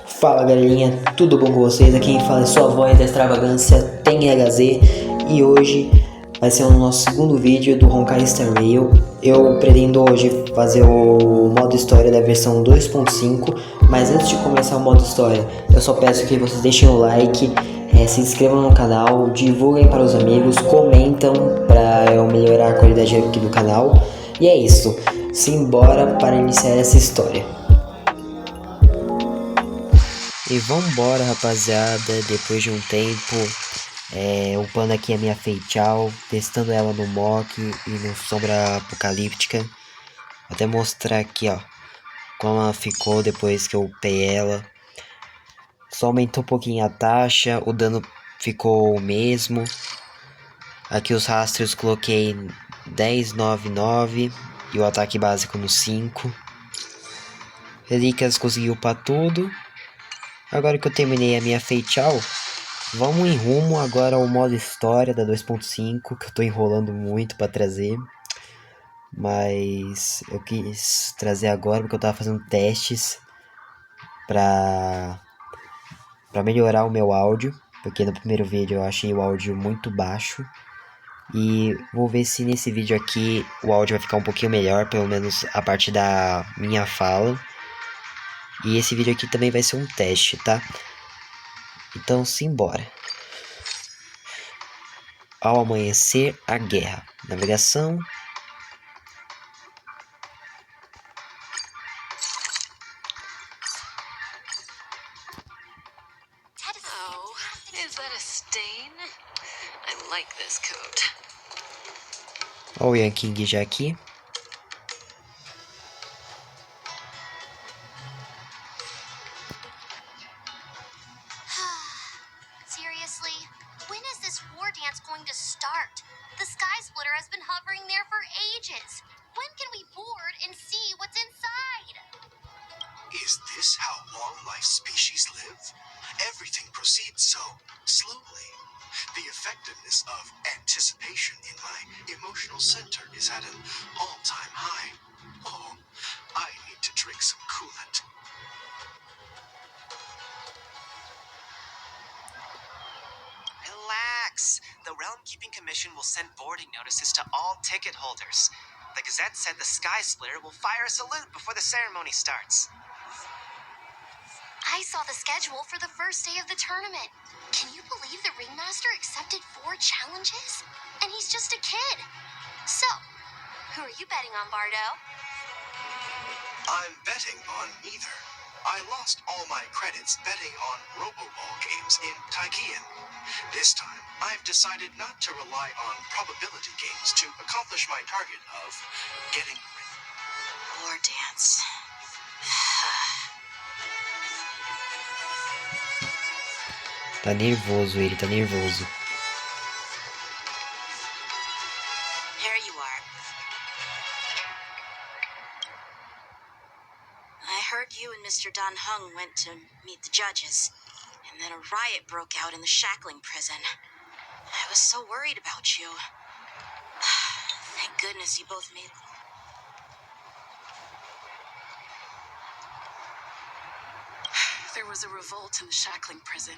Fala galerinha, tudo bom com vocês? Aqui quem fala é sua voz da extravagância, tem HZ, e hoje vai ser o nosso segundo vídeo do Honkai Star Rail. Eu pretendo hoje fazer o modo história da versão 2.5, mas antes de começar o modo história, eu só peço que vocês deixem o like, se inscrevam no canal, divulguem para os amigos, comentam para eu melhorar a qualidade aqui do canal. E é isso, simbora para iniciar essa história. E vambora, rapaziada, depois de um tempo, upando aqui a minha Feital, testando ela no Mock e no Sombra Apocalíptica. Vou até mostrar aqui, ó, como ela ficou depois que eu upei ela. Só aumentou um pouquinho a taxa, o dano ficou o mesmo. Aqui os rastros coloquei 10, 9, 9 e o ataque básico no 5. Relíquias consegui upar tudo. Agora que eu terminei a minha Feital, vamos em rumo agora ao modo história da 2.5, que eu tô enrolando muito para trazer. Mas eu quis trazer agora porque eu tava fazendo testes para melhorar o meu áudio, porque no primeiro vídeo eu achei o áudio muito baixo. E vou ver se nesse vídeo aqui o áudio vai ficar um pouquinho melhor, pelo menos a parte da minha fala. E esse vídeo aqui também vai ser um teste, tá? Então simbora. Ao amanhecer, a guerra. Navegação. Oh, is that a stain? I like this coat. Olha o Yan King já aqui. Seriously? When is this war dance going to start? The Sky Splitter has been hovering there for ages. When can we board and see what's inside? Is this how long life species live? Everything proceeds so slowly. The effectiveness of anticipation in my emotional center is at an all-time high. Oh, I need to drink some coolant. Relax. The Realm Keeping Commission will send boarding notices to all ticket holders. The Gazette said the Sky Splitter will fire a salute before the ceremony starts. I saw the schedule for the first day of the tournament. Can you believe the Ringmaster accepted 4 challenges? And he's just a kid. So, who are you betting on, Bardo? I'm betting on neither. I lost all my credits betting on Roboball games in Taikian. This time, I've decided not to rely on probability games to accomplish my target of getting War dance. Tá nervoso, ele tá nervoso. Here you are. I heard you and Mr. Dan Hung went to meet the judges, and then a riot broke out in the shackling prison. I was so worried about you. Thank goodness you both made it. There was a revolt in the shackling prison.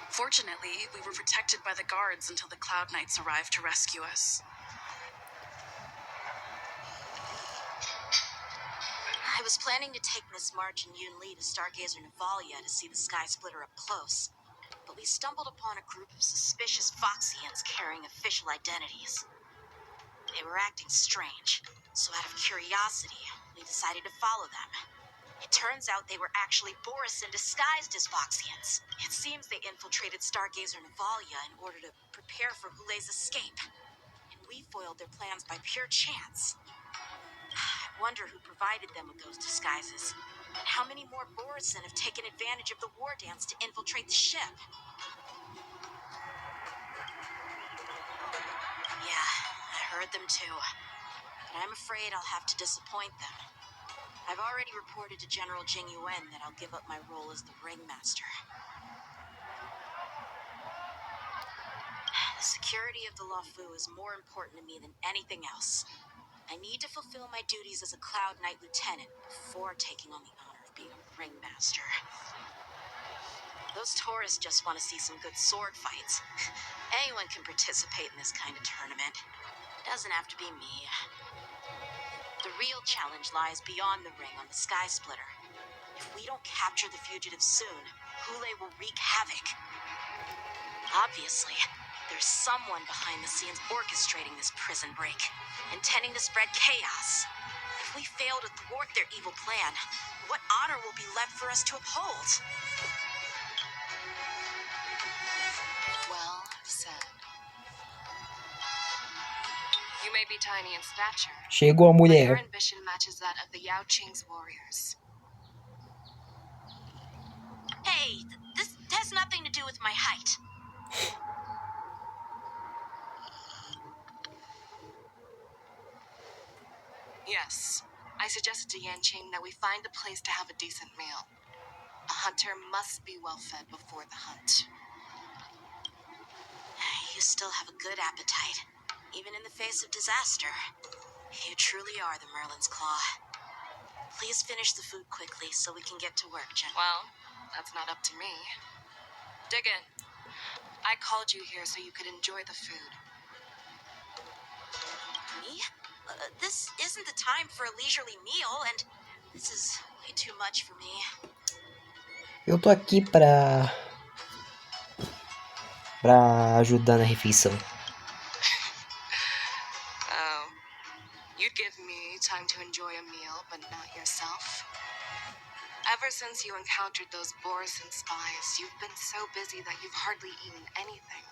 Fortunately, we were protected by the guards until the Cloud Knights arrived to rescue us. I was planning to take Miss March and Yoon Lee to Stargazer Navalia to see the Sky Splitter up close, but we stumbled upon a group of suspicious Foxians carrying official identities. They were acting strange, so out of curiosity, we decided to follow them. It turns out they were actually Borisin disguised as Foxians. It seems they infiltrated Stargazer Navalia in order to prepare for Hule's escape, and we foiled their plans by pure chance. I wonder who provided them with those disguises, and how many more Borisin have taken advantage of the war dance to infiltrate the ship. Yeah, I heard them too, but I'm afraid I'll have to disappoint them. I've already reported to General Jing Yuan that I'll give up my role as the Ringmaster. The security of the Luofu is more important to me than anything else. I need to fulfill my duties as a Cloud Knight Lieutenant before taking on the honor of being a ringmaster. Those tourists just want to see some good sword fights. Anyone can participate in this kind of tournament. Doesn't have to be me. The real challenge lies beyond the ring on the Sky Splitter. If we don't capture the fugitives soon, Hule will wreak havoc. Obviously, there's someone behind the scenes orchestrating this prison break, intending to spread chaos. If we fail to thwart their evil plan, what honor will be left for us to uphold? Well said. You may be tiny in stature, Chegou a but your mulher. ambition matches that of the Yao Qing's warriors. Hey, this has nothing to do with my height. Yes, I suggested to Yanqing that we find a place to have a decent meal. A hunter must be well fed before the hunt. You still have a good appetite, even in the face of disaster. You truly are the Merlin's Claw. Please finish the food quickly so we can get to work, Jen. Well, that's not up to me. Dig in. I called you here so you could enjoy the food. Me? This isn't the time for a leisurely meal, and this is way too much for me. Eu tô aqui pra ajudar na refeição. Oh, you'd give me time to enjoy a meal, but not yourself? Ever since you encountered those Borisin spies, you've been so busy that you've hardly eaten anything.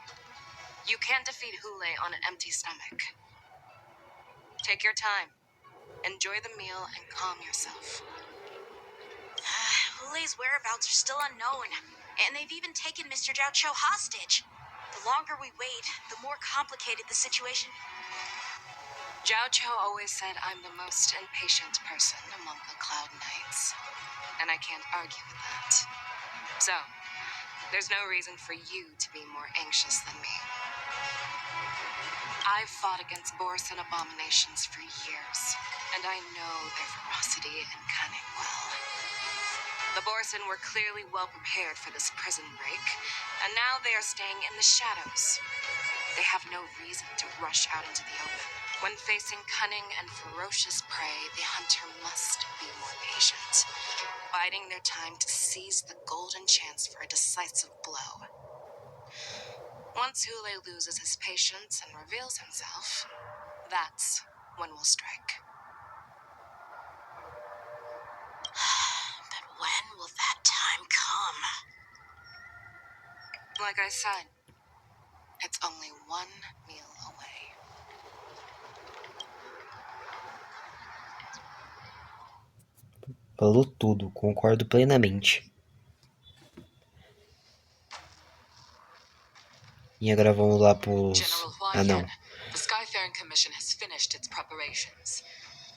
You can't defeat Hule on an empty stomach. Take your time. Enjoy the meal and calm yourself. Hule's whereabouts are still unknown, and they've even taken Mr. Zhao Cho hostage. The longer we wait, the more complicated the situation. Zhao Cho always said I'm the most impatient person among the Cloud Knights, and I can't argue with that. So, there's no reason for you to be more anxious than me. I've fought against Borisin abominations for years, and I know their ferocity and cunning well. The Borisin were clearly well prepared for this prison break, and now they are staying in the shadows. They have no reason to rush out into the open. When facing cunning and ferocious prey, the hunter must be more patient, biding their time to seize the golden chance for a decisive blow. Once Hule loses his patience and reveals himself, that's when we'll strike. But when will that time come? Like I said, it's only one meal away. Falou tudo, concordo plenamente. E agora vamos lá pros... General Ah, não. Huaiyan, the Skyfaring Commission has finished its preparations.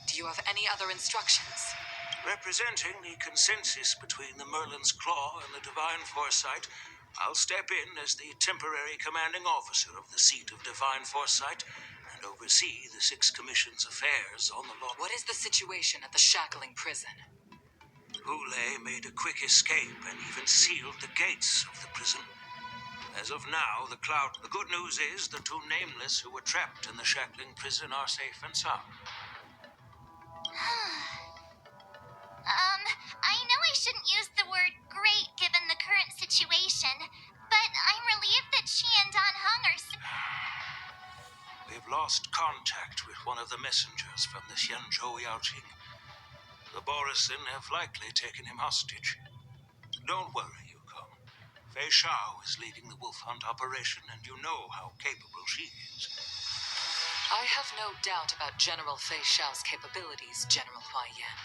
Do you have any other instructions? Representing the consensus between the Merlin's Claw and the Divine Foresight, I'll step in as the temporary commanding officer of the seat of Divine Foresight and oversee the Six Commission's affairs on the law. What is the situation at the shackling prison? Hule made a quick escape and even sealed the gates of the prison. As of now, the good news is the two nameless who were trapped in the shackling prison are safe and sound. I know I shouldn't use the word great given the current situation, but I'm relieved that she and Don Hung are... We've lost contact with one of the messengers from the Xianzhou Yaoqing. The Borisin have likely taken him hostage. Don't worry, Yukong. Fei Shao is leading the wolf hunt operation, and you know how capable she is. I have no doubt about General Fei Shao's capabilities, General Huaiyan.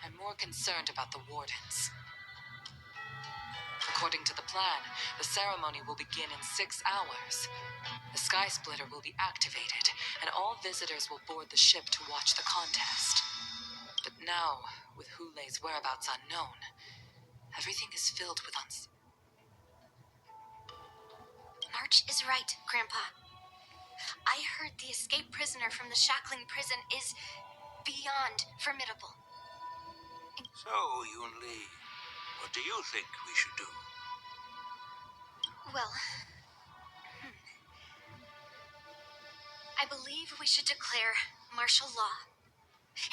I'm more concerned about the wardens. According to the plan, the ceremony will begin in 6 hours. The Sky Splitter will be activated, and all visitors will board the ship to watch the contest. But now, with Hule's whereabouts unknown, everything is filled with March is right, Grandpa. I heard the escaped prisoner from the shackling prison is beyond formidable. So, Yun Li, what do you think we should do? Well, I believe we should declare martial law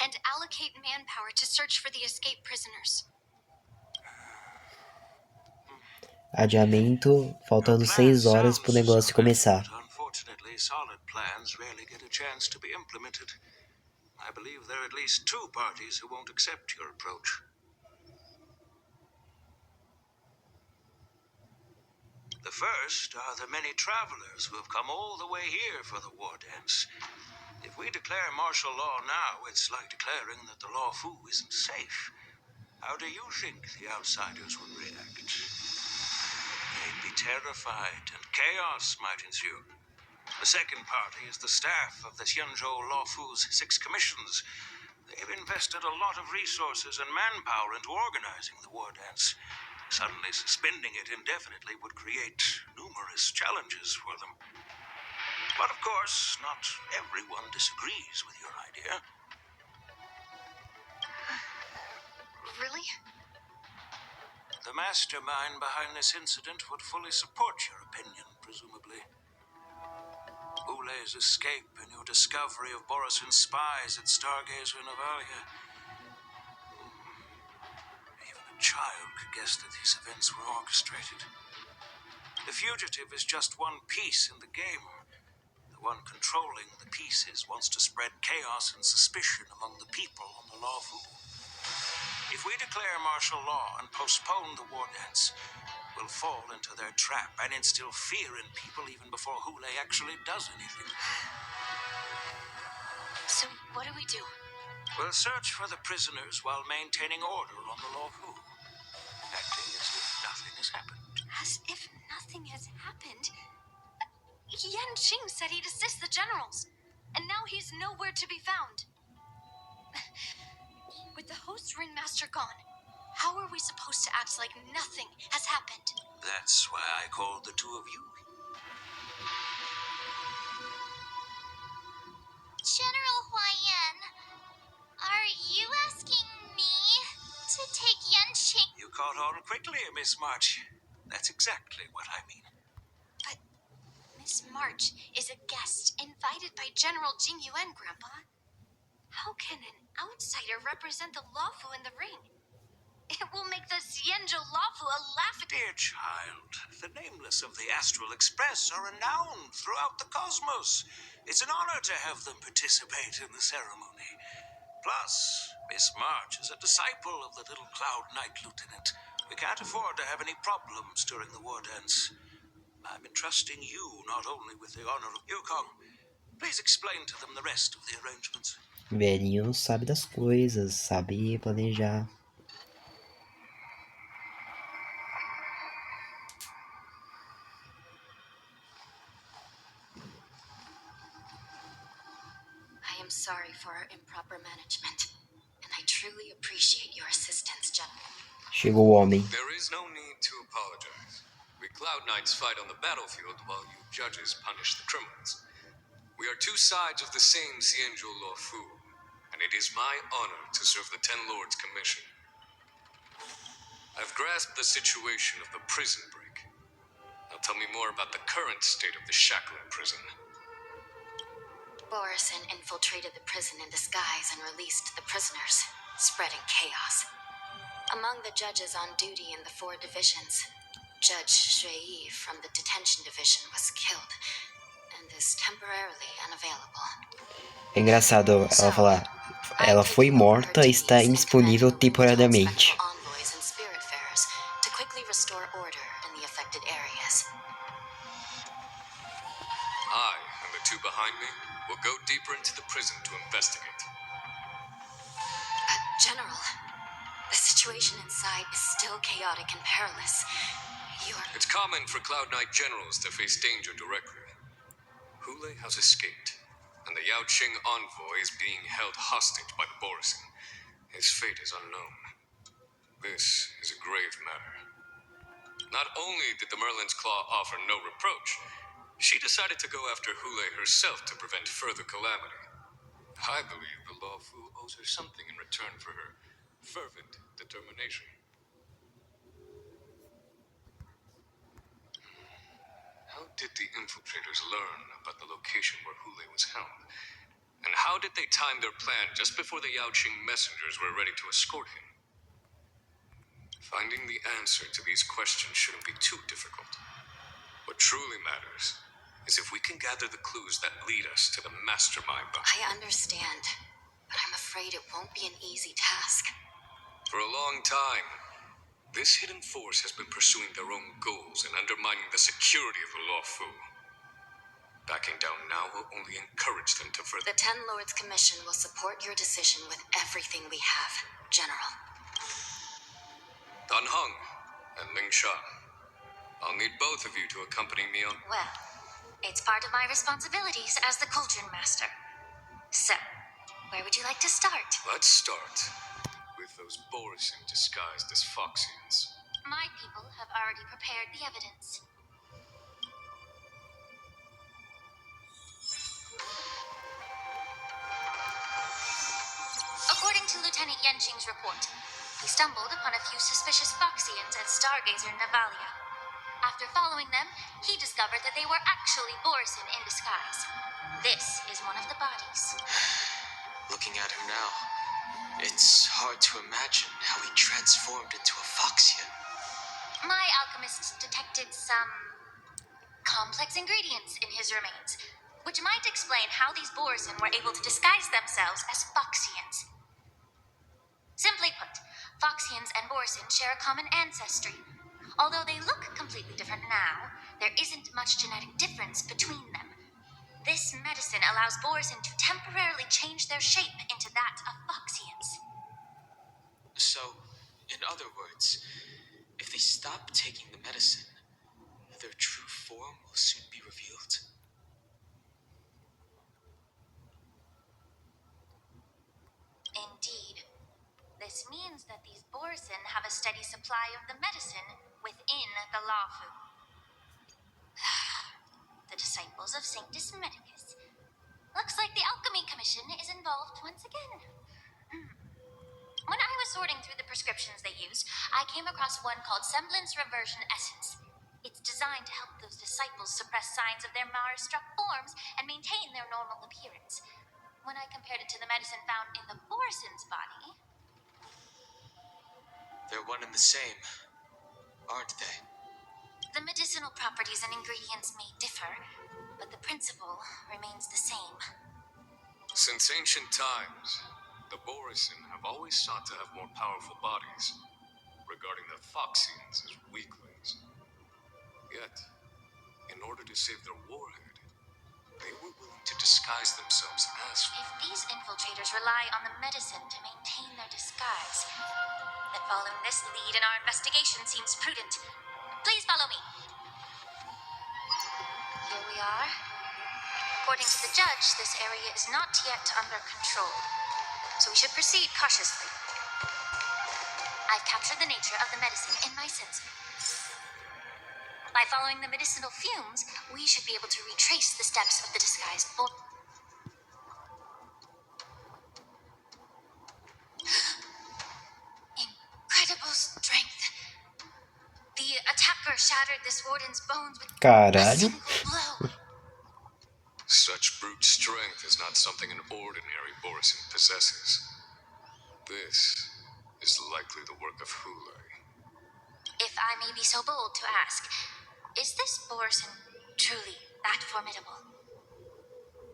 and allocate manpower to search for the escaped prisoners. Adiamento, faltando Your plan 6 horas pro sounds negócio solid, começar. but unfortunately, solid plans rarely get a chance to be implemented. I believe there are at least two parties who won't accept your approach. The first are the many travelers who have come all the way here for the war dance. If we declare martial law now, it's like declaring that the Law Fu isn't safe. How do you think the outsiders would react? They'd be terrified, and chaos might ensue. The second party is the staff of the Xianzhou Law Fu's 6 commissions. They've invested a lot of resources and manpower into organizing the war dance. Suddenly suspending it indefinitely would create numerous challenges for them. But of course, not everyone disagrees with your idea. Really? The mastermind behind this incident would fully support your opinion, presumably. Ule's escape and your discovery of Borisin's spies at Stargazer Navalia. Even a child could guess that these events were orchestrated. The fugitive is just one piece in the game. The one controlling the pieces wants to spread chaos and suspicion among the people on the lawful. If we declare martial law and postpone the war dance, we'll fall into their trap and instill fear in people even before Hule actually does anything. So, what do we do? We'll search for the prisoners while maintaining order on the lawful, acting as if nothing has happened. As if nothing has happened? Yan Qing said he'd assist the generals, and now he's nowhere to be found. With the host ringmaster gone, how are we supposed to act like nothing has happened? That's why I called the two of you. General Huayan, are you asking me to take Yan Qing? You caught on quickly, Miss March. That's exactly what I mean. But Miss March is a guest invited by General Jing Yuan, Grandpa. How can an outsider represent the Lawfu in the ring? It will make the Xianzhou Lawfu a laughing... Dear child, the nameless of the Astral Express are renowned throughout the cosmos. It's an honor to have them participate in the ceremony. Plus, Miss March is a disciple of the Little Cloud Knight Lieutenant. We can't afford to have any problems during the war dance. I'm entrusting you not only with the honor of Yukong. Please explain to them the rest of the arrangements. Velhinho sabe das coisas, sabe planejar. I am sorry for our improper management, and I truly appreciate your assistance, General. Chegou o homem. There is no need to apologize. We Cloud Knights fight on the battlefield while you judges punish the criminals. We are two sides of the same Xianzhou Law Fu, and it is my honor to serve the Ten Lords' commission. I've grasped the situation of the prison break. Now tell me more about the current state of the Shackling prison. Borisin infiltrated the prison in disguise and released the prisoners, spreading chaos. Among the judges on duty in the 4 divisions, Judge Shui from the detention division was killed and is temporarily unavailable. É engraçado ela falar, ela foi morta e está indisponível temporariamente. Envoys and spiritfarers to quickly restore order in the affected areas. I and the two behind me will go deeper into the prison to investigate. General, the situation inside is still chaotic and perilous. It's common for Cloud Knight generals to face danger directly. Hule has escaped, and the Yao Qing envoy is being held hostage by the Borisin. His fate is unknown. This is a grave matter. Not only did the Merlin's Claw offer no reproach, she decided to go after Hule herself to prevent further calamity. I believe the Law Fu owes her something in return for her fervent determination. How did the infiltrators learn about the location where Hule was held? And how did they time their plan just before the Yaoqing messengers were ready to escort him? Finding the answer to these questions shouldn't be too difficult. What truly matters is if we can gather the clues that lead us to the mastermind behind. I understand, but I'm afraid it won't be an easy task. For a long time, this hidden force has been pursuing their own goals and undermining the security of the Lawfu. Backing down now will only encourage them to further. The Ten Lords Commission will support your decision with everything we have, General. Dan Heng and Ling Sha. I'll need both of you to accompany me on. Well, it's part of my responsibilities as the Cauldron Master. So, where would you like to start? Let's start with those Borisin disguised as Foxians. My people have already prepared the evidence. According to Lieutenant Yenqing's report, he stumbled upon a few suspicious Foxians at Stargazer Navalia. After following them, he discovered that they were actually Borisin in disguise. This is one of the bodies. Looking at him now, it's hard to imagine how he transformed into a Foxian. My alchemists detected some complex ingredients in his remains, which might explain how these Borisin were able to disguise themselves as Foxians. Simply put, Foxians and Borisin share a common ancestry. Although they look completely different now, there isn't much genetic difference between them. This medicine allows Borisin to temporarily change their shape into that of Foxians. So, in other words, if they stop taking the medicine, their true form will soon be revealed. Indeed. This means that these Borisin have a steady supply of the medicine within the Lawfu. The disciples of Sanctus Medicus. Looks like the Alchemy Commission is involved once again. When I was sorting through the prescriptions they use, I came across one called Semblance Reversion Essence. It's designed to help those disciples suppress signs of their Mars-struck forms and maintain their normal appearance. When I compared it to the medicine found in the Borisin's body... They're one and the same, aren't they? The medicinal properties and ingredients may differ, but the principle remains the same. Since ancient times, the Borisin have always sought to have more powerful bodies, regarding the Foxians as weaklings. Yet, in order to save their warhead, they were willing to disguise themselves as... If these infiltrators rely on the medicine to maintain their disguise, then following this lead in our investigation seems prudent. Please follow me. Here we are. According to the judge, this area is not yet under control, so we should proceed cautiously. I've captured the nature of the medicine in my sensor. By following the medicinal fumes, we should be able to retrace the steps of the disguised Incredible strength. The attacker shattered this warden's bones with a Caralho. single blow. Such brute strength is not something an ordinary Borisin possesses. This is likely the work of Hule. If I may be so bold to ask, is this Borisin truly that formidable?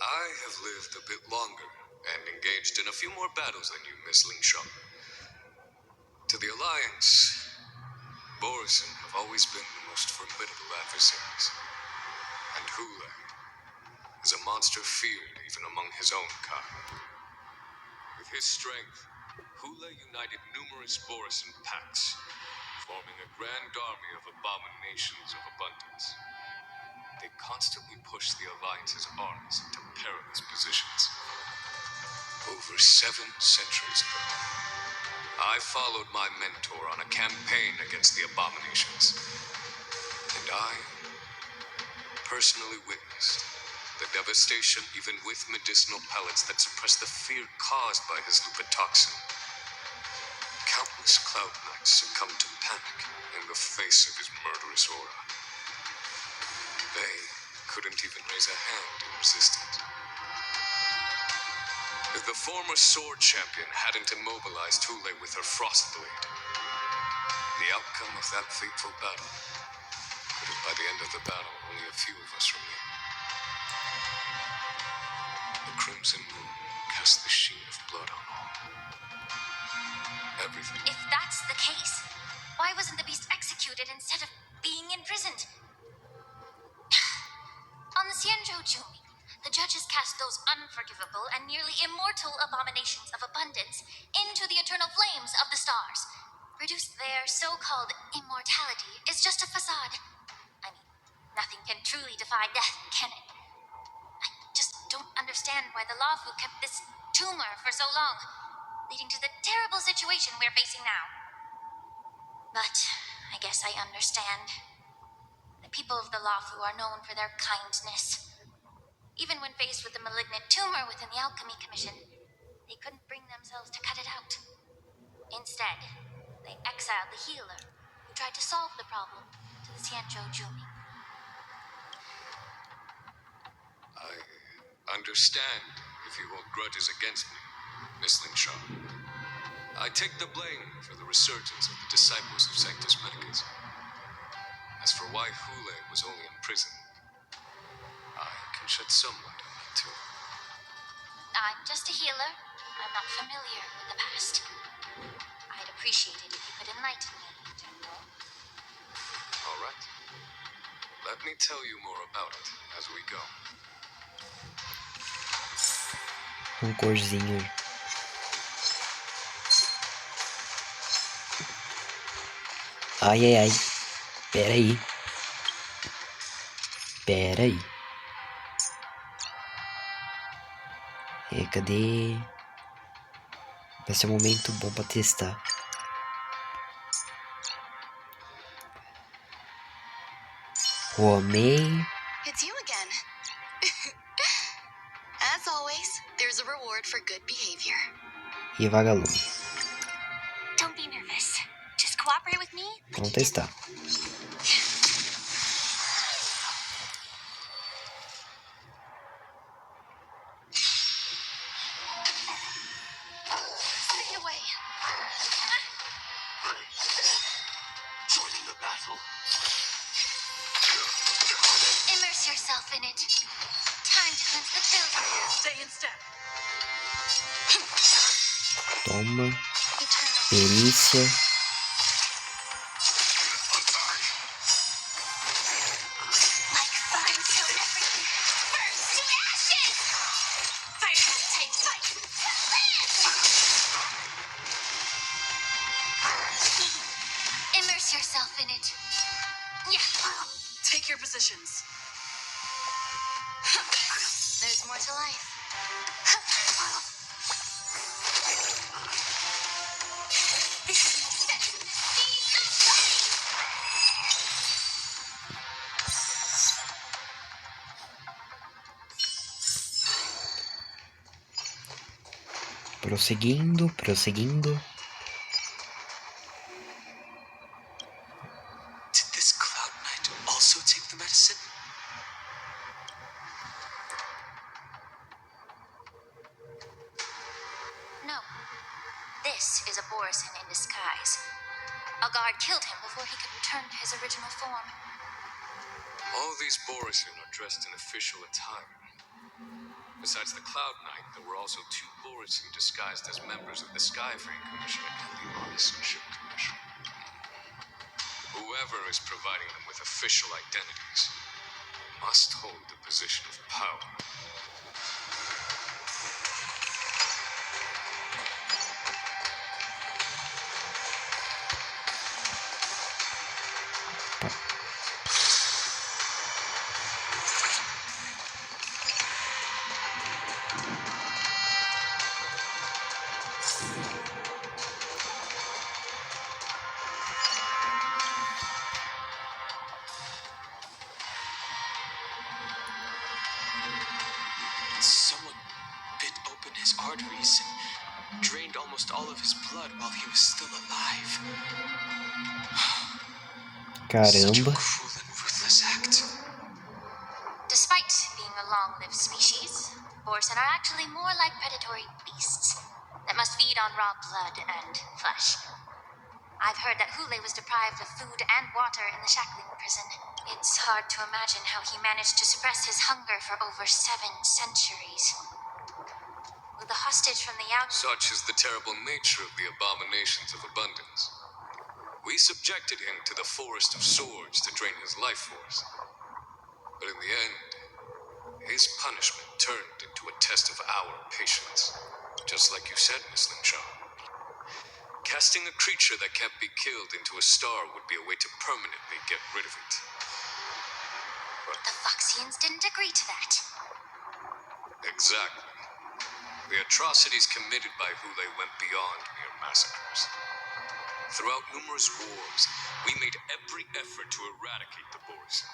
I have lived a bit longer and engaged in a few more battles than you, Miss Lingshaw. To the Alliance, Borisin have always been the most formidable adversaries. And Hule is a monster feared even among his own kind. With his strength, Hule united numerous Borisin packs, forming a grand army of abominations of abundance. They constantly push the Alliance's armies into perilous positions. Over 7 centuries ago, I followed my mentor on a campaign against the abominations, and I personally witnessed the devastation even with medicinal pellets that suppress the fear caused by his lupitoxin. this Cloud Knight succumbed to panic in the face of his murderous aura. They couldn't even raise a hand in resistance. If the former sword champion hadn't immobilized Hule with her frost blade, the outcome of that fateful battle could have, by the end of the battle, only a few of us remained. The crimson moon cast the sheen of blood on all. Everything. If that's the case, why wasn't the beast executed instead of being imprisoned? On the Xianzhou Jumi, the judges cast those unforgivable and nearly immortal abominations of abundance into the eternal flames of the stars. Reduced their so-called immortality is just a facade. I mean, nothing can truly defy death, can it? I just don't understand why the Laofu kept this tumor for so long, leading to the terrible situation we're facing now. But I guess I understand. The people of the Laofu are known for their kindness. Even when faced with a malignant tumor within the Alchemy Commission, they couldn't bring themselves to cut it out. Instead, they exiled the healer who tried to solve the problem to the Xianzhou Jumi. I understand if you hold grudges against me, Miss Lingshaw. I take the blame for the resurgence of the disciples of Sanctus Medicus. As for why Hule was only in prison, I can shed some light on that too. I'm just a healer. I'm not familiar with the past. I'd appreciate it if you could enlighten me, General. All right. Let me tell you more about it as we go. Corzinho. Ai, ai, ai. Pera aí. Pera aí. Cadê? Vai ser um momento bom pra testar. Homem. It's you again. As always, there's a reward for good behavior. E vagalume. Don't be nervous. Just cooperate with me. Vamos testar. Stay away. Joining the battle. Immerse yourself in it. Time to cleanse the filter. Stay in step. Toma. Eternal. Perícia. Like fire, so everything burns to ashes! Fire type fight! Immerse yourself in it. Yeah. Take your positions. There's more to life. This is necessity. Prosseguindo, prosseguindo. Did this Cloud Knight also take the medicine? No. This is a Borisin in disguise. A guard killed him before he could return to his original form. All these Borisin are dressed in official attire. Besides the Cloud Knight, there were also two Borisin disguised as members of the Skyframe Commission and the Artisanship Commission. Whoever is providing them with official identities must hold the position of power. Someone bit open his arteries and drained almost almost all of his blood while he was still alive. Such a Caramba. cruel and ruthless act. Despite being a long-lived species, Borson are actually more like predatory beasts that must feed on raw blood and flesh. I've heard that Hule was deprived of food and water in the shackling prison. It's hard to imagine how he managed to suppress his hunger for over 7 centuries. Will the hostage from the Such is the terrible nature of the abominations of abundance. We subjected him to the forest of swords to drain his life force. But in the end, his punishment turned into a test of our patience. Just like you said, Miss Linshaw. Casting a creature that can't be killed into a star would be a way to permanently get rid of it. The Foxians didn't agree to that. Exactly. The atrocities committed by Hule went beyond mere massacres. Throughout numerous wars, we made every effort to eradicate the Borson.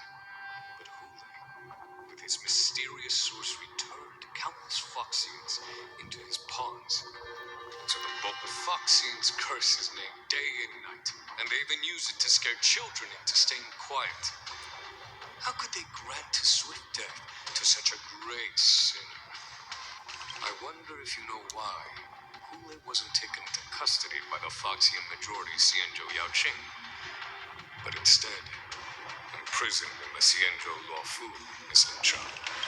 But Hule, with his mysterious sorcery, turned countless Foxians into his pawns. So the Foxians curse his name day and night, and they even use it to scare children into staying quiet. How could they grant a swift death to such a great sinner? I wonder if you know why Hule wasn't taken into custody by the Foxian majority Xianzhou Yaoqing, but instead imprisoned in the Xianzhou Luofu, Miss Linshaw.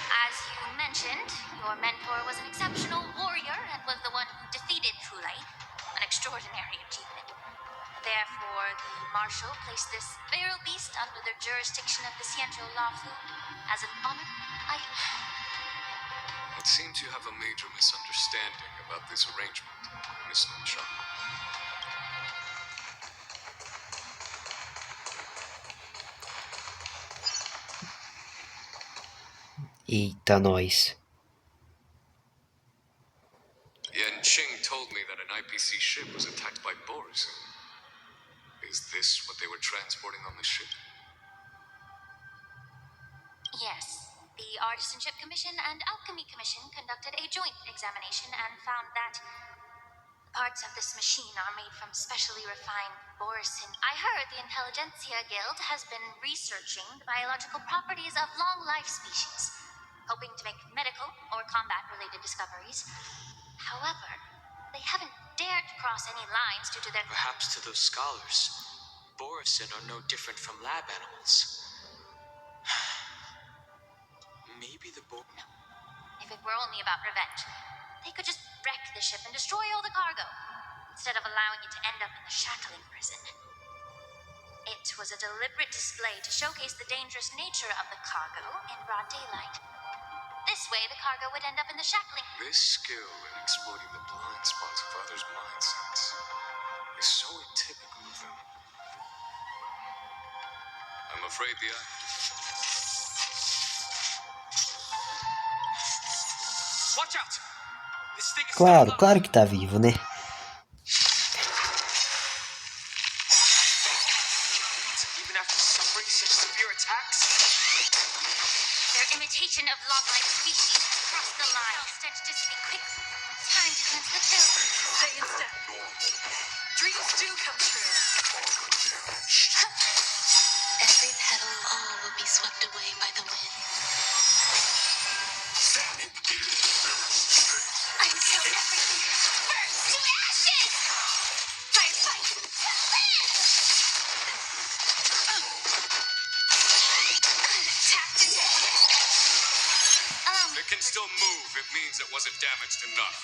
As you mentioned, your mentor was an exceptional warrior and was the one who defeated Hule, an extraordinary achievement. Therefore, the Marshal placed this feral beast under the jurisdiction of the Xianzhou Luofu as an honor item. It seems you have a major misunderstanding about this arrangement, Miss Linshaw. Eita, nós. Yanqing told me that an IPC ship was attacked by Borson. Is this what they were transporting on the ship? Yes. The Artisanship Commission and Alchemy Commission conducted a joint examination and found that parts of this machine are made from specially refined Borson. I heard the Intelligentsia Guild has been researching the biological properties of long-life species, hoping to make medical or combat-related discoveries. However, they haven't dared to cross any lines due to their... Perhaps to those scholars, Borson are no different from lab animals. Maybe the No. If it were only about revenge, they could just wreck the ship and destroy all the cargo, instead of allowing it to end up in the shackling prison. It was a deliberate display to showcase the dangerous nature of the cargo in broad daylight. This way, the cargo would end up in the shackling. This skill in exploiting the blind spots of others' mindsets is so atypical of them. I'm afraid the... Watch out! This thing is Claro, claro que tá vivo, né? Even after suffering such severe attacks? Their imitation of long-life species has crossed the line. Stench dissipating quickly. Time to cleanse the chill. Stay instead. Dreams do come true. Every petal of all will be swept away by the wind. I'm so everything burns to ashes! Fight, fight! Tapped into It can still move. It means it wasn't damaged enough.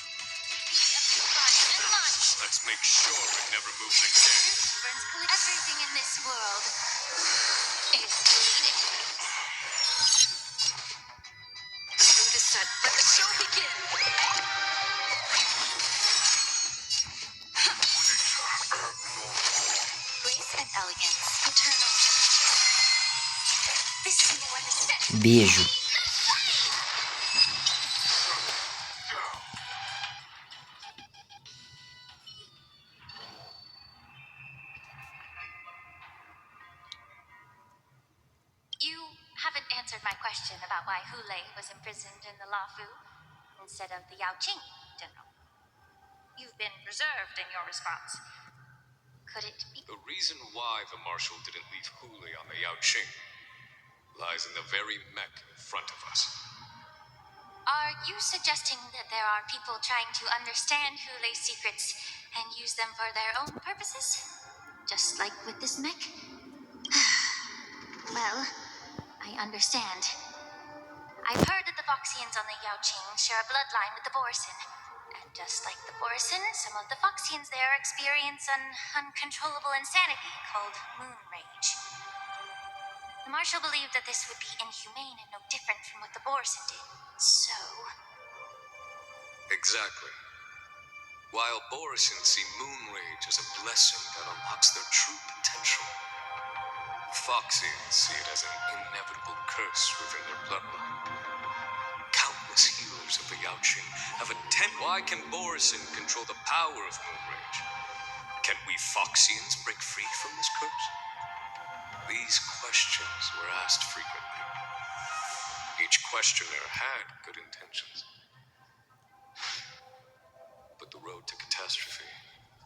body and mind. Let's make sure it never moves again. Burns everything in this world is bleeding. The mood is set. Let the show begin. Grace and elegance, eternal. This is more the set. Beijo. You haven't answered my question about why Hule was imprisoned in the Luofu instead of the Yaoqing, General. You've been reserved in your response. Could it be? The reason why the Marshal didn't leave Hule on the Yaoqing lies in the very mech in front of us. Are you suggesting that there are people trying to understand Hule's secrets and use them for their own purposes? Just like with this mech? Well, I understand. I've heard that the Foxians on the Yaoqing share a bloodline with the Borson. And just like the Borson, some of the Foxians there experience an uncontrollable insanity called moon rage. The Marshal believed that this would be inhumane and no different from what the Borson did. So, Exactly. While Borison see moon rage as a blessing that unlocks their true potential, Foxians see it as an inevitable curse within their bloodline. Countless healers of the Yaoqing have attempted. Why can Borison control the power of moon rage? Can we Foxians break free from this curse? These questions were asked frequently. Each questioner had good intentions. But the road to catastrophe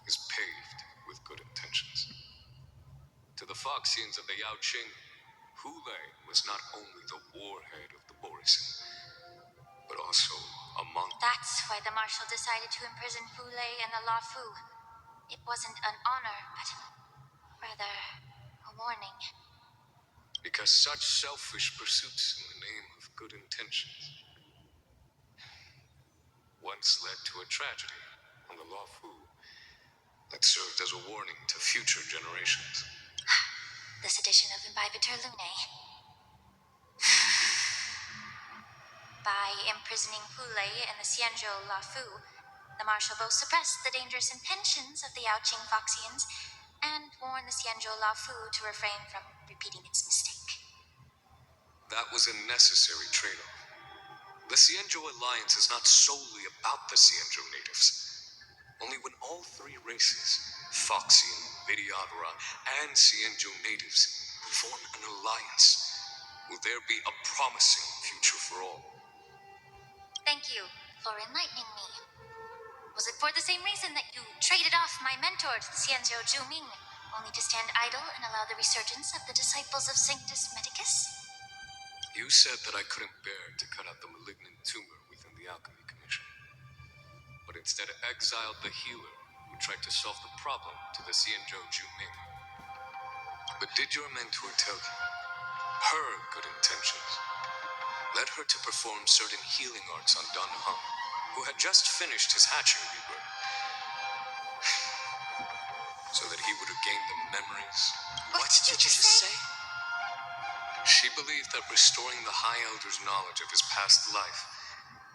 is paved with good intentions. To the Foxians of the Yaoqing, Hule was not only the warhead of the Borison, but also a monk. that's why the Marshal decided to imprison Hule and the Lafu. It wasn't an honor, but rather a warning. Because such selfish pursuits in the name of good intentions once led to a tragedy on the Lafu that served as a warning to future generations. This edition of Imbibitor Lunae. By imprisoning Hule and the Xianzhou Lafu, the Marshal both suppressed the dangerous intentions of the Yaoqing Foxians and warned the Xianzhou Lafu to refrain from repeating its mistake. That was a necessary trade-off. The Xianzhou alliance is not solely about the Xianzhou natives. Only when all three races, Foxian, Vidyadhara, and Xianzhou natives, form an alliance, will there be a promising future for all. Thank you for enlightening me. Was it for the same reason that you traded off my mentor to the Xianzhou Zhuming, only to stand idle and allow the resurgence of the disciples of Sanctus Medicus? You said that I couldn't bear to cut out the malignant tumor within the Alchemy Commission, but instead exiled the healer who tried to solve the problem to the Xianzhou Zhuming. But did your mentor tell you her good intentions led her to perform certain healing arts on Dan Heng, who had just finished his hatching rebirth, so that he would have gained the memories? What did you just say? She believed that restoring the High Elder's knowledge of his past life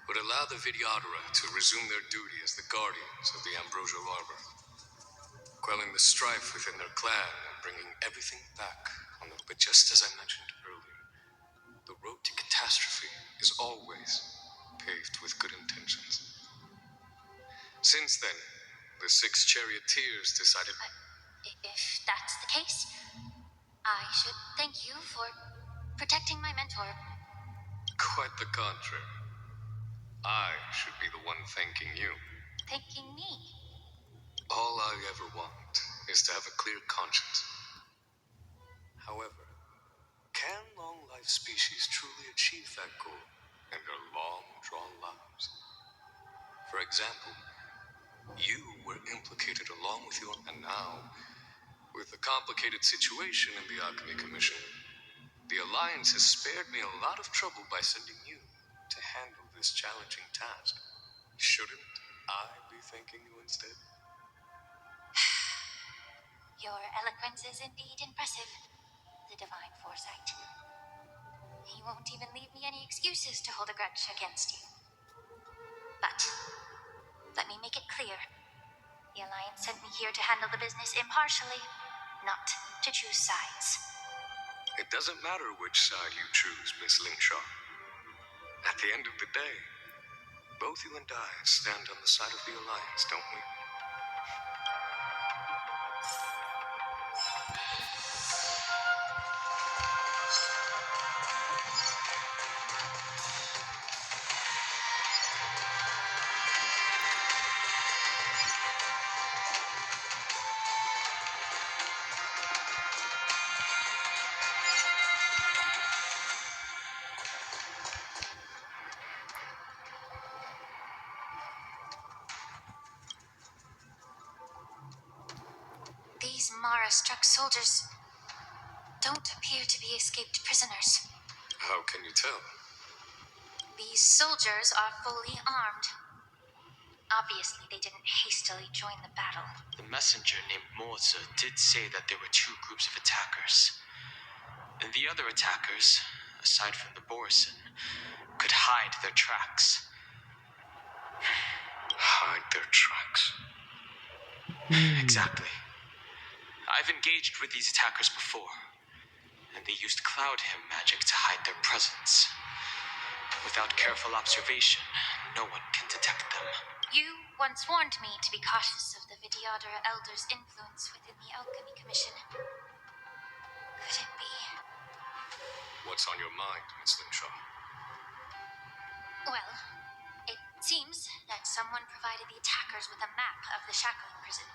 would allow the Vidyadhara to resume their duty as the guardians of the Ambrosial Arbor, quelling the strife within their clan and bringing everything back on the... But just as I mentioned earlier, the road to catastrophe is always paved with good intentions. Since then, the 6 charioteers decided... If that's the case, I should thank you for protecting my mentor. Quite the contrary. I should be the one thanking you. Thanking me. All I ever want is to have a clear conscience. However, can long-life species truly achieve that goal in their long-drawn lives? For example, you were implicated along with your... And now, with the complicated situation in the Alchemy Commission, the Alliance has spared me a lot of trouble by sending you to handle this challenging task. Shouldn't I be thanking you instead? Your eloquence is indeed impressive. The divine foresight. You won't even leave me any excuses to hold a grudge against you. But let me make it clear. The Alliance sent me here to handle the business impartially, not to choose sides. It doesn't matter which side you choose, Miss Lingshaw. At the end of the day, both you and I stand on the side of the Alliance, don't we? Mara-struck soldiers don't appear to be escaped prisoners. How can you tell? These soldiers are fully armed. Obviously, they didn't hastily join the battle. The messenger named Moza did say that there were two groups of attackers. And the other attackers, aside from the Borison, could hide their tracks. Hide their tracks? Exactly. I've engaged with these attackers before, and they used cloud hymn magic to hide their presence. Without careful observation, no one can detect them. You once warned me to be cautious of the Vidyadhara Elder's influence within the Alchemy Commission. Could it be? What's on your mind, Miss Linshaw? Well, it seems that someone provided the attackers with a map of the shackling prison.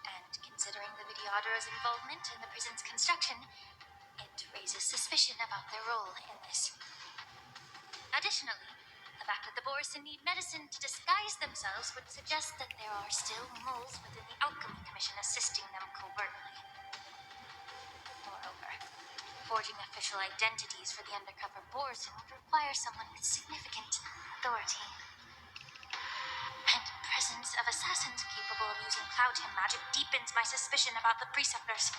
And considering the Vidyadhara's involvement in the prison's construction, it raises suspicion about their role in this. Additionally, the fact that the Borison need medicine to disguise themselves would suggest that there are still moles within the Alchemy Commission assisting them covertly. Moreover, forging official identities for the undercover Borison would require someone with significant authority. And the presence of assassins capable of using cloud hymn magic deepens my suspicion about the Preceptors.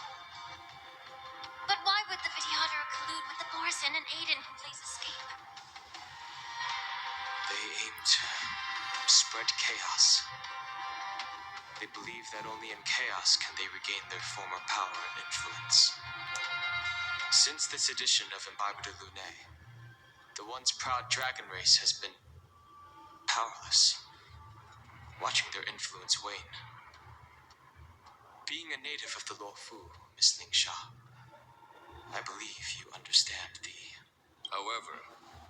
But why would the Vidyadhara collude with the Borison and aid in Hulei's escape? They aim to spread chaos. They believe that only in chaos can they regain their former power and influence. Since this edition of Imbibe de Lunae, the once proud dragon race has been powerless, watching their influence wane. Being a native of the Luofu, Miss Lingsha, I believe you understand the... However,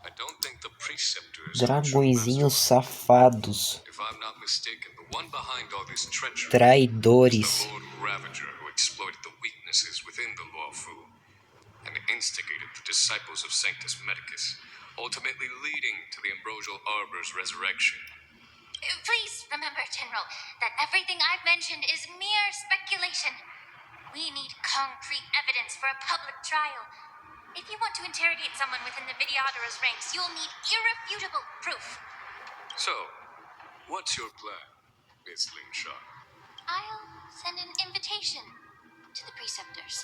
I don't think the Preceptors are true Dragõezinhos masterminds. safados. If I'm not mistaken, the one behind all this treachery is Traidores. the Lord Ravager who exploited the weaknesses within the Luofu and instigated the disciples of Sanctus Medicus, ultimately leading to the Ambrosial Arbor's resurrection. Please remember, General, that everything I've mentioned is mere speculation. We need concrete evidence for a public trial. If you want to interrogate someone within the Vidyadhara's ranks, you'll need irrefutable proof. So, what's your plan, Miss Linshaw? I'll send an invitation to the Preceptors.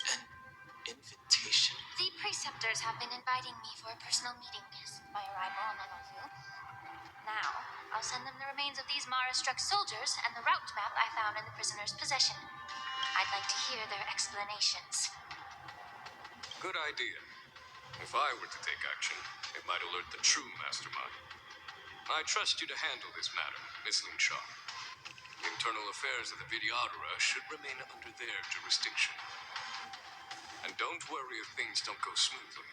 invitation. The Preceptors have been inviting me for a personal meeting since my arrival on Onovu. Now, I'll send them the remains of these Mara-struck soldiers and the route map I found in the prisoner's possession. I'd like to hear their explanations. Good idea. If I were to take action, it might alert the true mastermind. I trust you to handle this matter, Miss Linshaw. The internal affairs of the Vidyadhara should remain under their jurisdiction. And don't worry if things don't go smoothly.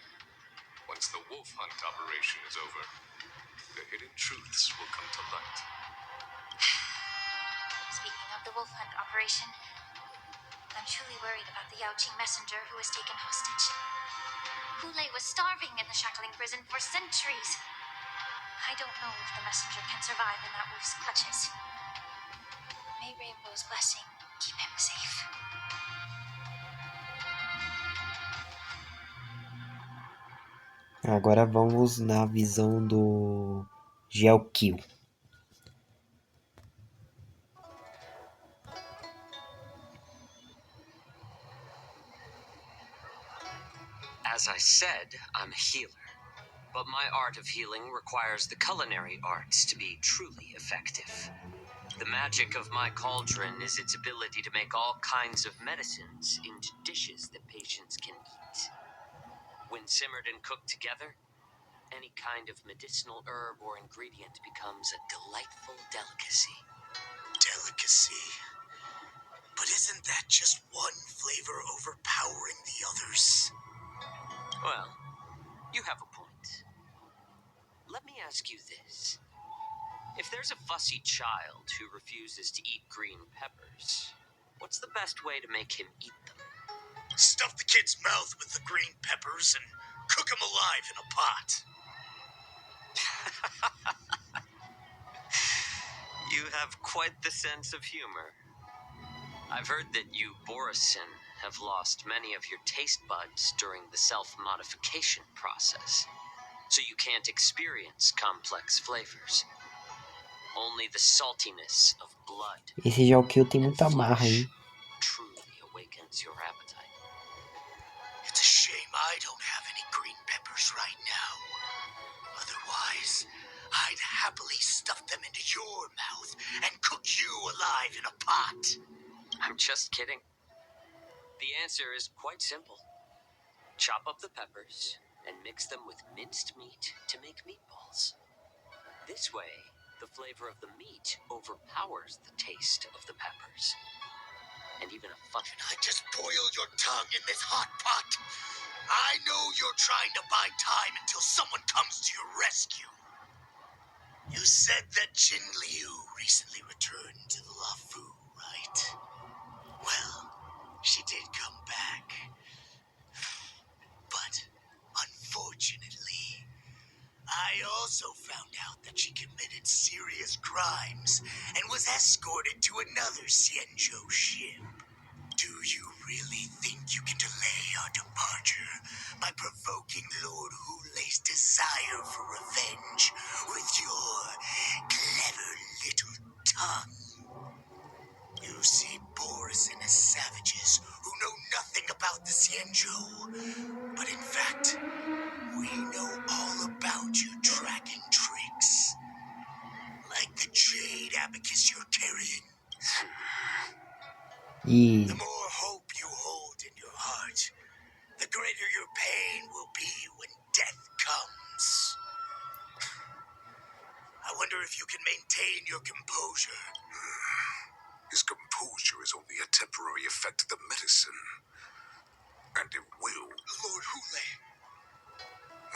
Once the wolf hunt operation is over, the hidden truths will come to light. Speaking of the wolf hunt operation, I'm truly worried about the Yaoqing messenger who was taken hostage. Hulei was starving in the shackling prison for centuries. I don't know if the messenger can survive in that wolf's clutches. May Rainbow's blessing keep him safe. Agora vamos na visão do Gelkill. As I said, I'm a healer. But my art of healing requires the culinary arts to be truly effective. The magic of my cauldron is its ability to make all kinds of medicines into dishes that patients can eat. When simmered and cooked together, any kind of medicinal herb or ingredient becomes a delightful delicacy. Delicacy? But isn't that just one flavor overpowering the others? Well, you have a point. Let me ask you this. If there's a fussy child who refuses to eat green peppers, what's the best way to make him eat them? Stuff the kid's mouth with the green peppers and cook him alive in a pot. You have quite the sense of humor. I've heard that you, Borisin, have lost many of your taste buds during the self-modification process, so you can't experience complex flavors. Only the saltiness of blood Esse Geokil tem and muita marra, flesh hein? truly awakens your appetite. It's a shame I don't have any green peppers right now. Otherwise, I'd happily stuff them into your mouth and cook you alive in a pot. I'm just kidding. The answer is quite simple. Chop up the peppers and mix them with minced meat to make meatballs. This way, the flavor of the meat overpowers the taste of the peppers. And even a fun... Can I just boil your tongue in this hot pot? I know you're trying to buy time until someone comes to your rescue. You said that Jin Liu recently returned to the Lafu, right? Well, she did come back. But, unfortunately, I also found out that she committed serious crimes and was escorted to another Xianzhou ship. Do you really think you can delay our departure by provoking Lord Hulei's desire for revenge with your clever little tongue? You see Borisin as savages who know nothing about the Xianzhou, but in fact, we know all about your tracking tricks. Like the jade abacus you're carrying. E The more hope you hold in your heart, the greater your pain will be when death comes. I wonder if you can maintain your composure. His composure is only a temporary effect of the medicine. And it will. Lord Hule.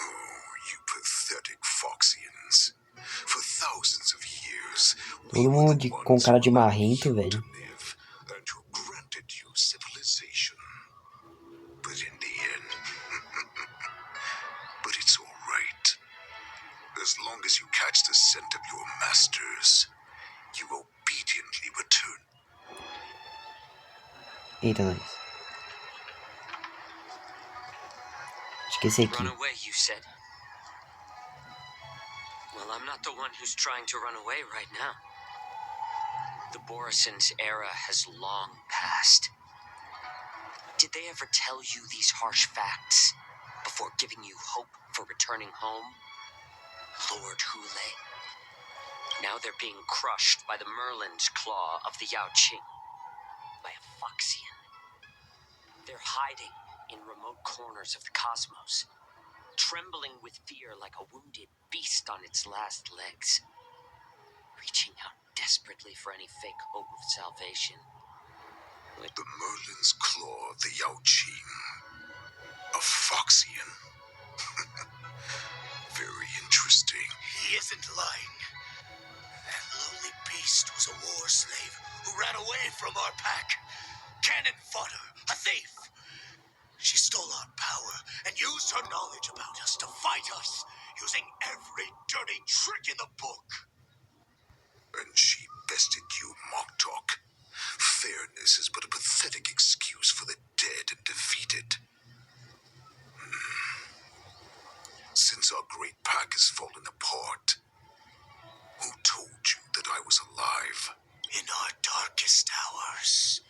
Oh, you pathetic Foxians. For thousands of years, we todo were mundo the com ones cara who de allowed marrento, you to velho. live and who granted you civilization. But in the end, but it's all right. As long as you catch the scent of your masters, you obediently return. Eita, nós. Acho que esse Run aqui. away, you said? Well, I'm not the one who's trying to run away right now. The Borisin's era has long passed. Did they ever tell you these harsh facts before giving you hope for returning home? Lord Hule? Now they're being crushed by the Merlin's claw of the Yao Qing. By a Foxian. They're hiding in remote corners of the cosmos, trembling with fear like a wounded beast on its last legs, reaching out desperately for any fake hope of salvation. The Merlin's claw of the Yao Qing. A Foxian. Very interesting. He isn't lying. That lowly beast was a war slave who ran away from our pack. Cannon fodder, a thief. She stole our power and used her knowledge about us to fight us, using every dirty trick in the book. And she bested you, Moktok. Fairness is but a pathetic excuse for the dead and defeated. Since our great pack has fallen apart, who told you that I was alive? In our darkest hours,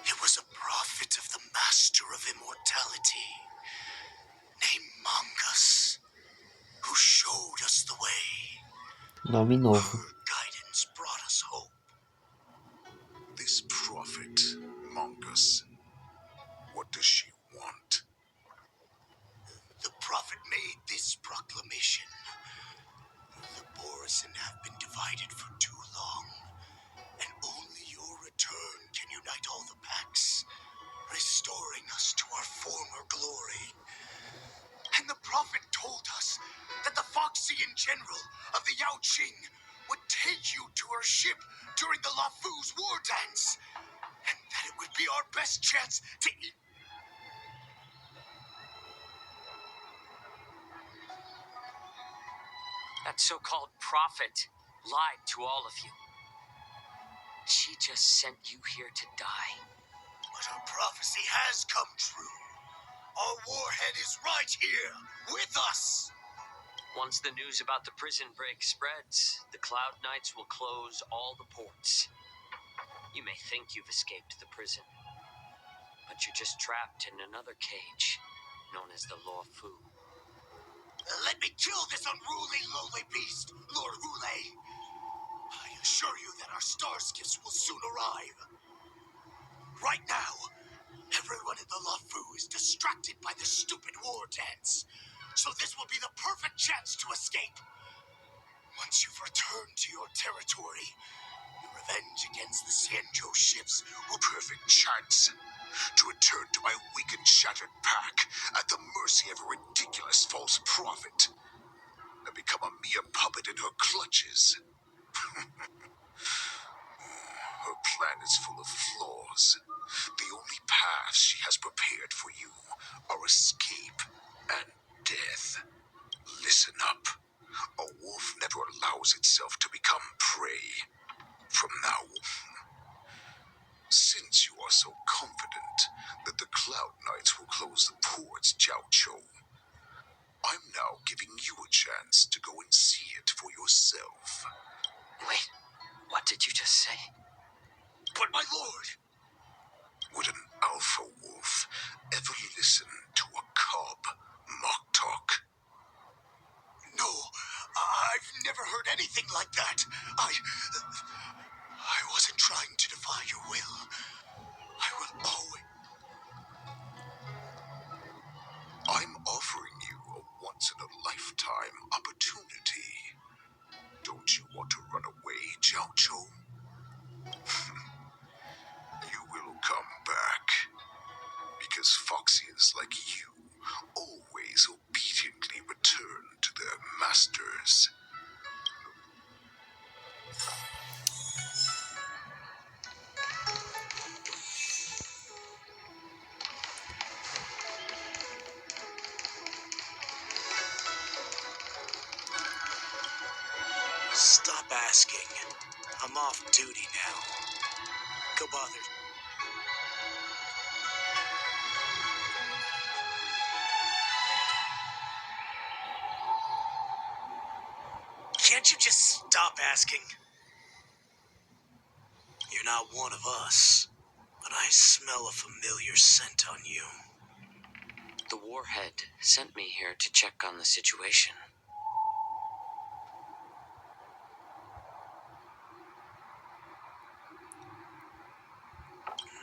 it was a prophet of the Master of Immortality, named Mongus, who showed us the way. Nome novo. Her guidance brought us hope. This prophet, Mongus, what does she want? The prophet made this proclamation. The Borisin have been divided for too long, and only your return can unite all the packs, restoring us to our former glory. And the prophet told us that the Foxian general of the Yao Qing would take you to her ship during the Lafu's war dance, and that it would be our best chance to eat. That so-called prophet lied to all of you. She just sent you here to die. But her prophecy has come true. Our warhead is right here, with us! Once the news about the prison break spreads, the Cloud Knights will close all the ports. You may think you've escaped the prison, but you're just trapped in another cage, known as the Law Fu. Let me kill this unruly, lowly beast, Lord Hule! I assure you that our star skiffs will soon arrive. Right now, everyone in the LaFu is distracted by the stupid war dance. So this will be the perfect chance to escape. Once you've returned to your territory, your revenge against the Xianzhou ships will perfect chance to return to my weak and shattered pack at the mercy of a ridiculous false prophet and become a mere puppet in her clutches. Her plan is full of flaws. The only paths she has prepared for you are escape and death. Listen up. A wolf never allows itself to become prey. From now on, since you are so confident that the Cloud Knights will close the ports, Jiaoqiu, I'm now giving you a chance to go and see it for yourself. Wait, what did you just say? But my lord, would an alpha wolf ever listen to a cub mock talk? No, I've never heard anything like that. I wasn't trying to defy your will. I will always... I'm offering you a once-in-a-lifetime opportunity. Don't you want to run away, Jiaoqiu? You will come back. Because Foxians like you always obediently return to their masters. Stop asking. I'm off duty now. Go bother. Can't you just stop asking? You're not one of us, but I smell a familiar scent on you. The Warhead sent me here to check on the situation.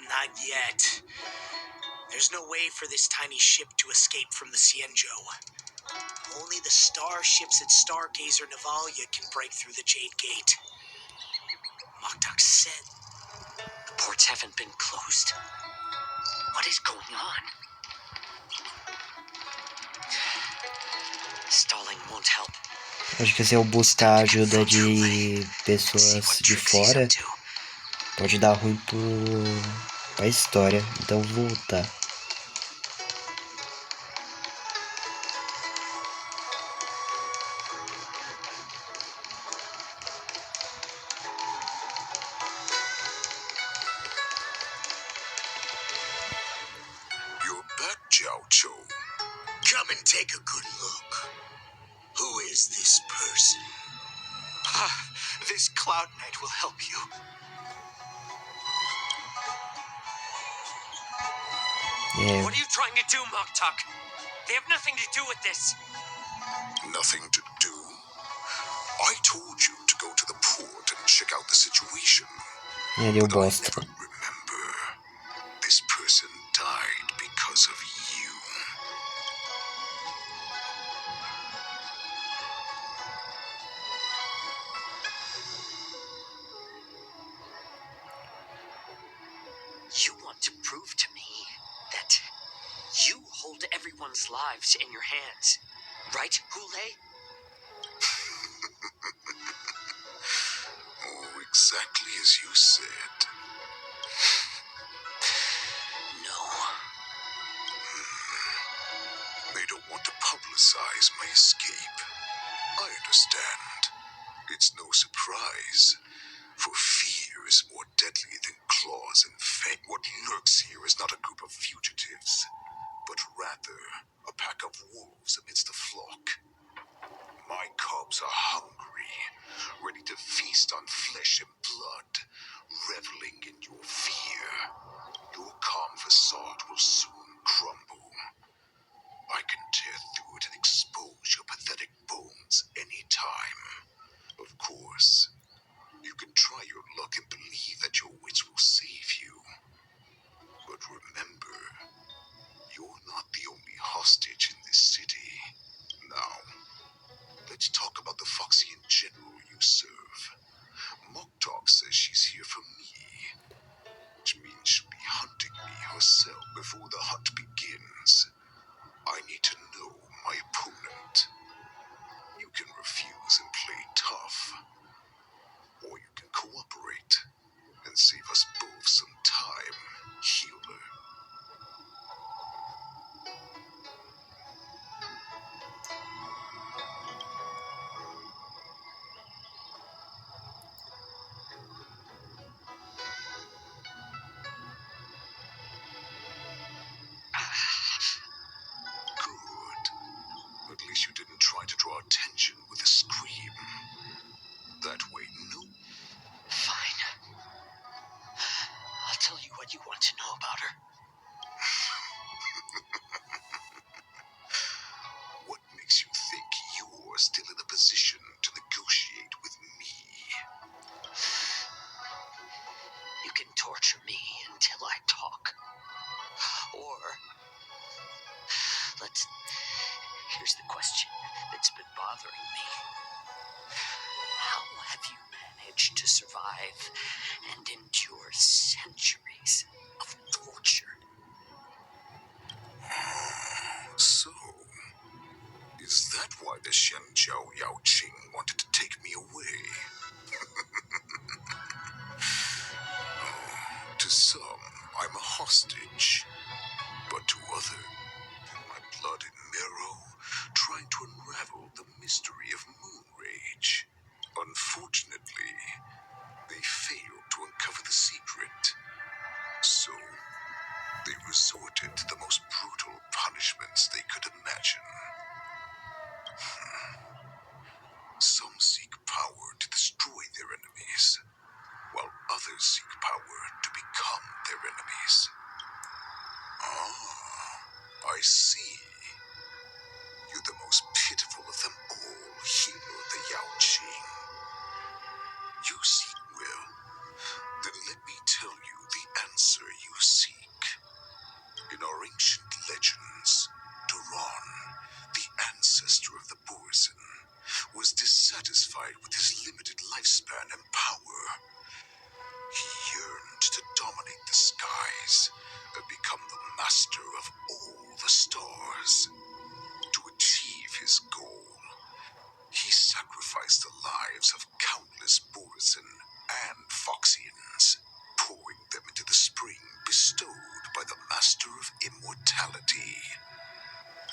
Not yet. There's no way for this tiny ship to escape from the Xianzhou. Only the starships at Stargazer Navalia can break through the Jade Gate. Moktok said... The ports haven't been closed? What is going on? Stalling won't help. Acho que se eu buscar a ajuda de pessoas de fora, pode dar ruim pra história. Então vou voltar. You're back, Jiaoqiu. Come and take a good look. Who is this person? This Cloud Knight will help you. É, What are you trying to do, Moktok? They have nothing to do with this. Nothing to do? I told you to go to the port and check out the situation. deu But I bosta. never remember. This person died because of you. You want to prove to me that you hold everyone's lives in your hands, right, Hule? Oh, exactly as you said. No. They don't want to publicize my escape. I understand. It's no surprise, for fear is more deadly than claws and fang. What lurks here is not a group of fugitives, but rather a pack of wolves amidst a flock. My cubs are hungry, ready to feast on flesh and blood, reveling in your fear. Your calm facade will soon crumble. I can tear through it and expose your pathetic bones any time. Of course, you can try your luck and believe that your wits will save you. But remember, you're not the only hostage in this city. Now, let's talk about the Foxian general you serve. Moktok says she's here for me, which means she'll be hunting me herself before the hunt begins. I need to know my opponent. You can refuse and play tough, or you can cooperate and save us both some time, healer. Good. At least you didn't try to draw attention with a scream. That way, no. Fine. I'll tell you what you want to know about her. What makes you think you're still in a position to negotiate with me? You can torture me until I talk. Or, here's the question that's been bothering me. How have you managed to survive and endure centuries of torture? So, is that why the Shenjiao Yao Qing wanted to take me away? To some, I'm a hostage, but to others, my blood and marrow, trying to unravel the mystery of moon rage. Unfortunately, they failed to uncover the secret. So, they resorted to the most brutal punishments they could imagine. Some seek power to destroy their enemies, while others seek power to become their enemies. Ah, I see. You're the most pitiful of them all, Healer the Yao Qing. You seek will. Then let me tell you the answer you seek. In our ancient legends, Duran, the ancestor of the Borson, was dissatisfied with his limited lifespan and power. He yearned to dominate the skies and become the master of all the stars. To achieve his goal, he sacrificed the lives of countless Borson and Foxians, pouring them into the spring bestowed by the Master of Immortality.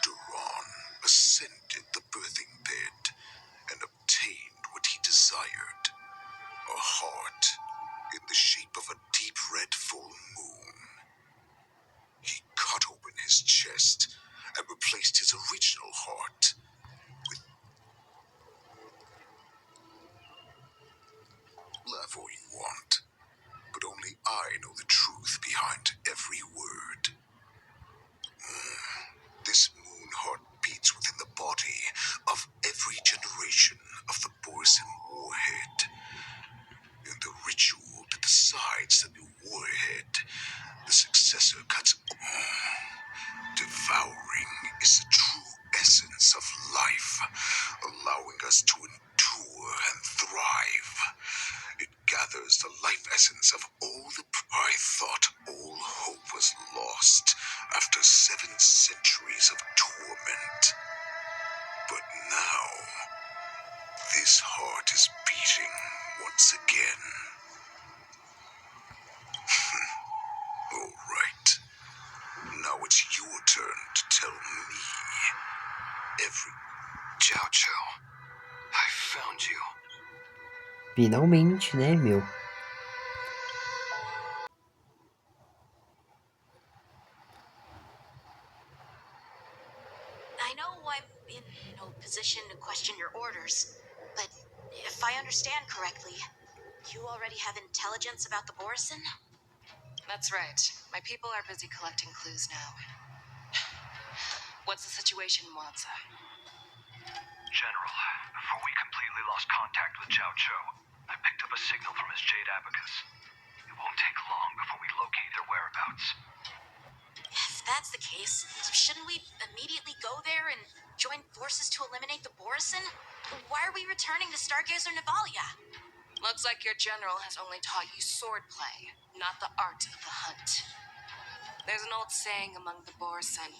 Duran ascended the birthing bed and obtained what he desired, a heart in the shape of a deep red full moon. He cut open his chest and replaced his original heart with... Laugh all you want, but only I know the truth behind every word. This moon heart beats within the body of every generation of the Borson warhead. In the ritual that decides the new warhead, the successor cuts... Devouring is the true essence of life, allowing us to endure and thrive. It gathers the life essence of all the... I thought all hope was lost after 7 centuries of torment. But now, this heart is beating once again. All right. Now it's your turn to tell me every... Jiao Jiao, I found you. Finalmente, né, meu? in no position to question your orders. But if I understand correctly, you already have intelligence about the Borison? That's right. My people are busy collecting clues now. What's the situation, Mwanza? General, before we completely lost contact with Zhao Cho, I picked up a signal from his Jade Abacus. It won't take long before we locate their whereabouts. If that's the case, shouldn't we immediately go there and join forces to eliminate the Borison? Why are we returning to Stargazer Navalia? Looks like your general has only taught you swordplay, not the art of the hunt. There's an old saying among the Borison.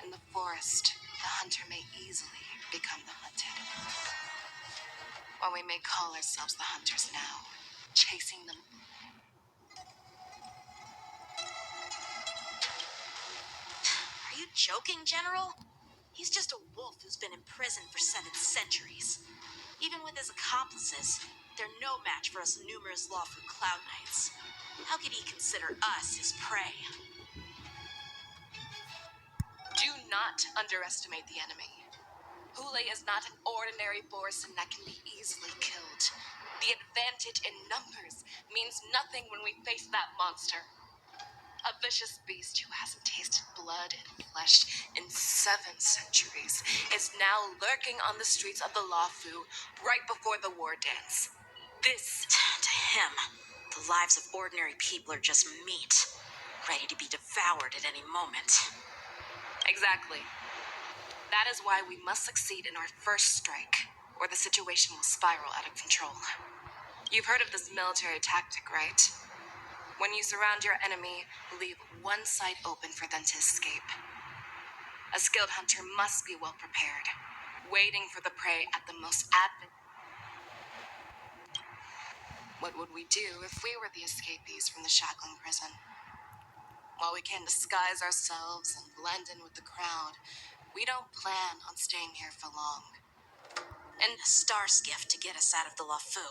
In the forest, the hunter may easily become the hunted. While we may call ourselves the hunters now, chasing them. Are you joking, General? He's just a wolf who's been in prison for 7 centuries. Even with his accomplices, they're no match for us numerous lawful Cloud Knights. How could he consider us his prey? Do not underestimate the enemy. Hule is not an ordinary Borison that can be easily killed. The advantage in numbers means nothing when we face that monster. A vicious beast who hasn't tasted blood and flesh in 7 centuries is now lurking on the streets of the Lafu right before the war dance. This, To him, the lives of ordinary people are just meat, ready to be devoured at any moment. exactly. That is why we must succeed in our first strike, or the situation will spiral out of control. You've heard of this military tactic, right? When you surround your enemy, leave one side open for them to escape. A skilled hunter must be well prepared, waiting for the prey at the most What would we do if we were the escapees from the shackling prison? While we can disguise ourselves and blend in with the crowd, we don't plan on staying here for long. And a star skiff to get us out of the Lafu.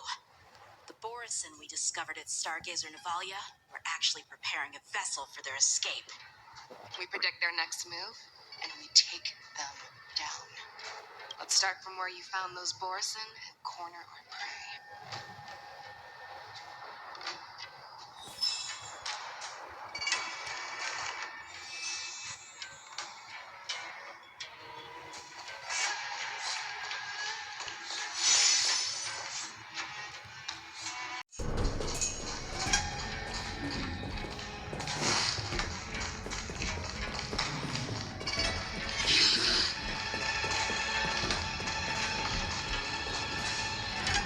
The Borison we discovered at Stargazer Navalia were actually preparing a vessel for their escape. We predict their next move, and we take them down. Let's start from where you found those Borison and corner our prey.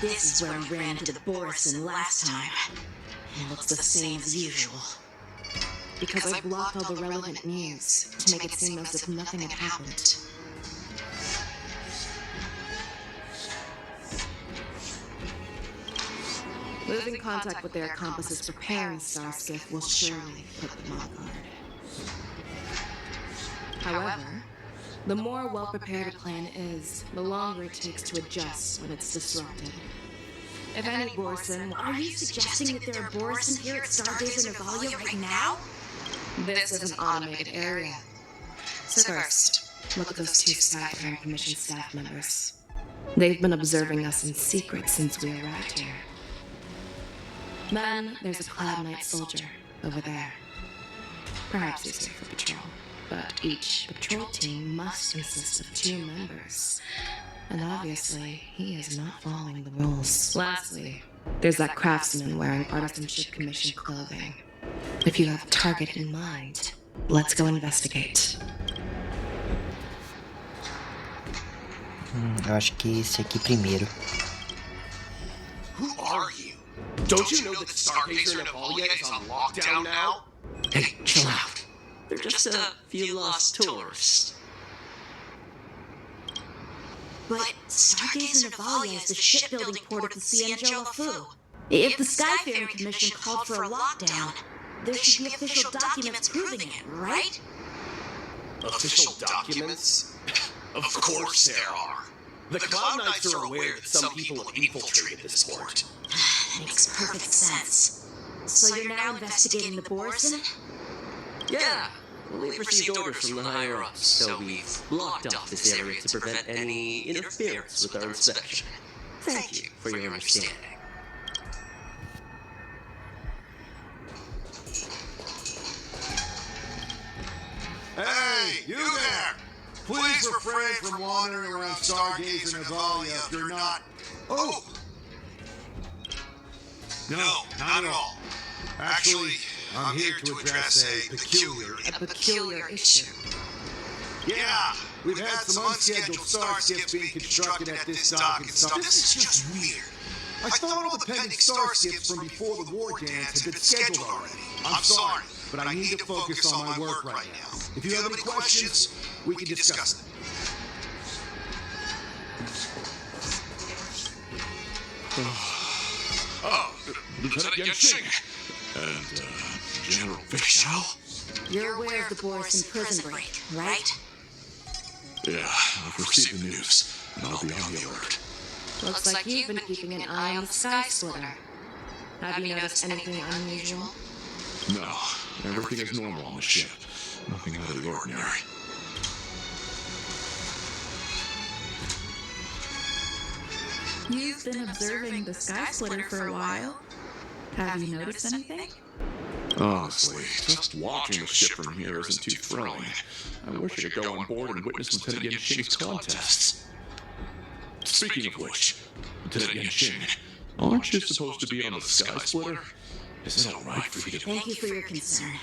This is where we ran into the Borison last time. It looks the same as usual. Because I blocked all the relevant news to make it seem as if nothing had happened. Losing contact with their accomplices preparing Star Skiff will surely put them on guard. However, the more well-prepared a plan is, the longer it takes to adjust when it's disrupted. If any Borison, Are you suggesting that there are Borison here at Stargazer Navalia right now? this is an automated area. So first, look at those 2 Skyfaring Commission staff members. They've been observing us in secret since we arrived here. Then there's a Cloud Knight soldier over there. Perhaps he's here for patrol, but each patrol team must consist of 2 members. And obviously, he is not following the rules. Lastly, there's that craftsman wearing Artisanship Commission clothing. If you have a target in mind, let's go investigate. Eu acho que esse aqui primeiro. Who are you? Don't you know that Stargazer Navalia is on lockdown now? Hey, chill out. They're just a few lost tourists. But Stargazer Navalia is the shipbuilding port of the Cienjo Lafu. If the Skyfaring Commission called for a lockdown, there should be official documents proving it, right? Official documents? Of course there are. The Cloud Knights are aware that some people have infiltrated this port. Makes perfect sense. So you're now investigating the Borison? Yeah, We've received orders from the higher-ups, so we've blocked off this area to prevent any interference with our inspection. Thank you for your understanding. Hey, you there! Please refrain from wandering around Stargazer Navalia if you're not... Oh! No, not at all. Actually, I'm here to address a peculiar issue. Yeah, we've had some unscheduled star skips being constructed at this dock and stuff. This is just weird. I thought all the pending star skips from before the war dance had been scheduled already. I'm sorry, but I need to focus on my work right now. If you have any questions, we can discuss them. Lieutenant Yenshing and General Vichal. You're aware of the Borison prison break, right? Yeah, I've received the news, and I'll be on the alert. Looks like you've been keeping an eye on the Sky Splitter. Have you noticed anything unusual? No, everything is normal on the ship. Nothing out of the ordinary. You've been observing the Sky Splitter for a while. Have you noticed anything? Honestly, just watching the ship from here isn't too thrilling. I wish I could go on board and witness Lieutenant Yenshing's contests. Speaking of which, Lieutenant Yenshing, aren't you supposed to be on the Sky Splitter? Is it alright for you to... Thank you for your concern,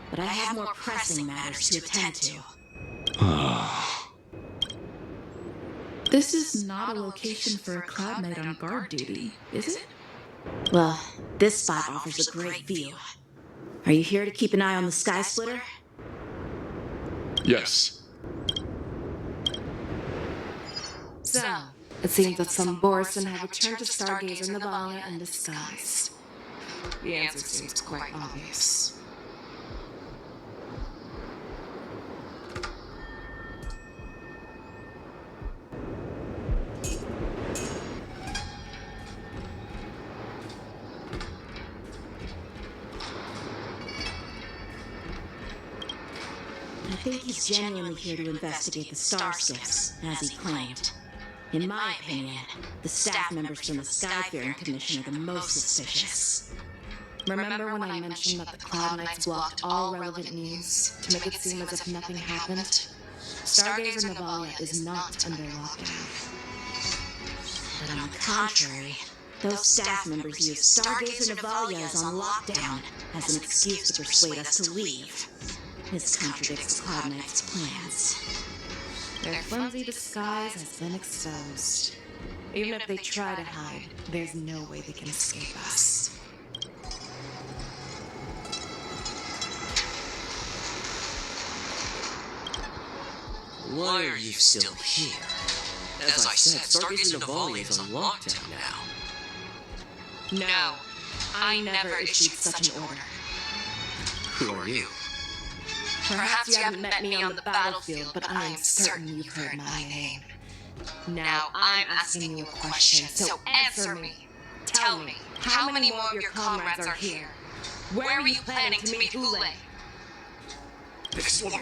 but I have more pressing matters to attend to. This is not a location for a Cloud Knight on guard duty, is it? Well, this spot offers a great view. Are you here to keep an eye on the Sky Splitter? Yes. So, it seems that some Borison have returned to Stargazer Navalia in disguise. The answer seems quite obvious. I think he's genuinely here to investigate the star skips, as he claimed. In my opinion, the staff members from the Skyfaring Commission are the most suspicious. Remember when I mentioned that the Cloud Knights blocked all relevant news to make it seem as if nothing happened? Stargazer Navalia is not under lockdown. But on the contrary, those staff members use Stargazer Navalia as on lockdown as an excuse to persuade us to leave. This contradicts the Cloud Knight's plans. Their flimsy disguise has been exposed. Even if they try to hide, there's no way they can escape us. Why are you still here? As I said, Stargazer Navalia is on lockdown now. No, I never issued such an order. Who are you? Perhaps you haven't met me on the battlefield, but I am certain you've heard my name. Now I'm asking you a question, so answer me. Tell me, how many more of your comrades are here? Where are you planning to meet Ule? This woman,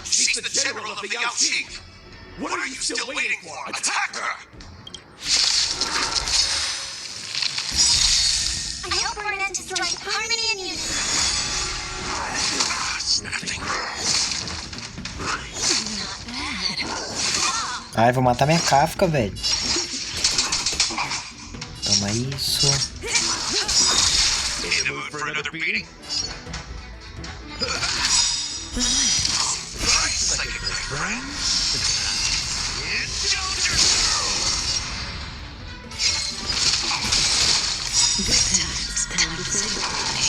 she's the general of the Yaoqing. What are you still waiting for? Attack her! I hope we're an end to strike harmony and unity. Nothing. Ai, vou matar minha Kafka, velho. Toma isso. In the mood for another beating? Psychic friend? Indulge yourself! It's time to say bye.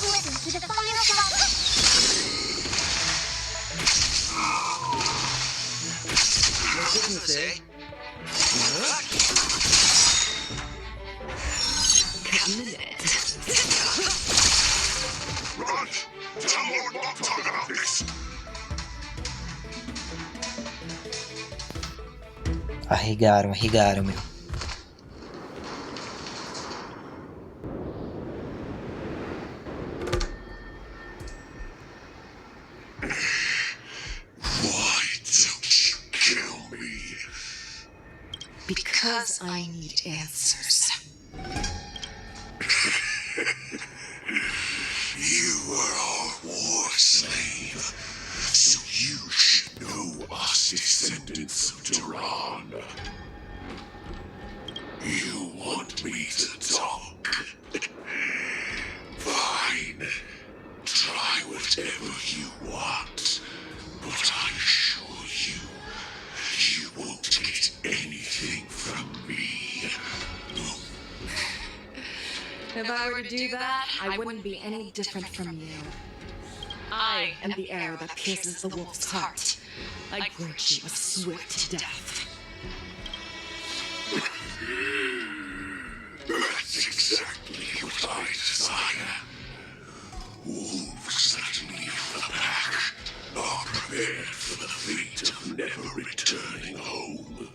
Listen to the final shot. No business, eh? Run! Tell Lord Wonton about this! Arregaram, meu. Why don't you kill me? Because I need answers. You were our war slave, so you should know us descendants of Duran. You want me to talk? Fine. Try whatever you want, but I assure you, you won't get anything from me. If I were to do that, I wouldn't be any different from you. I am the arrow that pierces the wolf's heart. I grant you a swift death. That's exactly what I desire. Wolves that leave the pack are prepared for the fate of never returning home.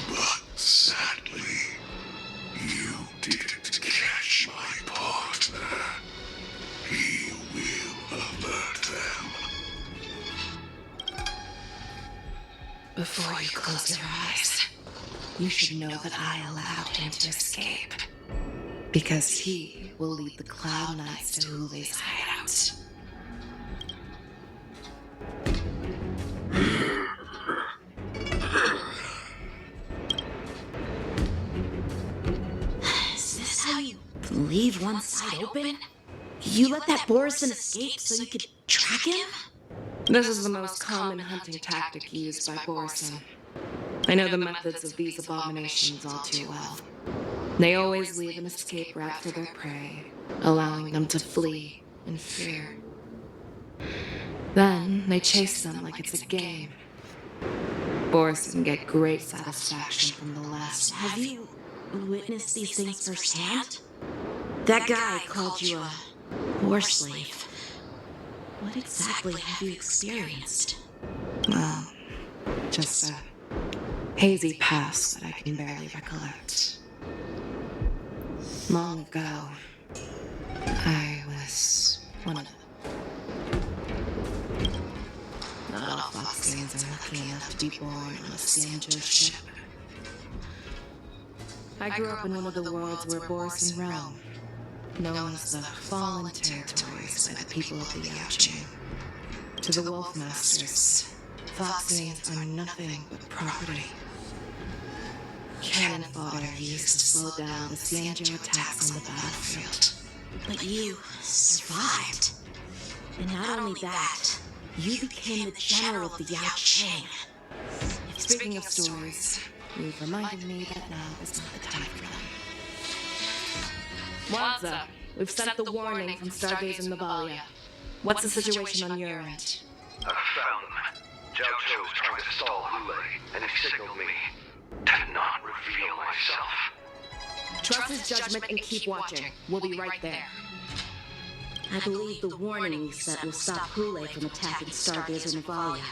But sadly, you didn't catch my partner. He will alert them. Before you close your eyes, you should know that I allowed him to escape. Because he will lead the Cloud Knights to Hule's hideout. Is this how you leave one side open? You let that Borison escape so you could track him? This is the most common hunting tactic used by Borison. I know the methods of these abominations all too well. They always leave an escape route for their prey, allowing them to flee in fear. Then they chase them like it's a game. Borison get great satisfaction from the last. Have you witnessed these things firsthand? That guy called you a war slave. What exactly have you experienced? Well, just a hazy past that I can barely recollect. Long ago, I was one of them. Not all Foxians are lucky enough to be born on a Sanjo ship. I grew up in one of the worlds where Borison roam, known as the Fallen Territories by the people of the Yaoqing. To the Wolf Masters, Foxians are nothing but property. Cannon fodder used to slow down the Sanjo attacks on the battlefield. But you survived. And not only that, you became the general of the Yaoqing. Speaking of stories, you've reminded me that now is not the time for them. Wanza, we've sent the warning from Stargazer Navalia. What's the situation on your end? I've found them. Jiao Chou is trying to stall Hule, and he signaled me to not reveal myself. Trust his judgment and keep watching. We'll be right there. I believe the warning you sent will stop Hule from attacking Stargazer Navalia.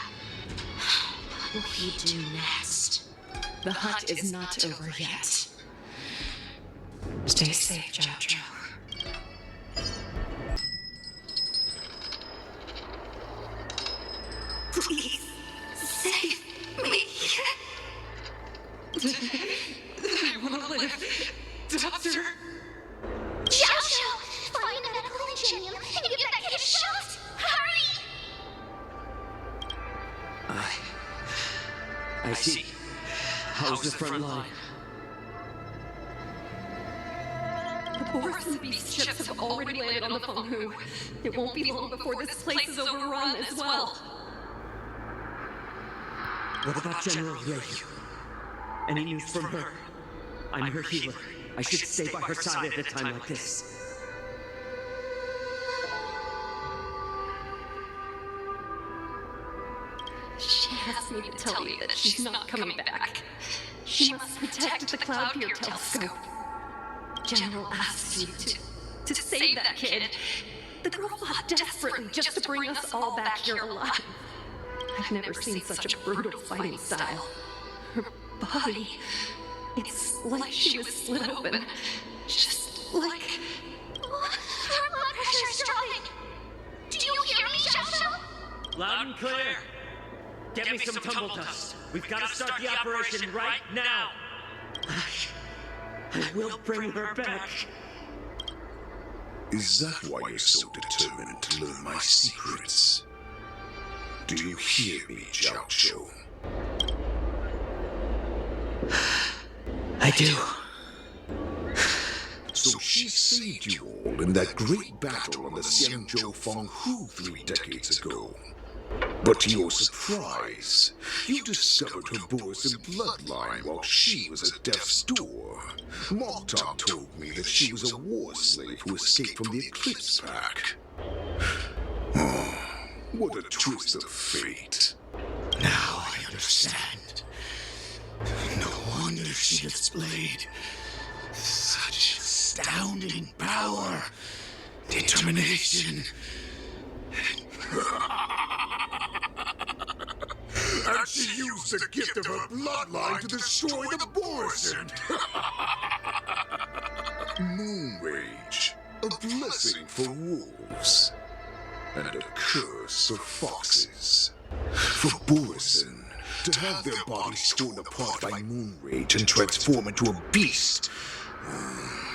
What will he do next? The hunt is not over yet. Stay safe, Jiao Chou. Please, save me. I want to live. Doctor! Jiao Chou! Find a medical engineer and get that kid a shot! Hurry! I see. How's the front line? The Borison beast ships have already landed on the Fenghu. It won't be long before this place is overrun as well. What about General Ray? Any news from her? I'm her healer. I should stay by her side at a time like this. She asked me to tell you that she's not coming back. She must protect the Cloud Peer telescope. General asks you to save that kid. The girl fought desperately just to bring us all back here alive. I've never seen such a brutal fighting style. Her body. It's like she was split open. Just like... Her blood pressure is dropping. Do you hear me, Xiaoshu? Loud and clear. Get me some tumble dust. We've got to start the operation right now. I will bring her back. Is that why you're so determined to learn my secrets? Do you hear me, Jiaoqiu? I do. So she saved you all in that great battle on the Xianzhou Fenghu 3 decades ago. But to your surprise, you discovered her Borisin bloodline while she was at death's door. Mokhtar told me that she was a war slave who escaped from the Eclipse Pack. Oh, what a twist of fate. Now I understand. No wonder she displayed such astounding power, determination, and she used the gift of her bloodline to destroy the Borisin. Moon Rage, a blessing for wolves, and a curse for foxes. For Borisin, to have their bodies torn apart by Moon Rage and transform into a beast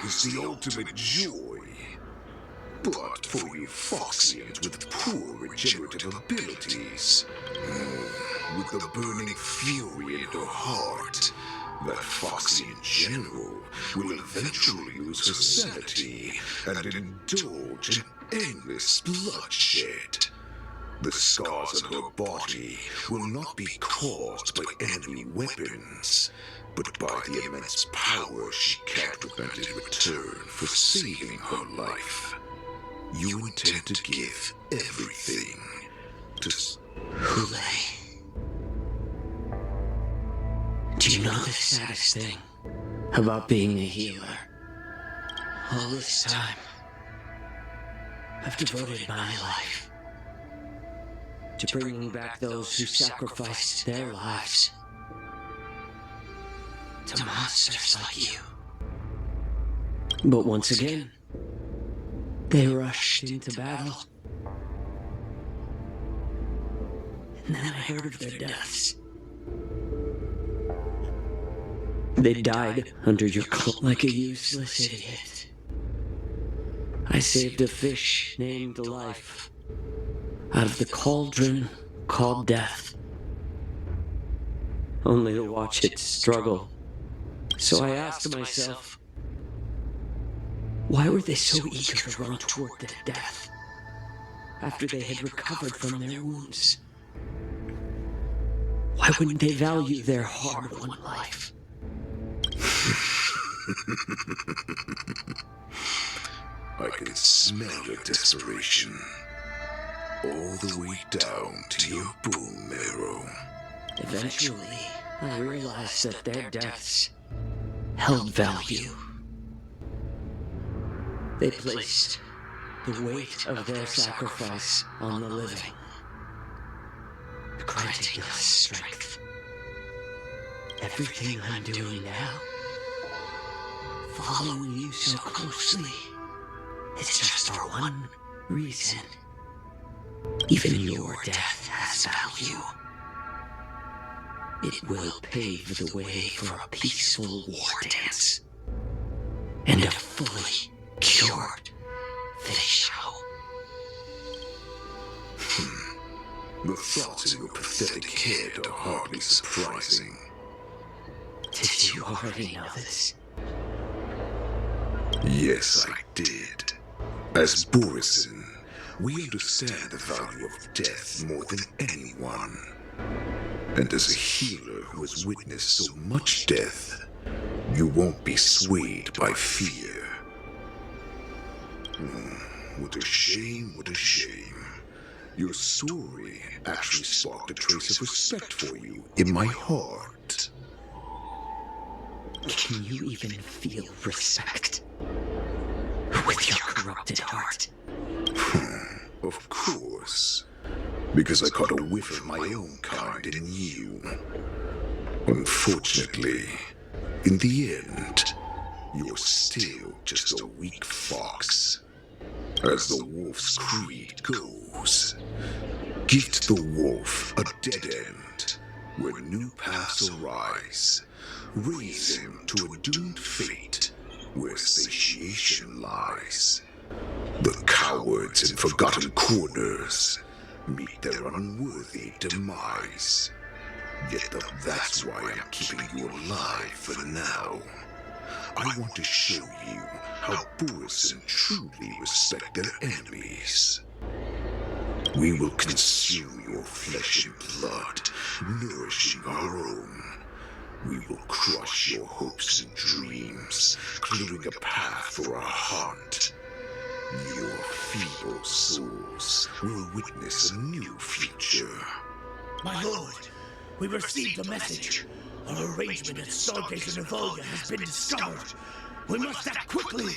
is the ultimate joy. But for you Foxians with poor regenerative abilities, with the burning fury in her heart, that Foxian general will eventually lose her sanity and indulge in endless bloodshed. The scars on her body will not be caused by enemy weapons, but by the immense power she can't prevent in return for saving her life. You intend to give everything to Hulei. Do you know the saddest thing about being a healer? All this time, I've devoted my life to bringing back those who sacrificed their lives to monsters like you. But once again, they rushed into battle. And then I heard of their deaths. They died under your cloak like a useless idiot. I saved a fish named Life out of the cauldron called Death, only to watch it struggle. So I asked myself, why were they so eager to run toward their death after they had recovered from their wounds? Why wouldn't they value their hard-won life? I can smell your desperation, all the way down to your bone marrow. Eventually, I realized that their deaths held value. They placed the weight of their sacrifice on the living, granting us strength. Everything I'm doing now, following you so closely, is just for one reason. Even your death has value. It will pave the way for a peaceful war dance and a fully cured Fei Xiao. The thoughts in your pathetic head are hardly surprising. Did you already know this? Yes, I did. As Borisin, we understand the value of death more than anyone. And as a healer who has witnessed so much death, you won't be swayed by fear. What a shame, what a shame. Your story actually sparked a trace of respect for you in my heart. Can you even feel respect with your corrupted heart? Of course. Because I caught a whiff of my own kind in you. Unfortunately, in the end, you're still just a weak fox. As the wolf's creed goes, gift the wolf a dead end. When new paths arise, raise him to a doomed fate where satiation lies. The cowards in forgotten corners meet their unworthy demise. Yet that's why I'm keeping you alive for now. I want to show you how Borison truly respect their enemies. We will consume your flesh and blood, nourishing our own. We will crush your hopes and dreams, clearing a path for our hunt. Your feeble souls will witness a new future. My lord, we received a message. Our arrangement at Stargazer Nevalia has been discovered. We must act quickly.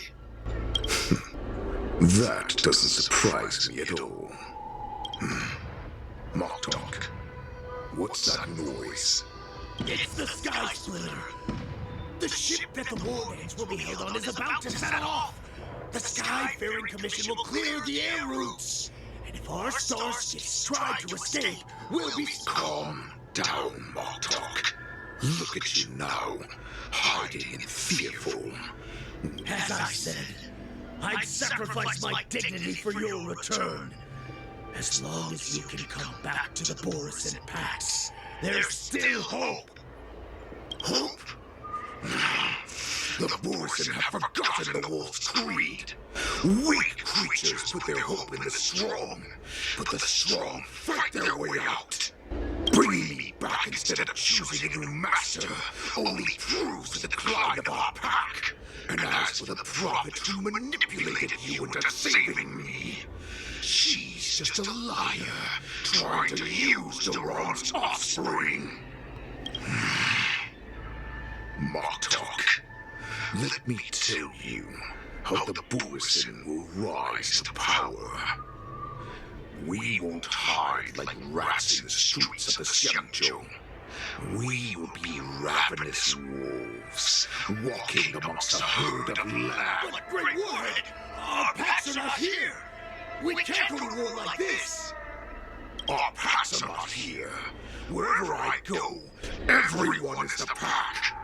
That doesn't surprise me at all. Moktok, what's that noise? It's the Sky Splitter. The ship that the Warbands will be held on is about to set off. The Sky-faring Commission will clear the air routes. And if our starskips try to escape, we'll be... Calm down, Moktok. Look at you now, hiding and fearful. As I said, I'd sacrifice my dignity for your return. As long as you can come back to the Borison Pax, there's still hope. Hope? The Borison have forgotten the wolf's creed. Weak creatures put their hope in the strong, but the strong fight their way out. Bringing me back instead of choosing a new master only proves the decline of our pack. And as for the prophet who manipulated you into saving me, she's just a liar, trying to use Duran's offspring. Moktok, let me tell you how the Borison will rise to power. We won't hide like rats in the streets of the Xiangzhou. We will be ravenous wolves, walking amongst a herd of lambs. But Great Warhead, our packs are not here. We can't go to war like this. Our packs are not here. Wherever I go, everyone is the pack.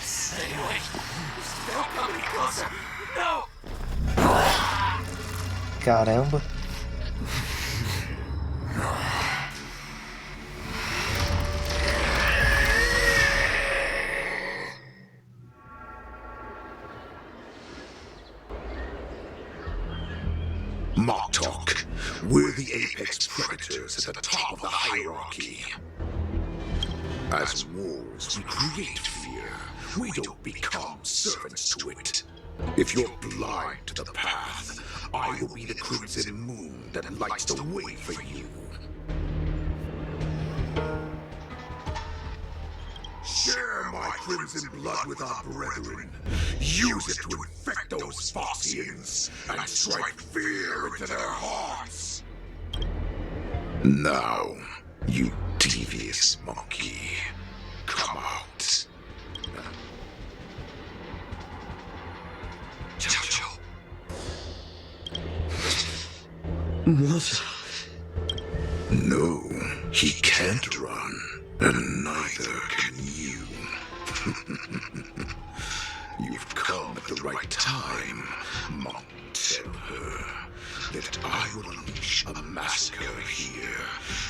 Stay away. Don't come any closer. No. Caramba. Moktok, we're the apex predators at the top of the hierarchy. As wolves, we create fear. We don't become servants to it. If you're blind to the path, I will be the crimson moon that lights the way for you. Share my crimson blood with our brethren. Use it to infect those Foxians and strike fear into their hearts. Now, you devious monkey, come out. Chow. What? No, he can't run, and neither can you. You've come at the right time, Monk. Tell her that I will unleash a massacre here,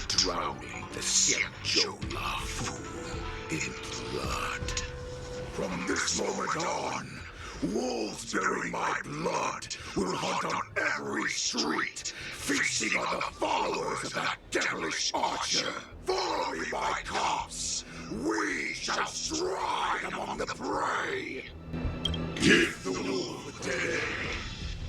drowning the Xiangzhou Lafu in blood. From this moment on, wolves bearing my blood will hunt on every street, feasting on the followers of that devilish archer. Follow me, my cops. We shall stride among the prey. Give the wolf a dead end.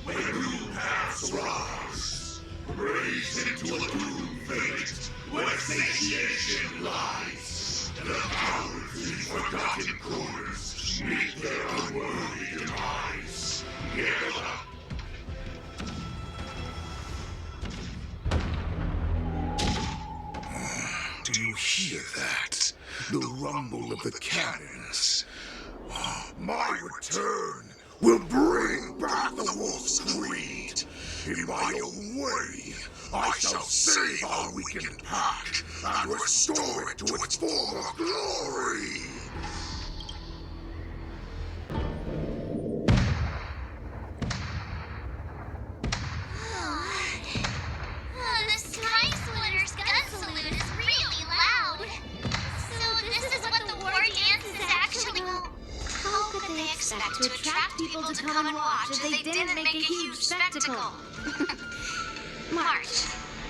When new paths rise, raise him to a doomed fate where satiation lies. The cowards in forgotten corners meet their unworthy demise. Get up. the rumble of the cannons. My return will bring back the wolf's greed. In my own way, I shall save our weakened pack and restore it to its former glory. The Sky Splitter's gun salute is really loud. So this is what the war dance is actually. How could they expect to attract people to come and watch if they didn't make a huge spectacle? March,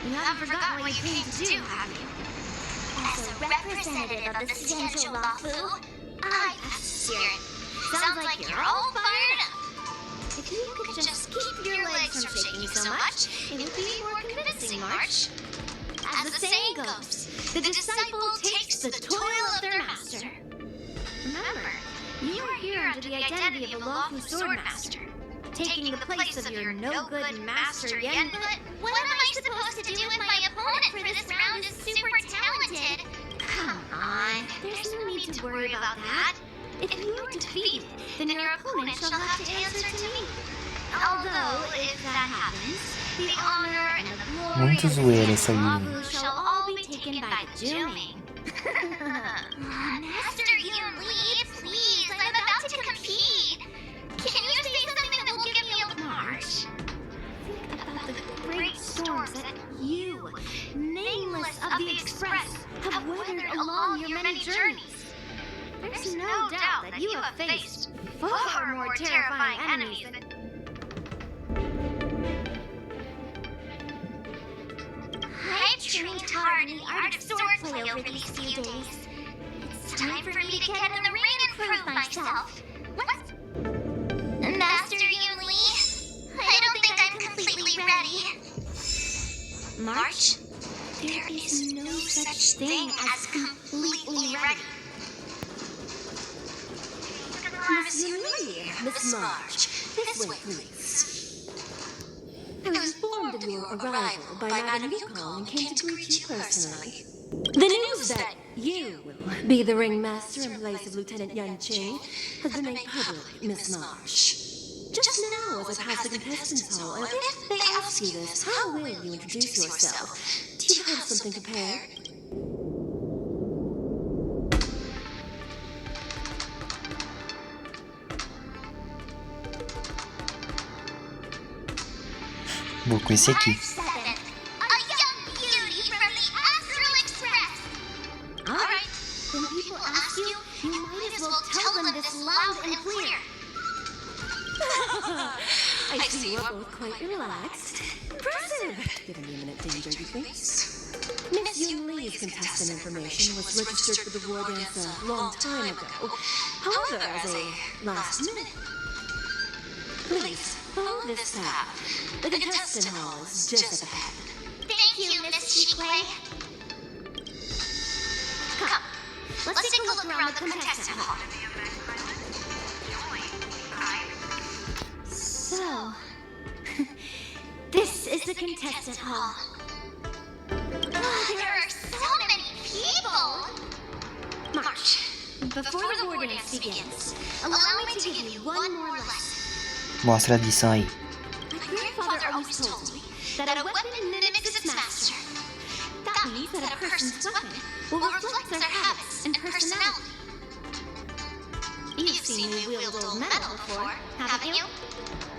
you haven't forgotten what you came to do, have you? As a representative of the Sugensho Lafu, I pass the spirit. Sounds like you're all fired up. If you could just keep your legs from shaking so much, it would be more convincing, March. As the saying goes, The disciple takes the toil of their master. Remember, you are here under the identity of a lawful swordmaster, taking the place of your no-good master Yen. But what am I supposed to do if my opponent for this round is super talented? Come on, there's no need to worry about that. If you are defeated, then your opponent shall have to answer to me. Although, if that happens, the honor and the glory Muito of the zoeira essa Lafu Yumi. shall all be taken by the Jumi. Master Yun Li, please, I'm about to compete. Can you say something that will give me a March, think about the great storms that you, nameless of the Express, have weathered along your many journeys. There's no doubt that you have faced far more terrifying enemies than... I've trained hard in the art of swordplay over these few days. It's time for me to get in the ring and prove myself. What? Master Yun Li, I don't think I'm completely ready. March, there is no such thing as completely ready. Miss Yuli, Miss March, this way, please. I was informed of your arrival by Madame Yukon and came to greet you personally. The news that you will be the ringmaster in place of Lieutenant Yan Qing has been made public, Miss March. Just now, as I pass the contestants' hall, if they ask you this, how will you introduce yourself? Do you have something prepared? Vou com esse aqui. A young beauty from the Astral Express. All right, when people ask you, you might as well tell them this loud and clear. I see you are both quite relaxed. Impressive! Given the imminent danger you face. Miss Yun Li's contestant information was registered for the war dance a long time ago. However, as a last minute. Please, follow this path. The contestant hall is just up ahead. Thank you, Miss Chikwe. Come, let's take a look around the contestant hall. So, this is the contestant hall. There are so many people. March, before the war dance begins, allow me to give you one more lesson. Mostra a lição aí. My grandfather always told me that a weapon mimics its master. That means that a person's weapon will reflect their habits and personality. You've seen me wield old metal before, haven't you?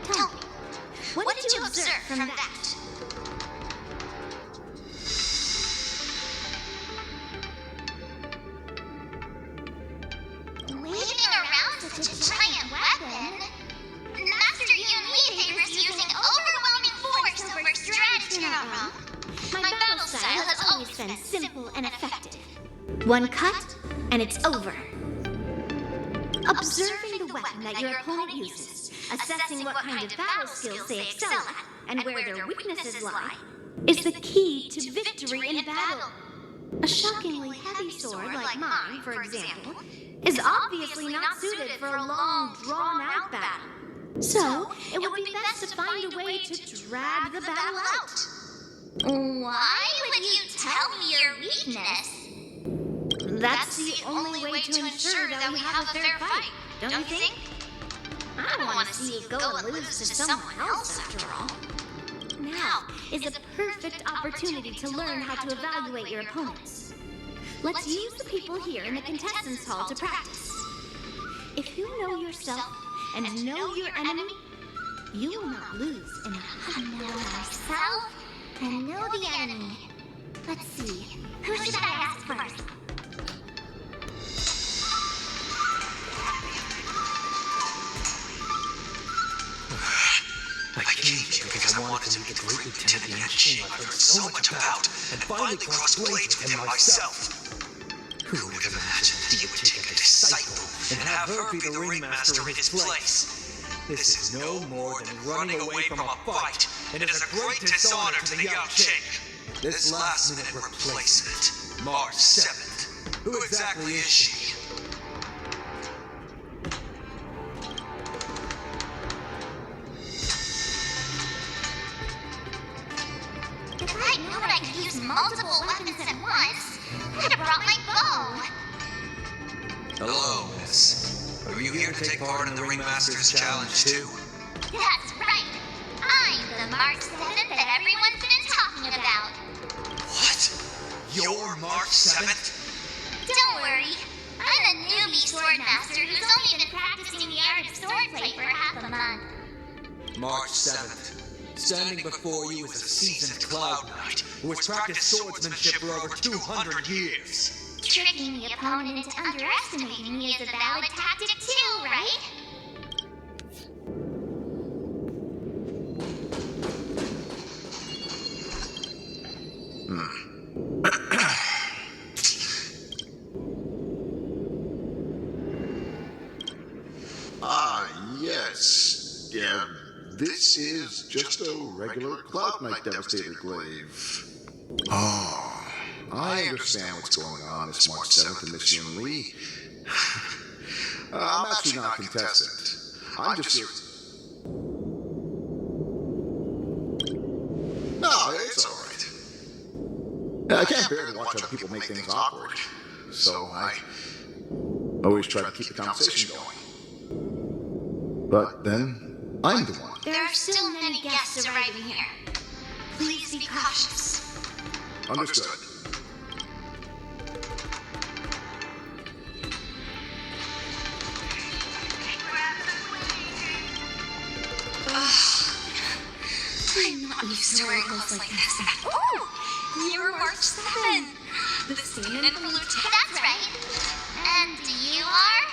Tell me, what did you observe from that? Waving around such a giant weapon? Master Yun Li favors using overwhelming force over strategy. You're not wrong. My battle style has always been simple and effective. One cut, and it's over. Observing the weapon that your opponent uses, assessing what kind of battle skills they excel at, and where their weaknesses lie, is the key to victory in battle. A shockingly heavy sword like mine, for example, is obviously not suited for a long, drawn-out battle. So, it would be best to find a way to drag the battle out. Why would you tell me your weakness? That's the only way to ensure that we have a fair fight, don't you think? I don't want to see you go and lose to someone else, after all. Now is a perfect opportunity to learn how to evaluate your opponents. Let's use the people here in the contestants' hall to practice. If you know yourself and know your enemy, you will not lose in a Know ourselves and know the enemy. Let's see. Who should I ask first? I came here because I wanted to meet the great Lieutenant Yan Qing I've heard so much about, and finally cross blades with him myself. Who would have imagined that he would take a disciple and have her be the ringmaster in his place? This is no more than running away from a fight, and it is a great dishonor to the Yao Qing. This last-minute replacement, March 7th. Who exactly is she? If I'd known I could use multiple weapons at once, I'd have brought my bow. Hello, miss. Are you here to take part in the Ringmaster's Challenge too? That's right. I'm the March 7th that everyone's been talking about. What? You're March 7th? Don't worry. I'm a newbie swordmaster who's only been practicing the art of swordplay for half a month. March 7th. Standing before you is a seasoned Cloud Knight who has practiced swordsmanship for over 200 years. Tricking the opponent into underestimating me is a valid tactic too, right? Yes. Yeah, this is just a regular Cloud Knight Devastator glaive. Oh, I understand what's going on this March 7th in Miss Yun Li. I'm actually not a contestant. I'm just here. No, it's alright. I can't bear to watch other people make things awkward, so I always try to keep the conversation going. But then, I'm the one. There are still many guests arriving here. Please be cautious. Understood. I'm not used to wearing clothes like this. Oh, you're March 7. The stand-in for Lieutenant. That's right. And you are?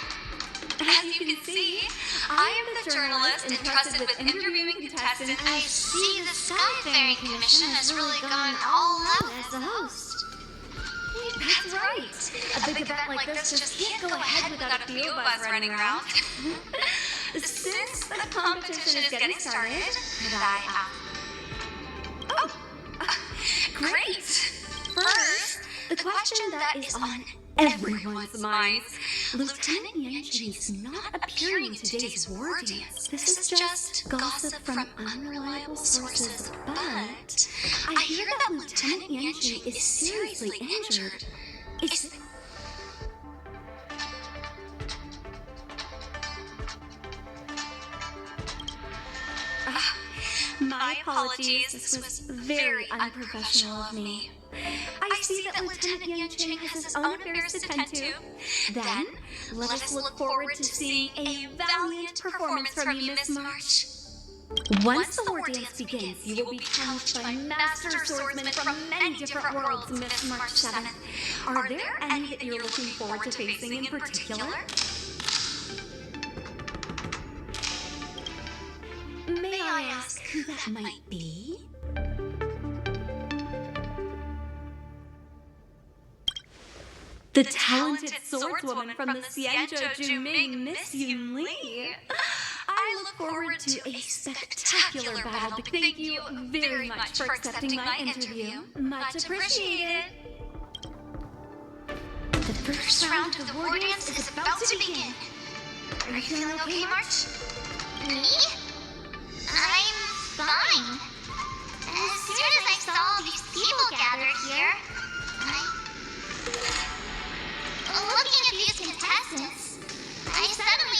As you can see, I am the journalist entrusted with interviewing contestants. I see the Skyfaring Commission has really gone all out as the host. That's right. A big event like this just can't go ahead without a few of us running around. Since the competition is getting started, could I great! First, the question that is on everyone's minds. Lieutenant Yan Qing is not appearing in today's war dance. This is just gossip from unreliable sources, but I hear that Lieutenant Yan Qing is seriously injured. Is my apologies, this was very unprofessional of me. I see that Lieutenant Yan Qing has his own affairs to tend to. Then, let us look forward to seeing a valiant performance from you, Miss March. Once the war dance begins, you will be challenged by master swordsmen from many different worlds, Miss March 7th. Are there any that you're looking forward to facing in particular? May I ask who that might be? The talented swordswoman from the Xianzhou Juming, Miss Yun Li. I look forward to a spectacular battle. Thank you very much for accepting my interview. Much appreciated. The first round of the war dance is about to begin. Are you feeling okay, March? Me? I'm fine. As soon as I saw all these people gathered here,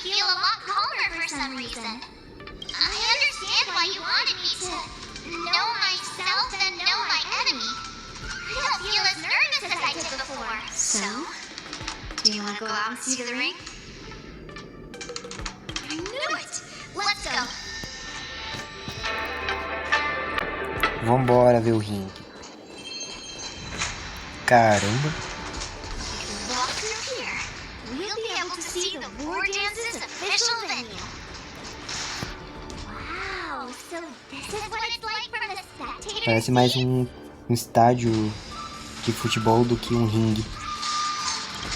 feel a lot calmer for some reason. I understand why you wanted me to know myself and know my enemy. I don't feel as nervous as I did before. So, do you want to go out and see the ring? I knew it! Let's go. Vambora ver o ringue. Caramba. Walk through here. We'll be able to see the War Dance's official venue. Wow, so this is what it's like from the spectators. Parece mais um estádio de futebol do que um ringue.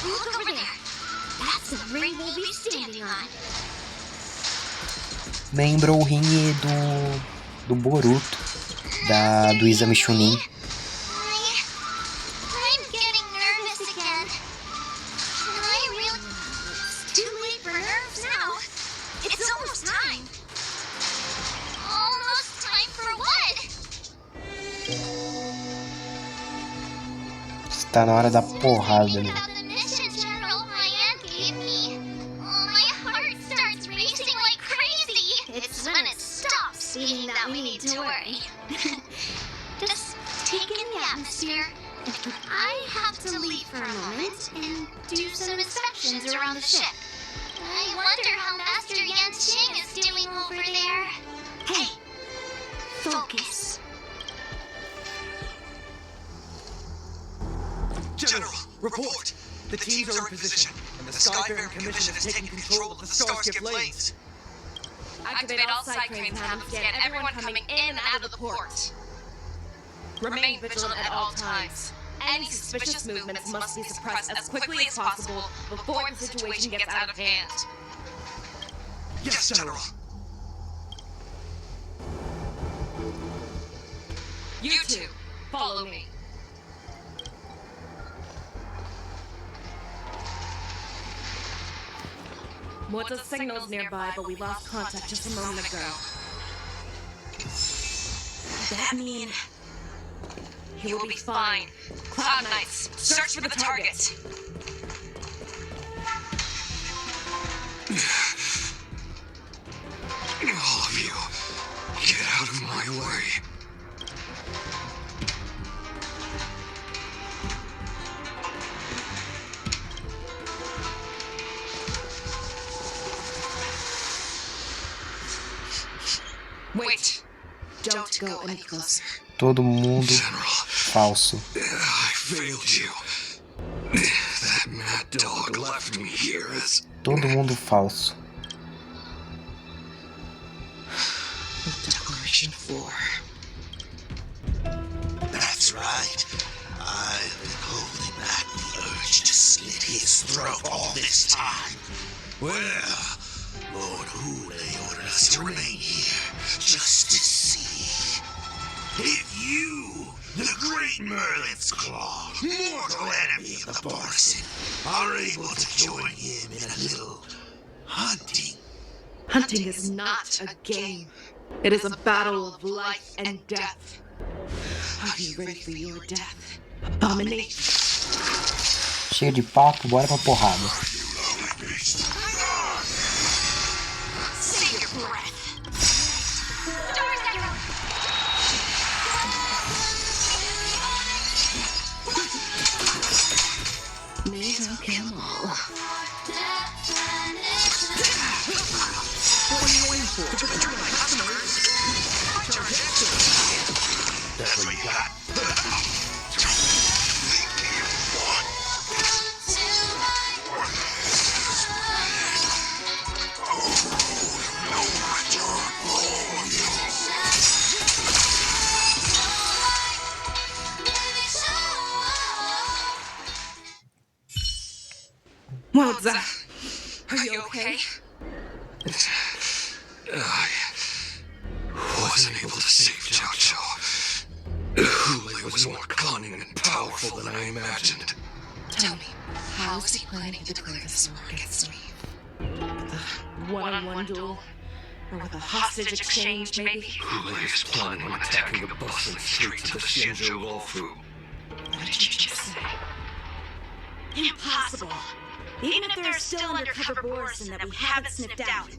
Look over there. That's the ring we'll be standing on. Lembra o ringue do Boruto, do exame Chunin. I'm getting nervous again. Can I really... It's too late for nerves now. It's almost time. Almost time for what? Está na hora da porrada, né? The mission General Hyan gave me. My heart starts racing like crazy. It's when it stops beating that we need to worry. Just take in the atmosphere. I have to leave for a moment and do some inspections around the ship. I wonder how Master Yan Qing is doing over there. Hey, focus. General, report! The teams are in position, and the Skyfaring Commission is taking control of the Starskip lanes. Activate all side cranes, Ham, to scan everyone coming in and out of the port. Remain vigilant at all times. Any suspicious movements must be suppressed as quickly as possible before the situation gets out of hand. Yes, General. You two, follow me. Morta's signal's nearby, but we lost contact just a moment ago. That mean... He will be fine. Cloud Knights, search for the target. All of you, get out of my way. Wait. Don't go any closer. Todo mundo falso. I failed you. That mad dog left me here as... Todo mundo falso. Declaration 4. That's right. I've been holding back the urge to slit his throat all this time. Well, Lord Hule ordered us to remain here just to see if you, the Great Merlin's Claw, mortal enemy of the Borson, are able to join him in a little hunting. Hunting is not a game. It is a battle of life and death. Are you ready for your death, Abomination? Cheio de papo, bora pra porrada. Save your breath. May I kill them all? What are you waiting for? To betray my customers? That's what you got. Moza, are you okay? I wasn't able to save Jiao Zhou. Hule was more cunning and powerful than I imagined. Tell me, how is he planning to declare this war against me? The one-on-one duel? Or with a hostage exchange, maybe? Hule is planning on attacking the bustling streets of the Shenzhou Wolfu. What did you just say? Impossible! Even if there are still undercover Borison that we haven't sniffed out.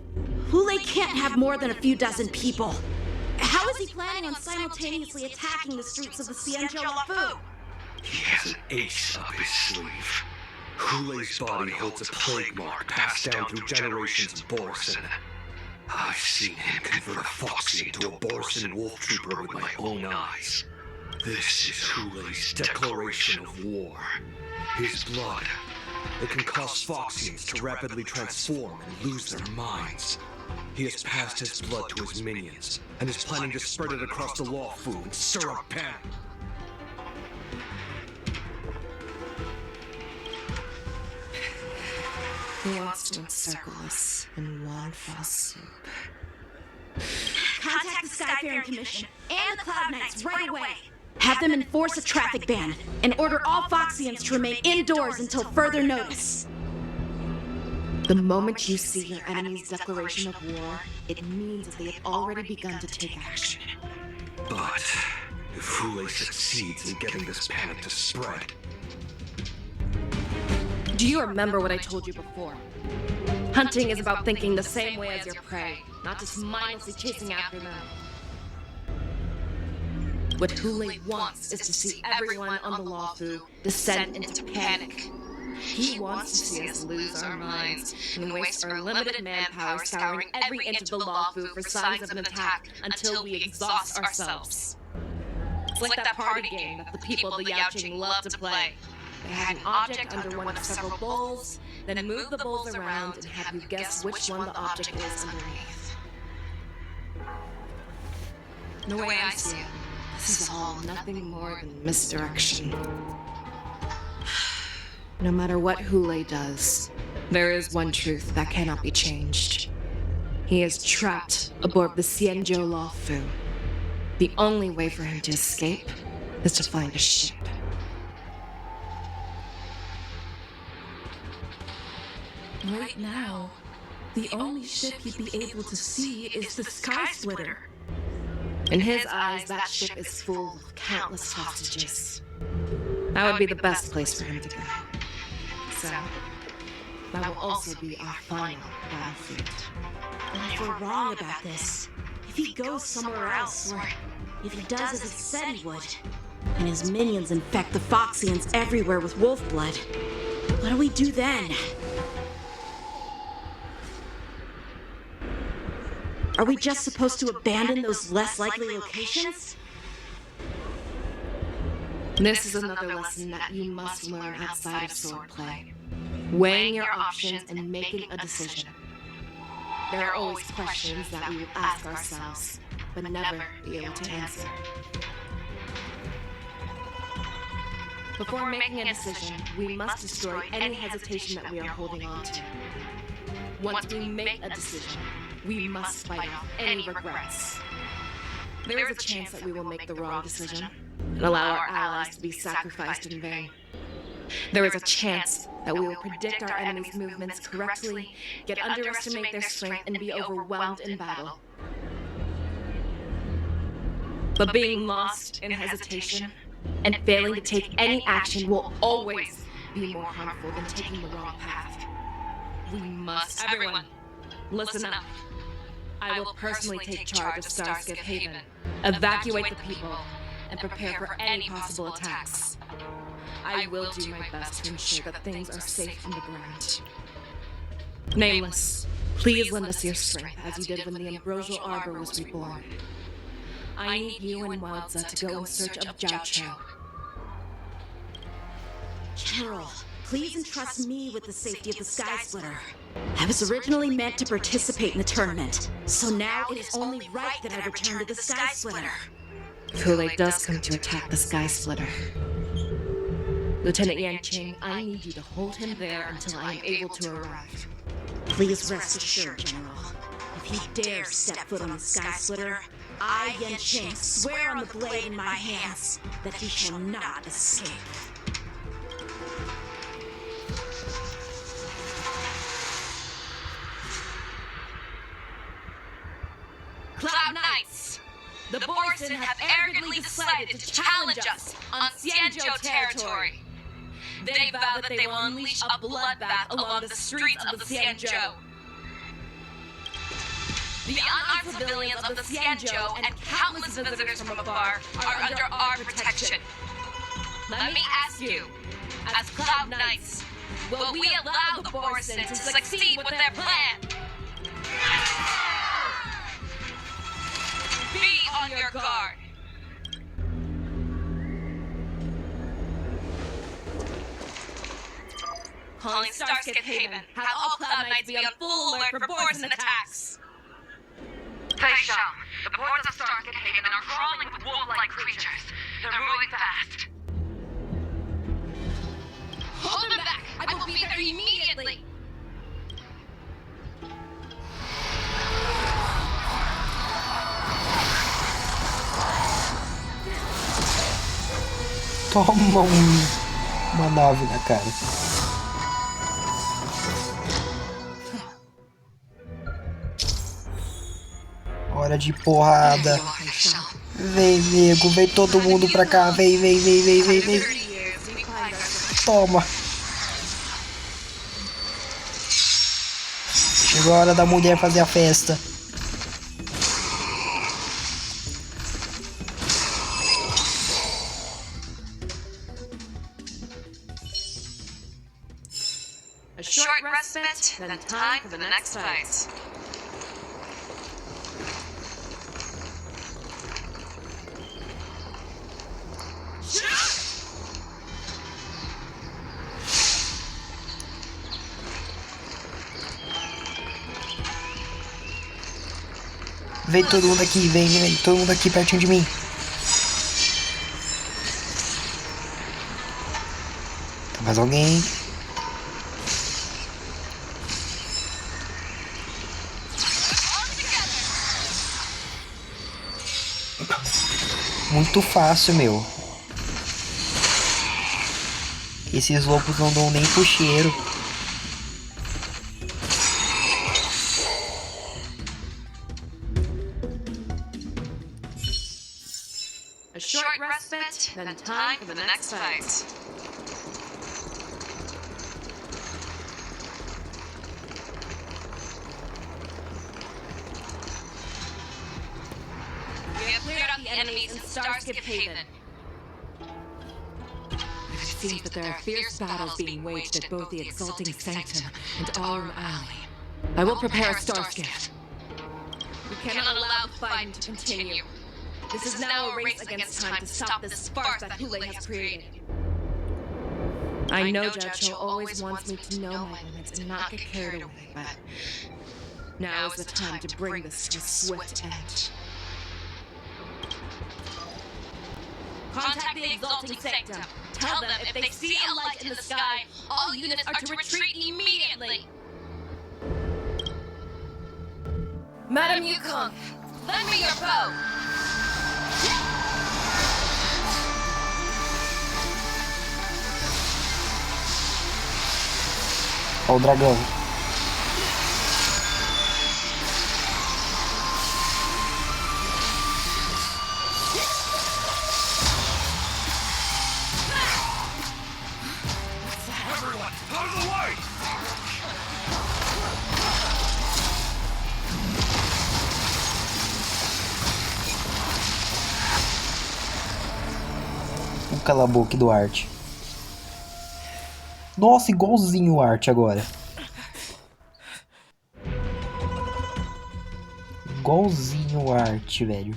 Hule can't have more than a few dozen people. How is he planning on simultaneously attacking the streets of the Xianzhou Lafu? He has an ace up his sleeve. Hule's body holds a plague mark passed down through generations of Borison. I've seen him convert a Foxy into a Borison wolf trooper with my own eyes. This is Hule's declaration of war. His blood, it can cause Foxians to rapidly transform and lose their minds. He has passed his blood to his minions, and is planning to spread it across the Luofu and stir up panic. He wants to encircle us in one fell swoop. Contact the Skyfaring Commission and the Cloud Knights right away. Have them enforce a traffic ban and order all Foxians to remain indoors until further notice. The moment you see your enemy's declaration of war, it means that they have already begun to take action. But if Hule succeeds in getting this panic to spread... Do you remember what I told you before? Hunting is about thinking the same way as your prey, not just mindlessly chasing after them. What Hule wants is to see everyone on the Luofu descend into panic. He wants to see us lose our minds and waste our limited manpower scouring every inch of the Luofu for signs of an attack until we exhaust ourselves. It's like that party game that the people of the Yaoqing love to play. They have an object under one of several bowls, then move the bowls around and have you guess which one the object is underneath. The way I see it, this is all nothing more than misdirection. No matter what Hule does, there is one truth that cannot be changed. He is trapped aboard the Xianzhou Luofu. The only way for him to escape is to find a ship. Right now, the only ship he'd be able to see is the Sky Splitter. In his eyes, that ship is full of countless hostages. That would be the best place for him to go. So, that will also be our final battlefield. And if we're wrong about this, if he goes somewhere else, or if he does as he said he would, and his minions infect the Foxians everywhere with wolf blood, what do we do then? Are we just supposed to abandon those less likely locations? This is another lesson that you must learn outside of swordplay. Weighing your options and making a decision. There are always questions that we will ask ourselves, but never be able to answer. Before making a decision, we must destroy any hesitation that we are holding on to. Once we make a decision, we must fight off any regrets. There is a chance that we will make the wrong decision and allow our allies to be sacrificed in vain. There is a chance that we will predict our enemy's movements correctly, yet underestimate their strength and be overwhelmed in battle. But being lost in hesitation and failing to take any action will always be more harmful than taking the wrong path. We must, everyone, listen up. I will personally take charge of Starskip Haven, evacuate the people, and prepare for any possible attacks. I will do my best to ensure that things are safe on the ground. Nameless, please lend us your strength as you did when the Ambrosial Arbor was reborn. I need you and Wildza to go in search of Jiao Cho. General, please entrust me with the safety of the Sky Splitter. I was originally meant to participate in the tournament, so now it is only right that I return to the Sky Splitter. If Hule does come to attack the Sky Splitter, Lieutenant Yanqing, I need you to hold him there until I am able to arrive. Please rest assured, General. If he dare step foot on the Sky Splitter, I, Yanqing, swear on the blade in my hands that he shall not escape. Cloud Knights! The Borison have arrogantly decided to challenge us on Xianzhou territory. They vow that they will unleash a bloodbath along the streets of the Xianzhou. The unarmed civilians of the Xianzhou and countless visitors from afar are under our protection. Let me ask you, as Cloud Knights, will we allow the Borson to succeed with their plan? Be on your guard. Calling Starskip Haven. Have all Cloud Knights be on full alert for Borson attacks. Feisham, the ports of Starskip Haven are crawling with wolf-like creatures. They're moving fast. Hold them back! I will be there immediately! Toma uma nave na cara. Hora de porrada. Vem, nego, vem todo mundo pra cá. Vem. Toma. Chegou a hora da mulher fazer a festa. A short respite, then time for the next fight. Vem todo mundo aqui, vem todo mundo aqui pertinho de mim. Tá mais alguém? Muito fácil, meu. Esses lobos não dão nem pro cheiro. A short respite, then time for the next fight. We have cleared out the enemies in Starskip Haven. It seems that there are fierce battles being waged at both the Exalting Sanctum and Aurum Alley. I will prepare a Starskip. We cannot allow the fighting to continue. This is now a race against time to stop this farce that Hule has created. I know Judge Cho always wants me to know my limits and not get carried away, but now is the time to bring this to a swift end. Contact the Exalting Sanctum. Tell them if they see a light in the sky, all units are to retreat immediately. Madam Yukong, lend me your bow. Ó o dragão. Everyone, out of the way! O cala-boca do Art. Nossa, igualzinho o Art agora. Igualzinho o Art, velho.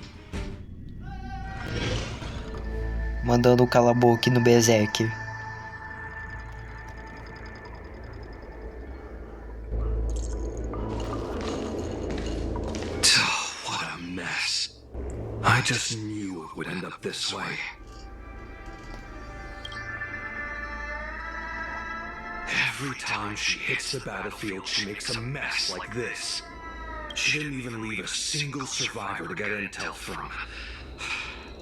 Mandando o cala-boca no Berserker. What a mess. I just knew it would end up this way. Every time she hits the battlefield, she makes a mess like this. She didn't even leave a single survivor to get intel from.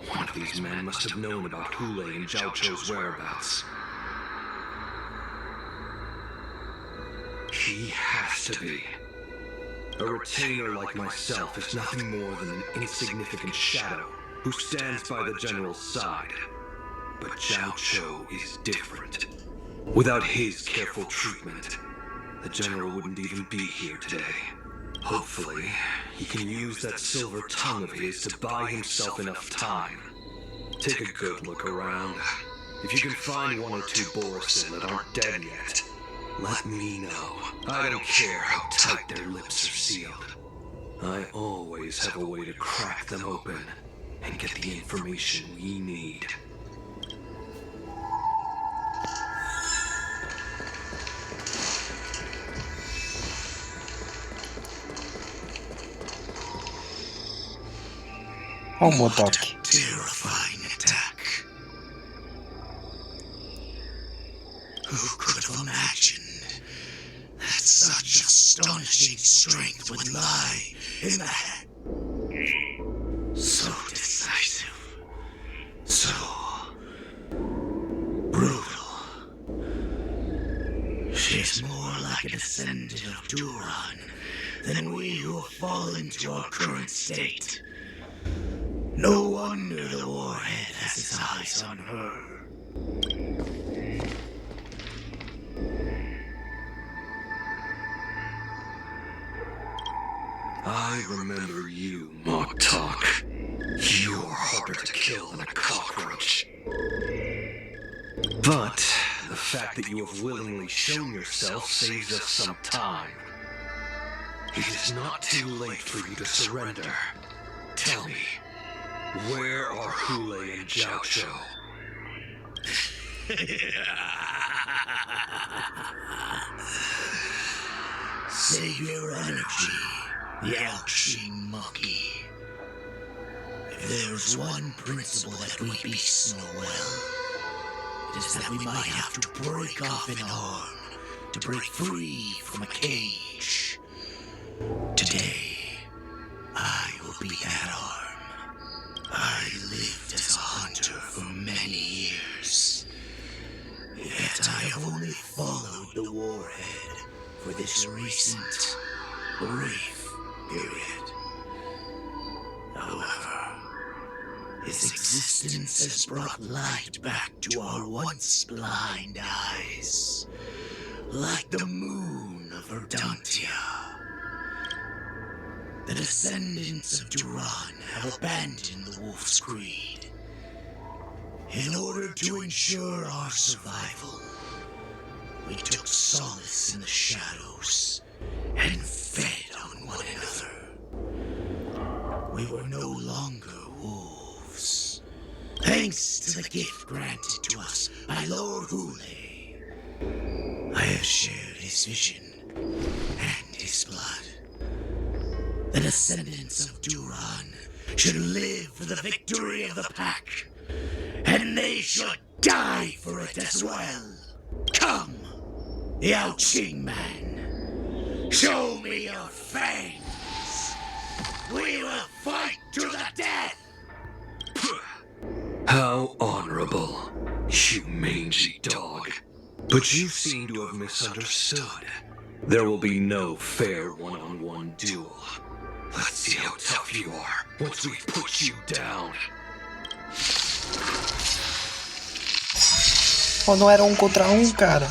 One of these men must have known about Hule and Zhao Cho's whereabouts. He has to be. A retainer like myself is nothing more than an insignificant shadow who stands by the general's side. But Zhao Cho is different. Without his careful treatment, the General wouldn't even be here today. Hopefully, he can use that silver tongue of his to buy himself enough time. Take a good look around. If you can find one or two Borison that aren't dead yet, let me know. I don't care how tight their lips are sealed. I always have a way to crack them open and get the information we need. Olha o motoque. Terrifying attack. Who could have imagined that such astonishing strength would lie in the head? So decisive. So brutal. She's more like a descendant of Duran than we who have fallen to our current state. No wonder the Warhead has his eyes on her. I remember you, Moktok. You're harder to kill than a cockroach. But the fact that you have willingly shown yourself saves us some time. It is not too late for you to surrender. Tell me, where are Hule and Jiaocho? Save your energy, Yaoqing monkey. If there's one principle that we beasts know well, it is that we might have to break off an arm to break free from a cage. Today, I will be that arm. I lived as a hunter for many years, yet I have only followed the Warhead for this recent, brief period. However, his existence has brought light back to our once blind eyes, like the moon of Verdantia. The descendants of Duran have abandoned the Wolf's Creed. In order to ensure our survival, we took solace in the shadows and fed on one another. We were no longer wolves, thanks to the gift granted to us by Lord Hule. I have shared his vision and his blood. The descendants of Duran should live for the victory of the pack, and they should die for it as well. Come, Yaoqing man, show me your fangs. We will fight to the death. How honorable, you mangy dog. But you seem to have misunderstood. There will be no fair one-on-one duel. Let's see how tough you are once we put you down. Oh, não era contra cara.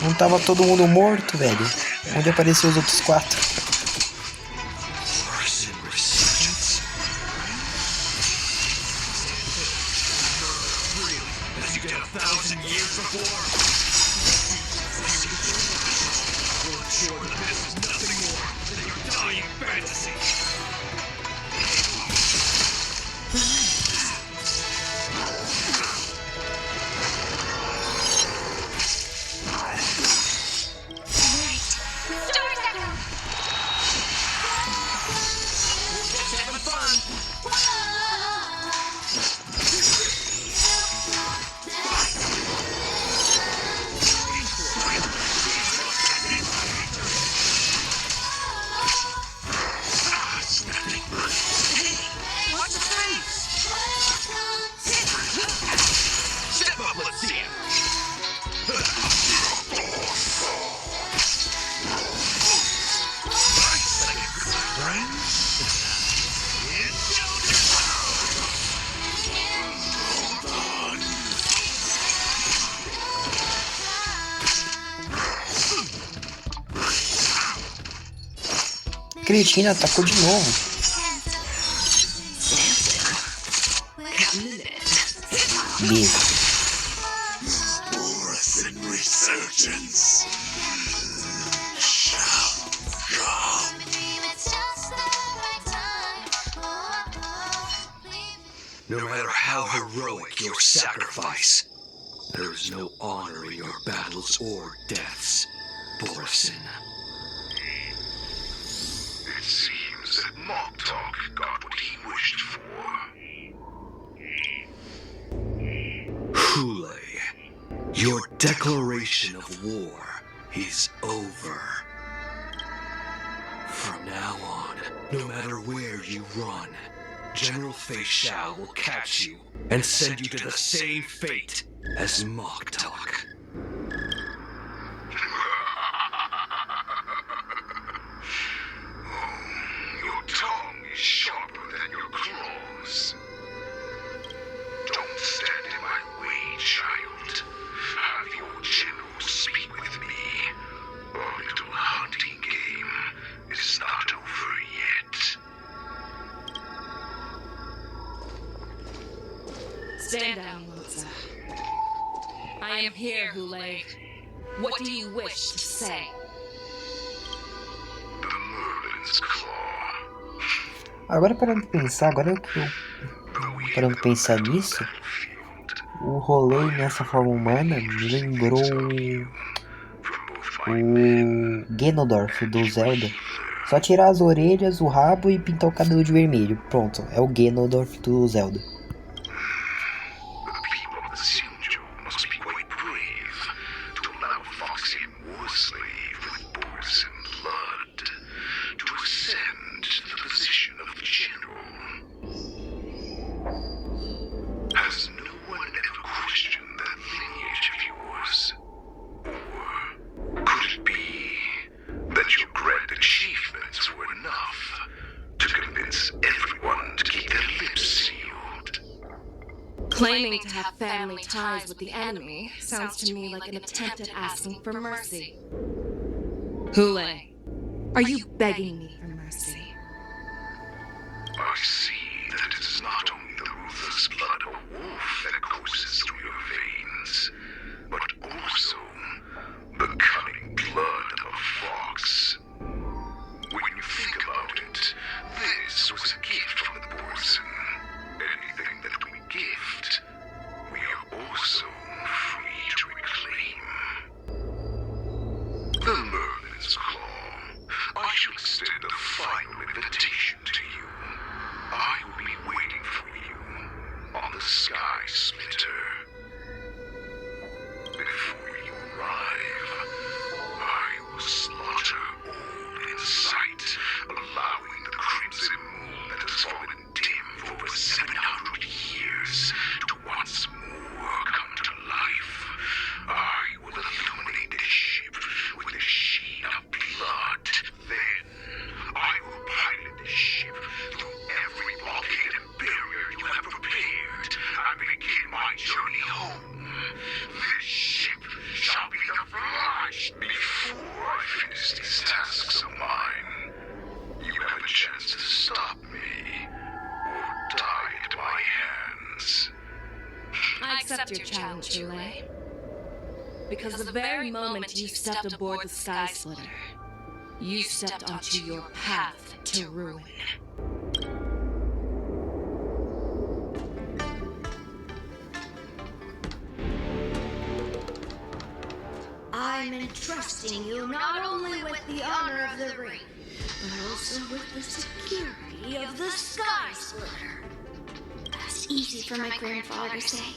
Não tava todo mundo morto, velho? Onde apareceu os outros 4? Cretina atacou de novo. Beijo. Borisin resurgence shall come. No matter how heroic your sacrifice, there is no honor in your battles or deaths, Borisin. It seems that Moktok got what he wished for. Hule, your declaration of war is over. From now on, no matter where you run, General Fei Shao will catch you and send you to the same fate as Moktok. Your tongue is sharper than your claws. Don't stand in my way, child. Have your general speak with me. Our little hunting game is not over yet. Stand down, Moza. I am here, Hule. What do you wish to say? The Merlin's Claw. Agora parando pra pensar, parando pra pensar nisso, o rolê nessa forma humana me lembrou o Ganondorf do Zelda. Só tirar as orelhas, o rabo e pintar o cabelo de vermelho. Pronto, é o Ganondorf do Zelda. Claiming to have family ties with the enemy sounds to me like an attempt at asking for mercy. Hule, are you begging me for mercy? I see that it is not only the ruthless blood of a wolf that courses through your veins, but also the cunning blood of a fox. When you think about it, this was a gift from the Borson. Anything that we gift, we are also free to reclaim. The Merlin's Claw. I shall extend a final invitation to you. I will be waiting for you on the Sky Splitter. Before you arrive, I will slaughter all in sight, allowing the crimson moon that has fallen dim for over 700 years to once more come to life. I will illuminate the ship with a sheen of blood. Then I will pilot the ship through every blockade and barrier you have prepared and begin my journey home. This ship shall be the flash before I finish these tasks of mine. You have a chance to stop me or die at my hands. I accept your challenge, Hule. Because the very moment you stepped aboard the Sky Splitter, you stepped onto your path to ruin. I'm entrusting you not only with the honor of the ring, but also with the security of the Sky Splitter. That's easy for my grandfather to say.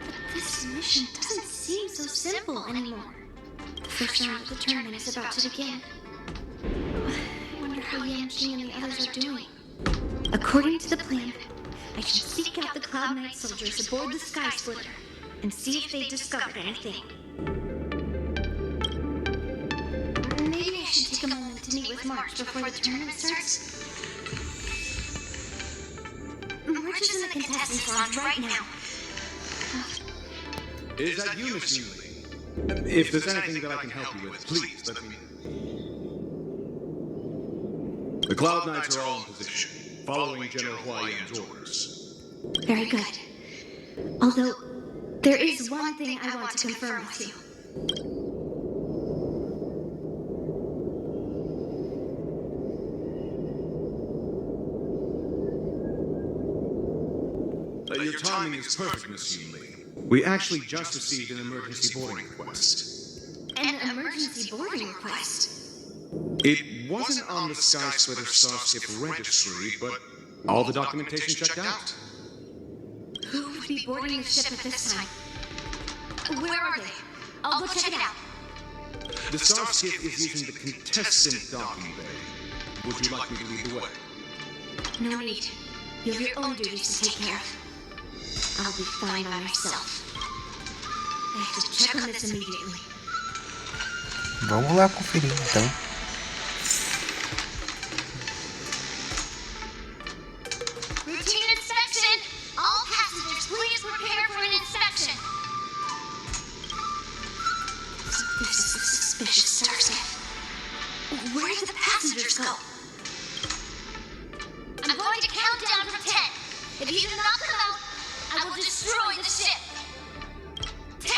But this mission doesn't seem so simple anymore. The first round of the tournament is about to begin. I wonder how Yanqing and the others are doing. According to the plan, I should seek out the Cloud Knight soldiers aboard the Sky Splitter and see if they've discovered anything. Maybe I should take a moment to meet with March before the tournament starts. March is in the contestants' lounge right now. Is that you, Miss Newley? If there's anything that I can help you with, please let me know. Cloud Knights are all in position, following General Huayan's orders. Very good. Although, there is one thing I want to confirm with you. Your timing is perfect, Miss Yunli. We actually just received an emergency boarding request. An emergency boarding request? It wasn't on the Sky Splitter Starship registry, but all the documentation checked out. Who would be boarding the ship at this time? Where are they? I'll go check it out. The Starship is using the contestant docking bay. Would you like me to lead the way? No need. You have your own duties to take care of. I'll be fine by myself. I have to check on this immediately. Vamos lá conferir então. Routine inspection! All passengers, please prepare for an inspection! This is a suspicious starship. Where did the passengers go? I'm going to count down from 10. If you do not come out, I will destroy the ship. 10,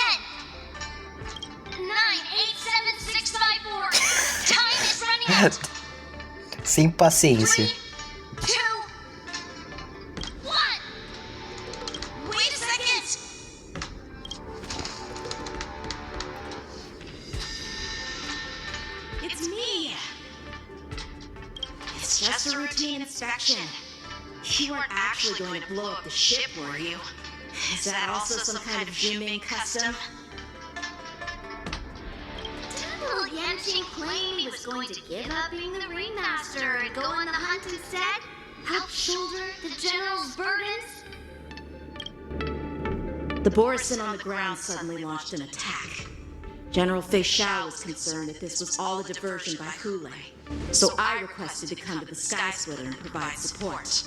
9, 8, 7, 6, 5, 4. Time is running out. Sem paciência. 2, 1. Wait a second. It's me. It's just a routine inspection. You weren't actually going to blow up the ship, were you? Is that also some kind of Jiming custom? General Yanqing claimed he was going to give up being the ringmaster and go on the hunt instead? Help shoulder the general's burdens? The Borisin on the ground suddenly launched an attack. General Fei Xiao was concerned that this was all a diversion by Hule, so I requested to come to the Sky Splitter and provide support.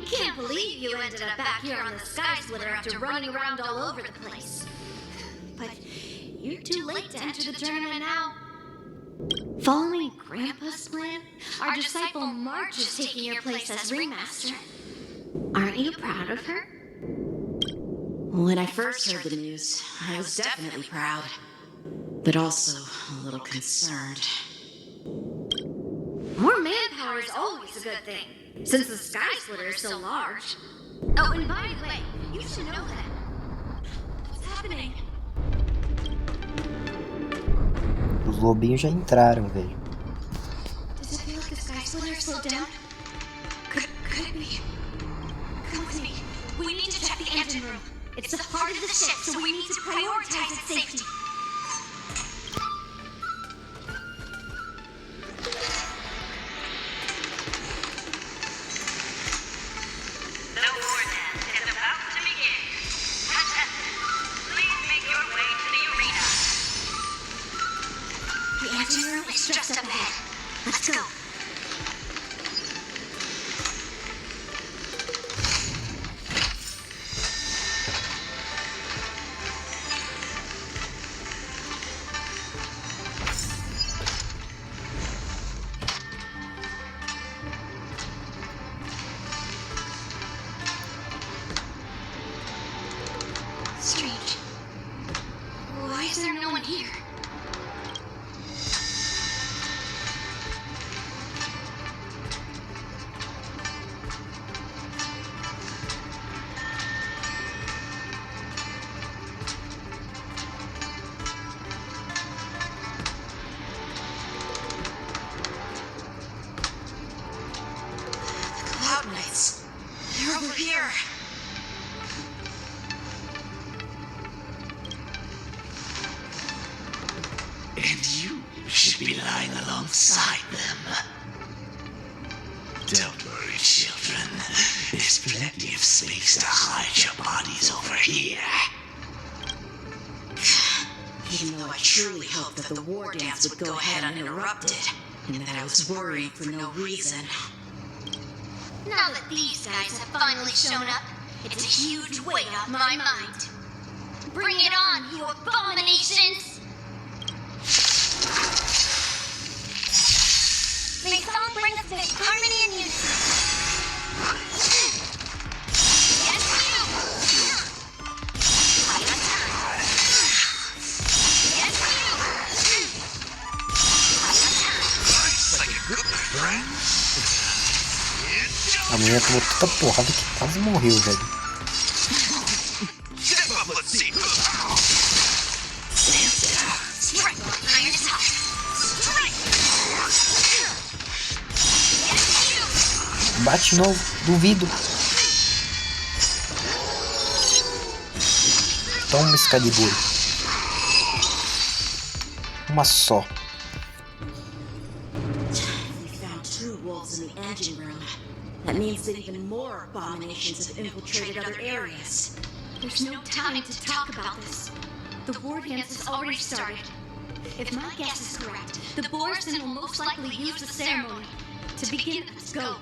Can't believe you ended up back here on the Sky Splitter after running around all over the place. But you're too late to enter the tournament now. Following Grandpa's plan, our disciple March is taking your place as ringmaster. Aren't you proud of her? When I first heard the news, I was definitely proud, but also a little concerned. More manpower is always a good thing, since the Sky Splitter is so large. Oh, and by the way, you should know that. What's happening? Os lobinhos já entraram, velho. Does it feel like the Sky Splitter slowed down? Could it be? Come with me. We need to check the engine room. It's the heart of the ship, so we need to prioritize its safety. The war dance is about to begin. Contestants, please make your way to the arena. The engine room is just up ahead. Let's go. Strange. Why is there no one here? The Cloud Knights. They're over here. And you should be lying alongside them. Don't worry, children. There's plenty of space to hide your bodies over here. Even though I truly hoped that the war dance would go ahead uninterrupted, and that I was worrying for no reason. Now that these guys have finally shown up, it's a huge weight off my mind. Bring it on, you abominations! May song bring us with harmony and unity. Yes, you! Yes, A mulher tomou tanta porrada que quase morreu, velho. Bate de novo, duvido. Toma Excalibur. Uma só. We found 2 wolves in the engine room. That means that even more abominations have infiltrated other areas. There's no time to talk about this. The war dance has already started. If my guess is correct, the Borson will most likely use the ceremony to begin. Let's go.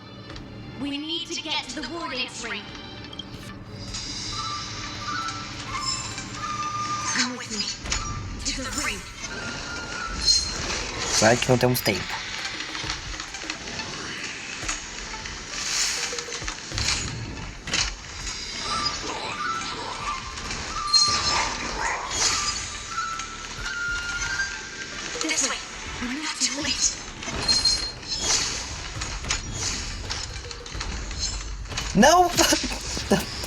We need to get to the war dance ring. Come with me to the ring. Sai que não temos tempo. This way. We're not too late. Não!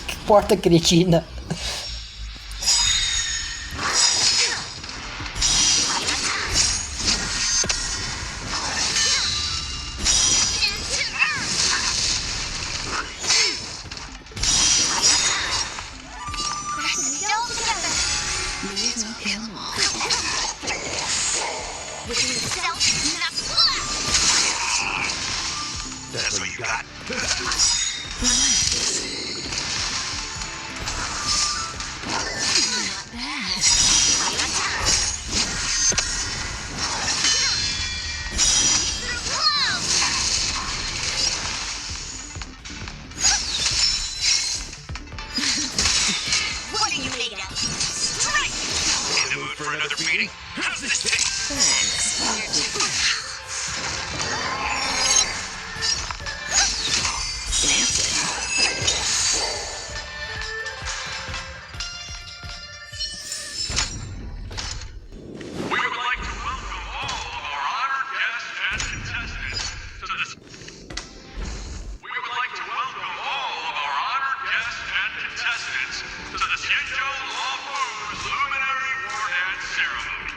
Que porta cretina. That's what you got. What are you made of? Strike! In the mood for another beating? How's this taste? We would like to welcome all of our honored guests and contestants to this. We would like to welcome all of our honored guests and contestants to the Xianzhou Law Fu's Luminary War Dance Ceremony.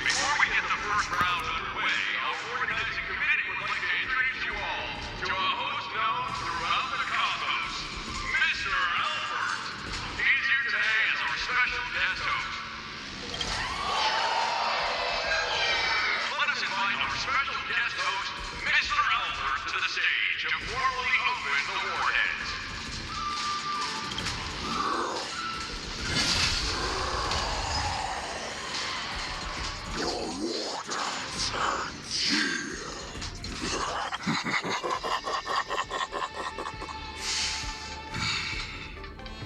Before we get the first round underway, our organizing committee would like to introduce you all to a host known throughout the cosmos, Mr. Alfred. He's here today as our special guest host. Let us invite our special guest host, Mr. Albert, to the stage to formally open the warheads.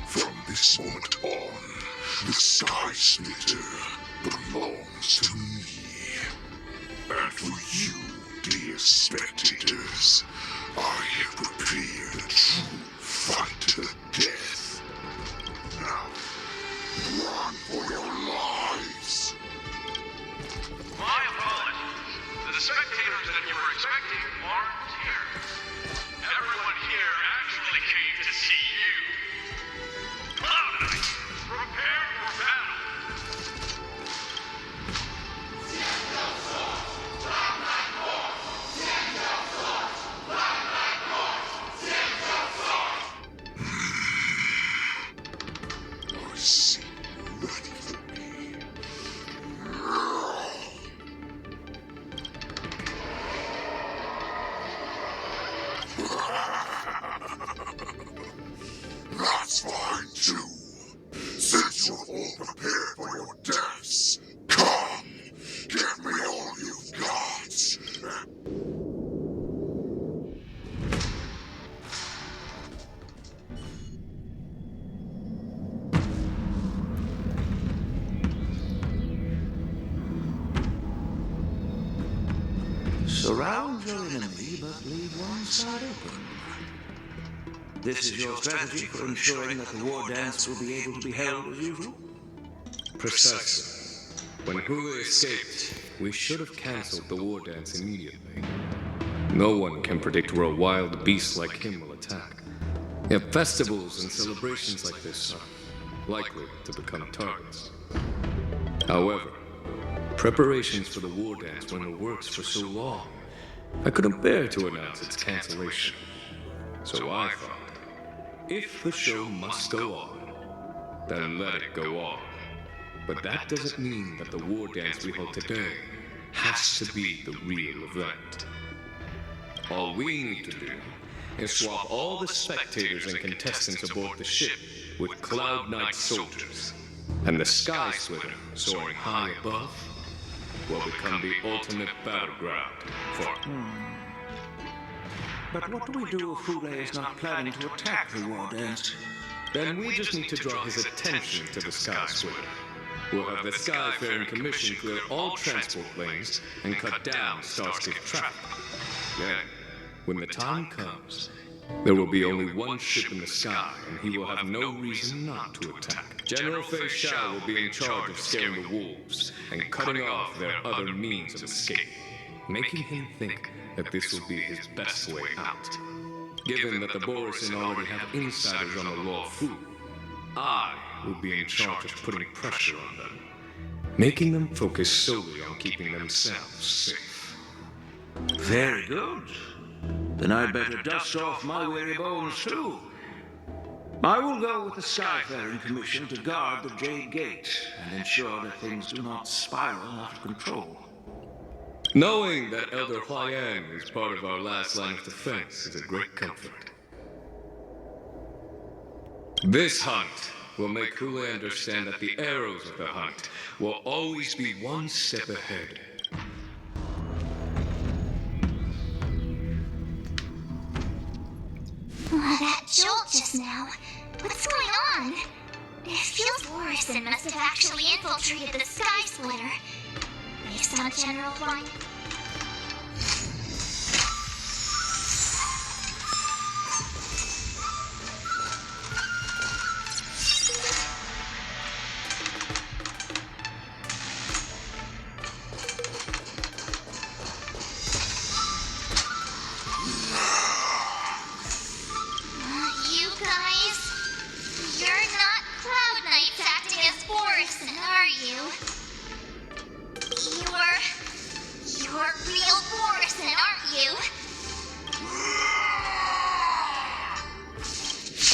From this moment on, the Sky Splitter belongs to me. And for you, dear spectators, I have prepared a true fight to the death. Now, run for your lives. My apologies. The spectators that you were expecting aren't here. Everyone here actually came to see you. Cloud Knight, prepare for battle. Surround your enemy, but leave one side open. This is your strategy for ensuring that the war dance will be able to be held as usual? Precisely. When Hule escaped, we should have cancelled the war dance immediately. No one can predict where a wild beast like him will attack. Yet festivals and celebrations like this are likely to become targets. However, preparations for the war dance were in the works for so long, I couldn't bear to announce its cancellation. So I thought, if the show must go on, then let it go on. But that doesn't mean that the war dance we hold today has to be the real event. All we need to do is swap all the spectators and contestants aboard the ship with Cloud Knight soldiers, and the Sky Splitter, soaring high above, will become the ultimate battleground for... But what do we do if Hule is not planning to attack the war dance? Then we just need to draw his attention to the Sky Splitter. We'll have the Skyfaring Commission clear all transport lanes and cut down Starscape traffic. Then, when the time comes, there will be only one ship in the sky, and he will have no reason not to attack. General Fei Shao will be in charge of scaring the wolves and cutting off their other means of escape, making him think that this will be his best way out. Given that the Borisin already have insiders on the Law Fu, I will be in charge of putting pressure on them, making them focus solely on keeping themselves safe. Very good. Then I'd better dust off my weary bones too. I will go with the Skyfaring Commission to guard the Jade Gate and ensure that things do not spiral out of control. Knowing that Elder Huayan is part of our last line of defense is a great comfort. This hunt will make Hule understand that the arrows of the hunt will always be one step ahead. That jolt just now. What's going on? It feels Borisin must have actually infiltrated the Sky Splitter. Based on general line.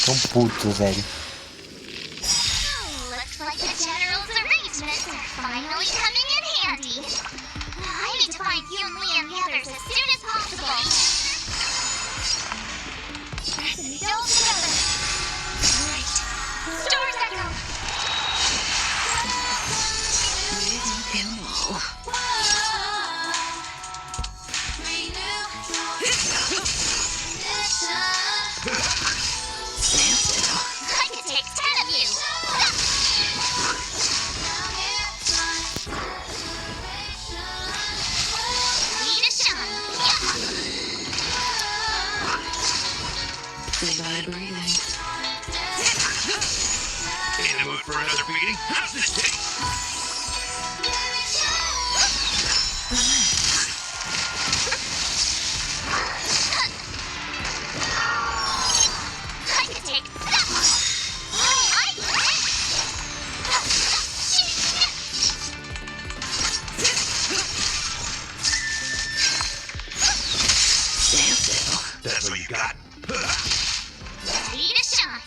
Tão putos, velho. Looks like the General's arrangements are finally coming in handy. I need to find Yun Li and the others as soon as possible. Let's go together. Right. Stars Echo! I could take 10 of you! Lead a shot! Vibrating. In the mood for another beating? How's this taste? That's what you got. Lead a shot!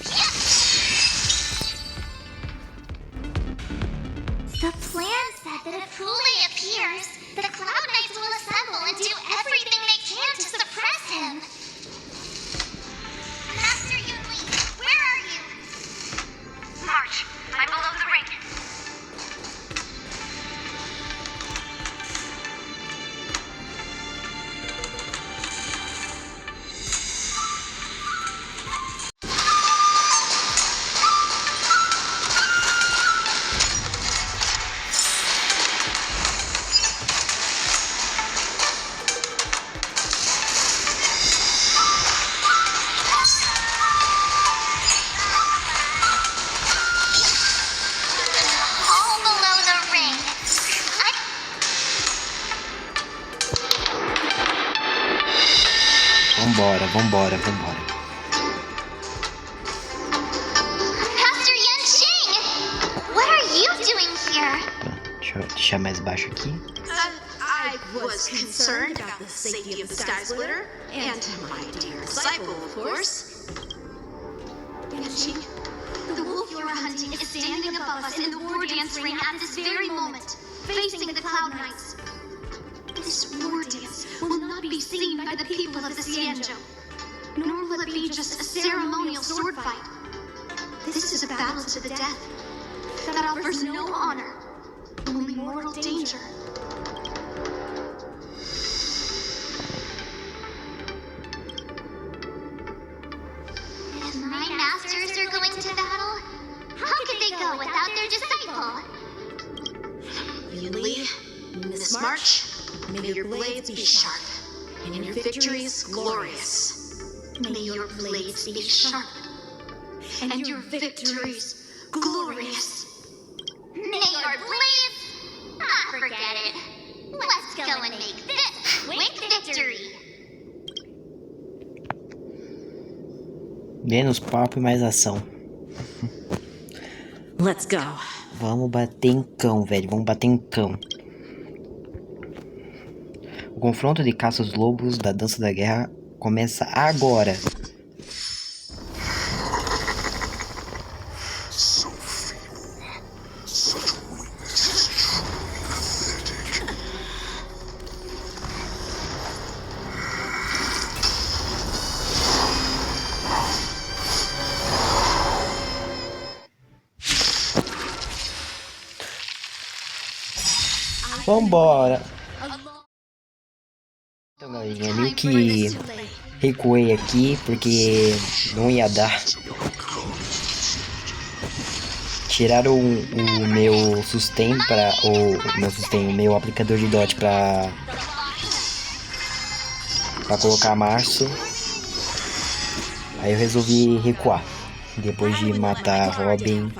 Vambora, vambora, vambora. Pastor Yanqing! What are you doing here? Deixa eu deixar mais baixo aqui. I was concerned about the safety of the Sky Splitter and my dear disciple, of course. Yanqing, the wolf you're hunting is standing above us in the war dance ring at this very moment, facing the Cloud Knights. This war dance will not be seen by the people of the Xianzhou, nor will it be just a ceremonial sword fight. This is a battle to the death that offers no honor, only mortal danger. If my masters are going to battle, how could they go without their disciple? Yunli, Miss March, may your blades be sharp, and your victories glorious. May your blades be sharp, and your victories glorious. May your blades? Ah, forget it. Let's go and make this quick victory. Menos papo e mais ação. Let's go. Vamos bater em cão, velho. Vamos bater em cão. O confronto de caça aos lobos da dança da guerra começa agora. Vambora. Então, galerinha, meio que recuei aqui porque não ia dar. Tiraram o meu sustain para o meu aplicador de dot para colocar março. Aí eu resolvi recuar depois de matar a Robin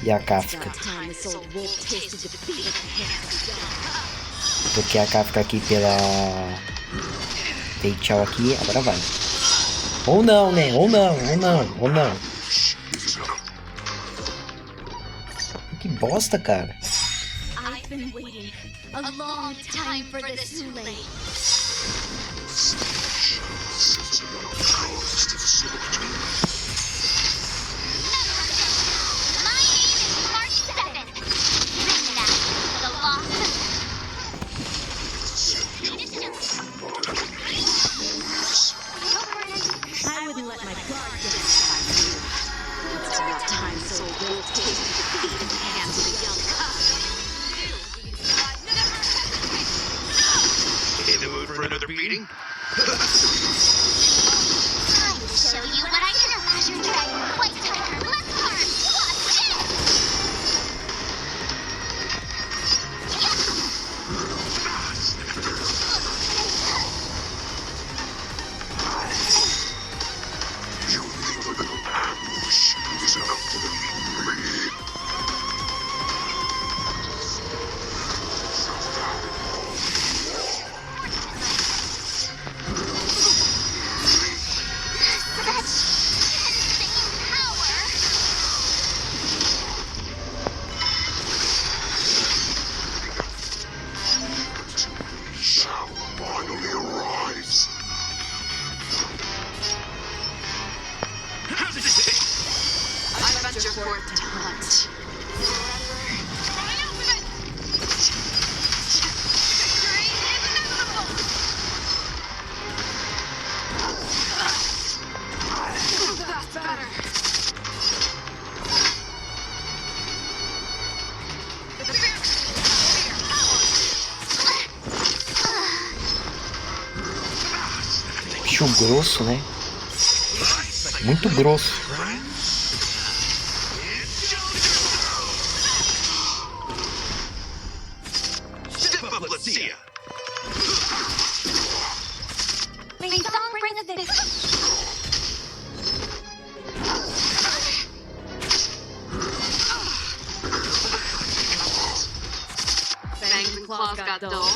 e a Kafka. Toquei a Kafka aqui pela Feichao aqui, agora vai. Ou não, né? Ou não. Que bosta, cara. I've been waiting a long time for this, Hule. My name is March 7th. Bring that to the law. I wouldn't let my guard down if I were you. It's about time this old wolf tasted defeat in the hands of a young cub. In the mood for another beating? Time to show you what I can harass your dragon quite to her left arm. Watch this! I venture forth to hunt. That's better. Bicho grosso, né? Muito grosso. Step up, let's see ya. May song bring us this. Fangs and claws got dull.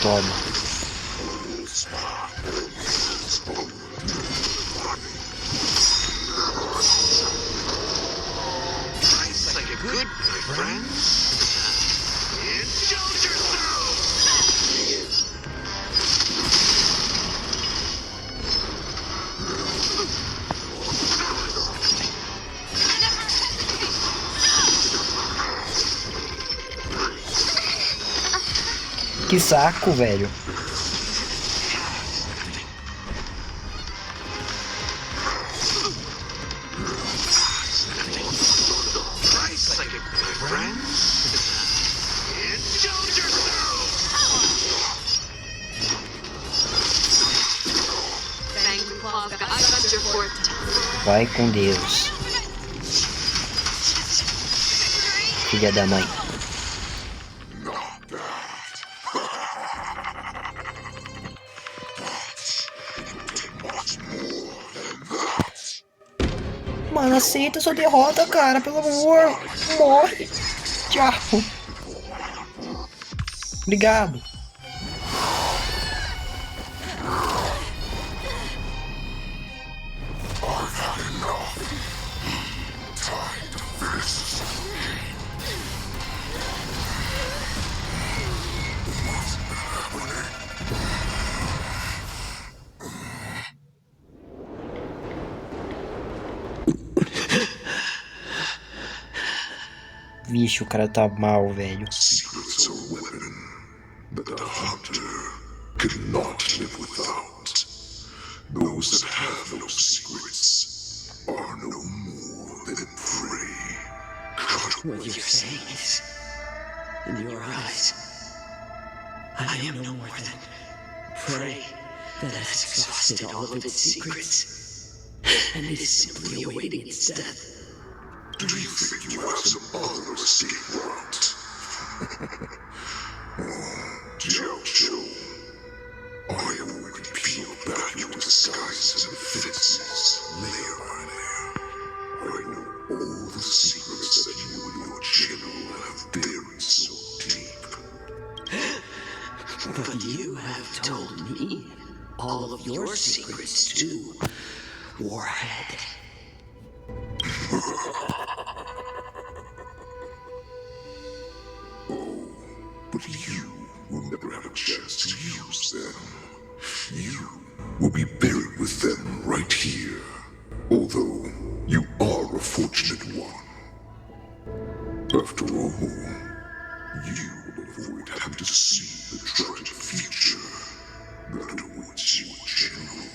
Toma. Nice like a good friend. Indulge yourself! Que saco, velho. Nice like a good friend. Indulge yourself! Thank you, Plaga. I got your fourth time. Vai com Deus. Filha da mãe. Mano, aceita sua derrota, cara. Pelo amor. Morre. Tchau. Obrigado. Vixe, o cara tá mal, velho. Secrets are a weapon that a hunter cannot live without. Those that have no secrets are no more than prey. What you're saying is, in your eyes, I am no more than prey that has exhausted all of its secrets and is simply awaiting its death. Do you think you have some other escape route? Jiao, I have already peeled back your disguises and defenses, layer by layer. I know all the secrets that you and your general have buried so deep. But you have told me all of your secrets too, Warhead. But you will never have a chance to use them. You will be buried with them right here. Although you are a fortunate one. After all, you will avoid having to see the tragic future that awaits you, General.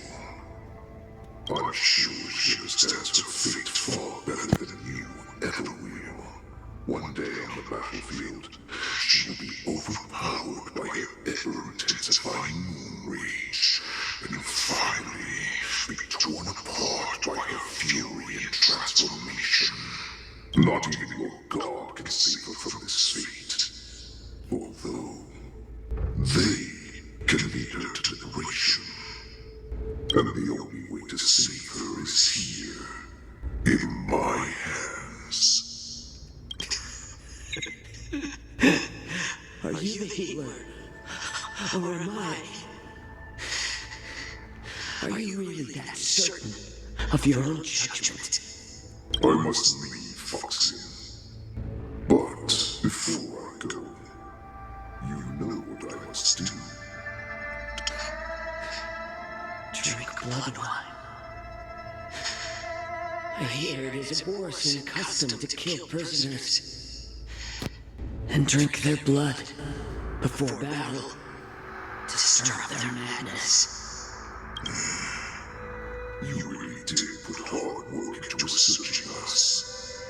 I'm sure she understands her fate far better than you ever will. One day on the battlefield, she will be overpowered by her ever-intensifying moon rage, and finally be torn apart by her fury and transformation. Not even your god can save her from this fate, although they can lead her to liberation. And the only way to save her is here, in my hands. Are you the healer? Or am I? Are you really that certain of your own judgment? I must leave Foxian. But before I go, you know what I must do. Drink blood wine. I hear it is a Borson accustomed to kill prisoners and drink their blood before battle to stir up their madness. You really did put hard work into researching us.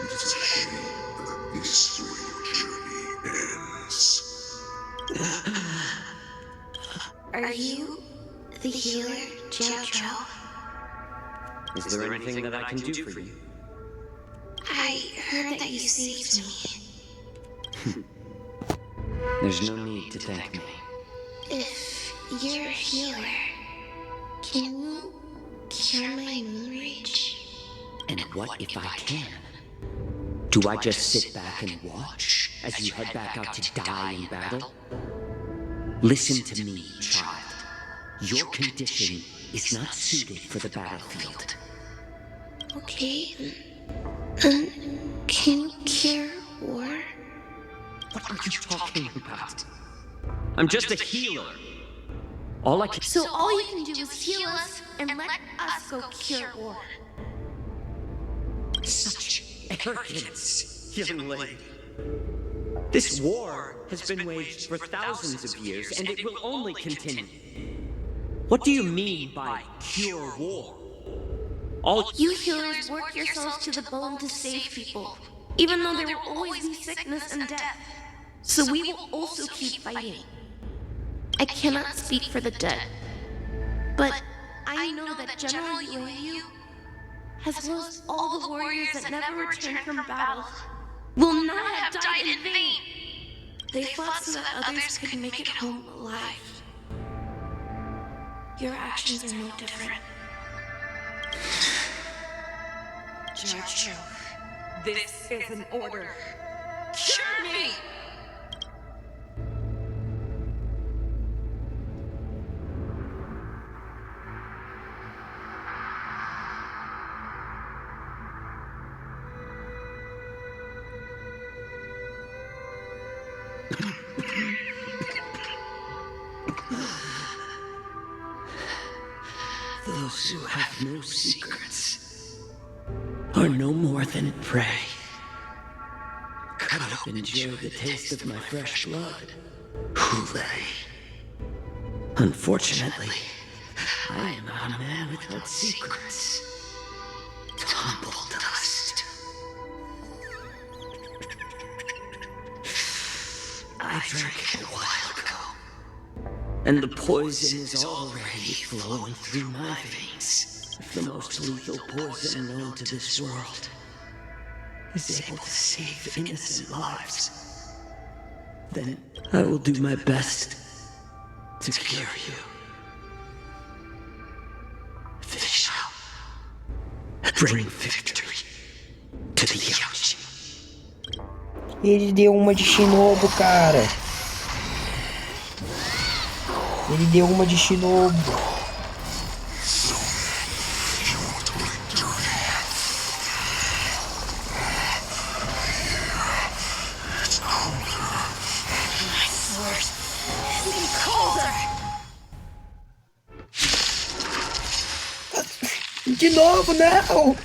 It is a shame that this way your journey ends. Are you the healer, Jiao? Is there anything that I can do for you? I heard that you saved me. There's no need to thank me. If you're a healer, can you cure my moon rage? And what if I can? Do I just sit back and watch as you head back out to die in battle? Listen to me, child. Your condition is not suited for the battlefield. Okay. Can you cure war? What are you talking about? I'm just a healer. All I can... So all you can do is heal us and let us go cure war. Such arrogance, young lady. This war has been waged for thousands of years, and it will only continue. What do you mean by cure war? All you healers work yourselves to the bone to save people, even though there will always be sickness and death. So we will also keep fighting. I cannot speak for the dead, but I know that General Yu has lost all the warriors that never returned from battle will not have died in vain. They fought so that others could make it home alive. Your actions are no different. Judge, this is an order. Cure me! Those who have no secrets are no more than prey. Cut up and enjoy the taste of my fresh blood, Hule. Unfortunately, I am not a man without secrets. Tumble dust. I drank it a while ago, and the poison is already flowing through my veins. If the most lethal poison known to this world is able to save innocent lives, then I will do my best to cure you. This shall bring victory to the Yachi. Ele deu uma de Shinobu, cara. Ele deu uma de Shinobu. De novo, não!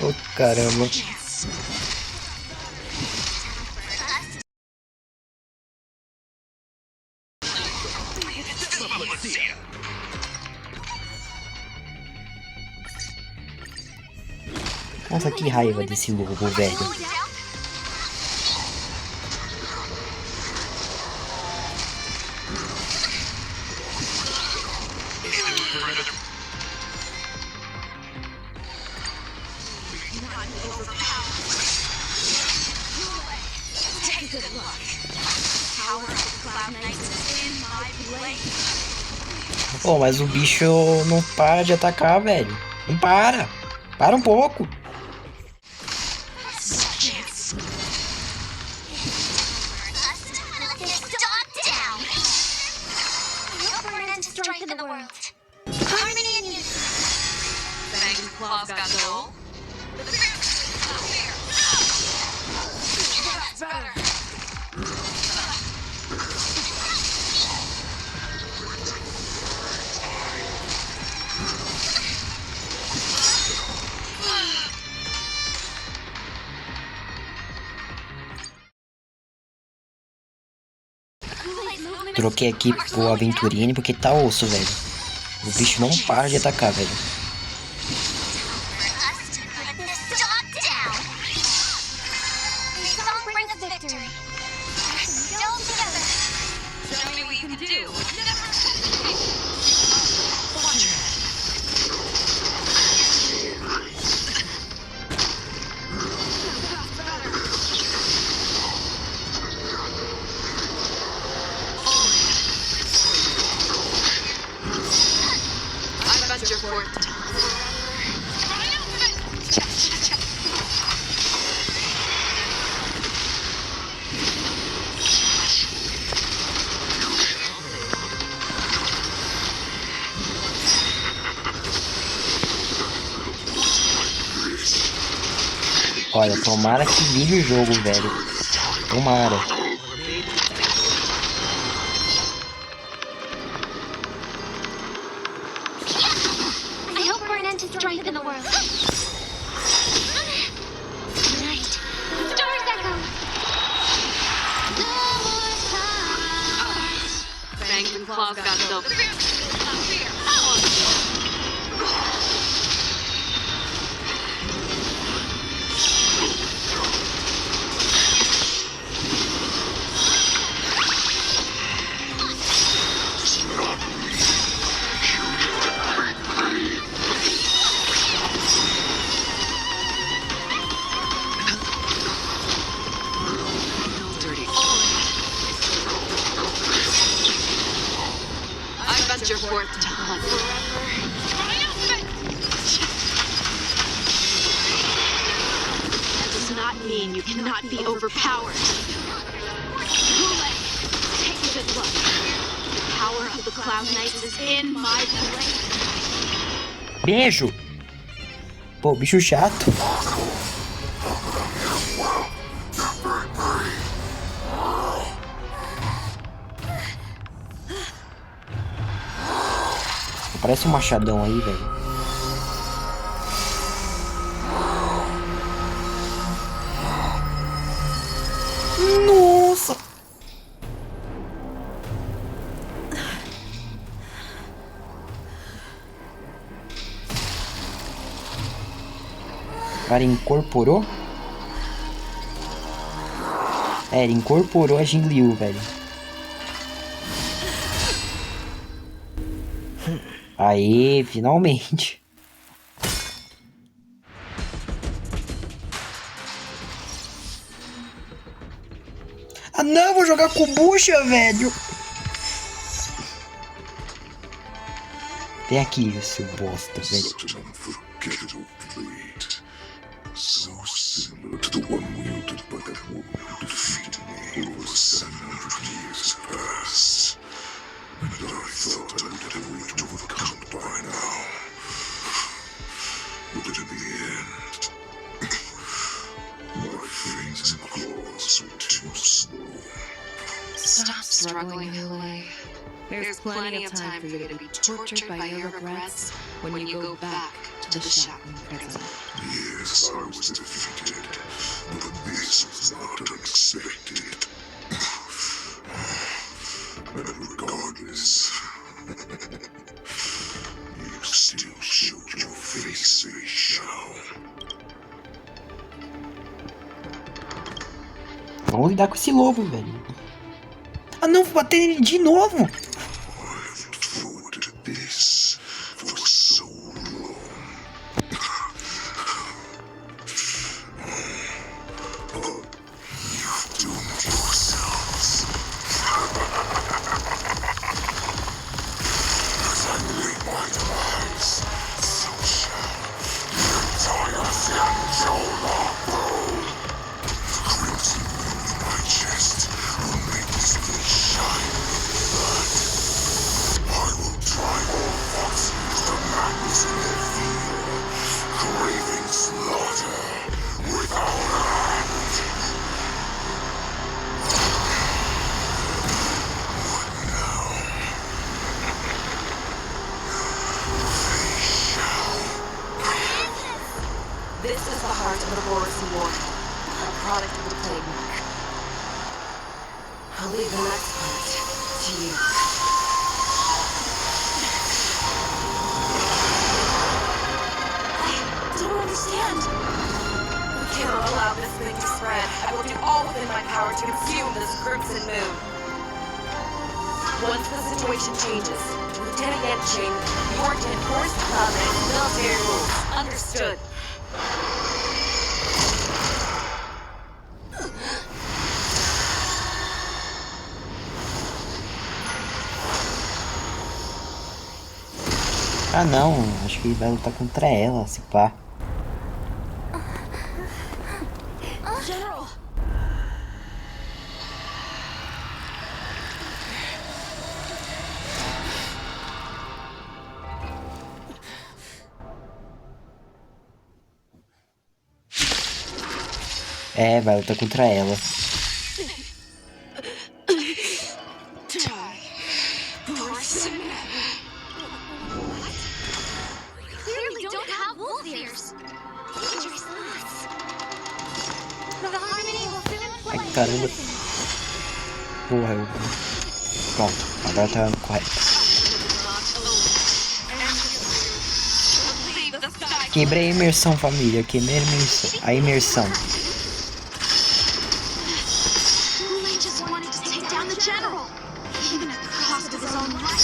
Oh, caramba. Nossa, que raiva desse lobo, velho. Pô, mas o bicho não para de atacar, velho. Não para. Para um pouco. Troquei aqui pro Aventurine porque tá osso, velho. O bicho não para de atacar, velho. Olha, tomara que vire o jogo, velho. Tomara. I hope we're an end to strife in the world. Right. Stars echo. Fangs and claws got so. I venture forth to hunt. That does not mean you cannot be overpowered. Hule, take a good look. The power of the Cloud Knights is in my blade. Beijo. Pô, bicho chato. Parece um machadão aí, velho. Nossa! O cara incorporou? É, ele incorporou a Jingliu, velho. Aê, finalmente. Ah não, vou jogar com bucha, velho. Vem aqui, seu bosta, velho. So similar to the one wielded by that woman who defeated me over 700 years past. And I thought I would have reached overcome it by now. But in the end, my fangs and claws were too slow. Stop struggling, Hule. There's plenty of time for you to be tortured by your regrets when you go back to the Shaolin prison. Yes, I was defeated, but this was not unexpected. And regardless, you still showed your face, Fei Shao. Vamos lidar com esse lobo, velho. Ah não, vou bater ele de novo. This is the heart of the Borison War, a product of the Plague Mark. I'll leave the next part to you. I don't understand. We cannot allow this thing to spread. I will do all within my power to consume this Crimson Moon. Once the situation changes, Lieutenant Yanqing, you are to enforce the Cloud Knight's military rules. Understood. Ah não, acho que ele vai lutar contra ela, se pá. General! É, vai lutar contra ela. Clearly don't have wolf ears. Dangerous thoughts. The harmony will soon Ai, play. caramba. Porra, eu... Pronto, agora tá correto. Quebrei a imersão, família. Quebrei a imersão. He just wanted to take down the general, even at the cost of his own life.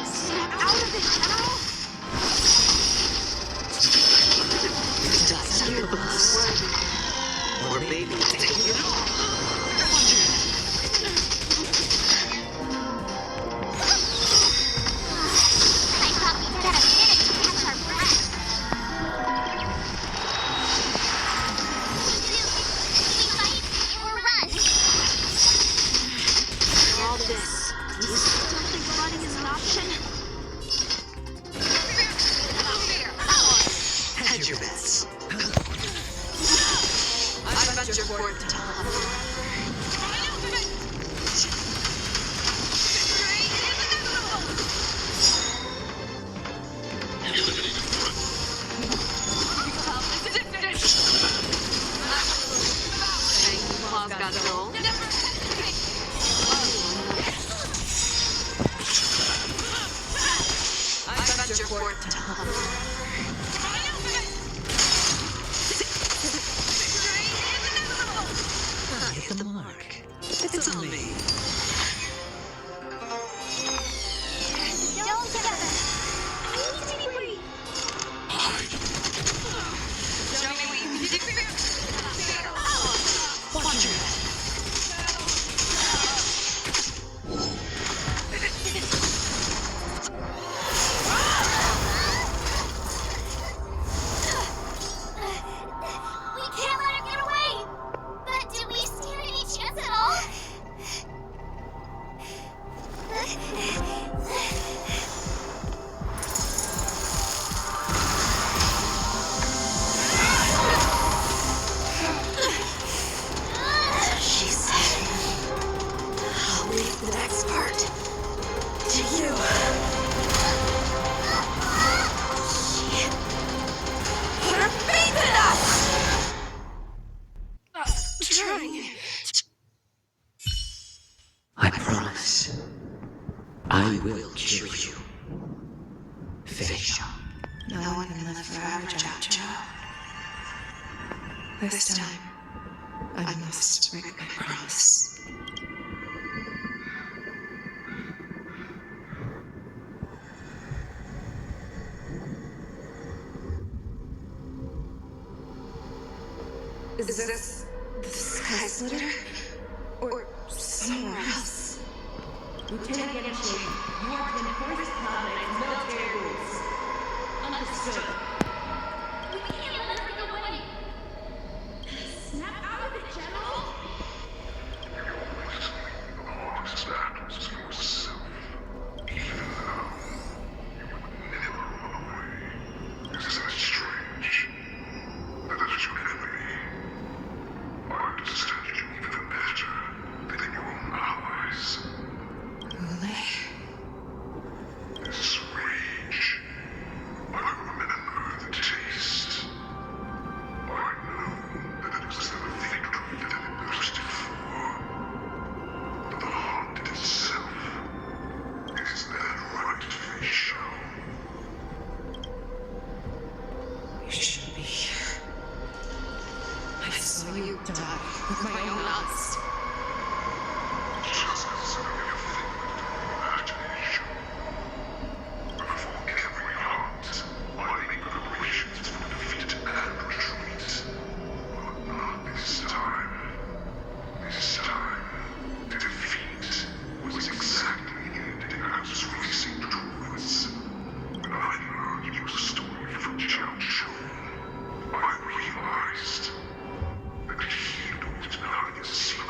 Snap out of it, General! Or maybe take it all. I thought we'd get a minute to catch our breath. We fight or run. All this, you still think running is an option? Hedge your bets. I venture forth to Hit the mark. It's on me. Don't together. I need to be free. show me what you can do. Watch your head. We can't let her get away. But do we stand any chance at all? She said, I'll leave the next part to you. She put her faith in us! Trying. I promise. I will cure you. Finish. No one can live forever, Jojo. This time, I must break my promise. Is this the Sky Splitter? Or somewhere else? Lieutenant Genshin, you are to enforce Cloud9's military rules. Understood. We can't let her get away. Snap out of it, General! You shouldn't be here. I saw you die with my own eyes. I realized that he knows behind the scenes.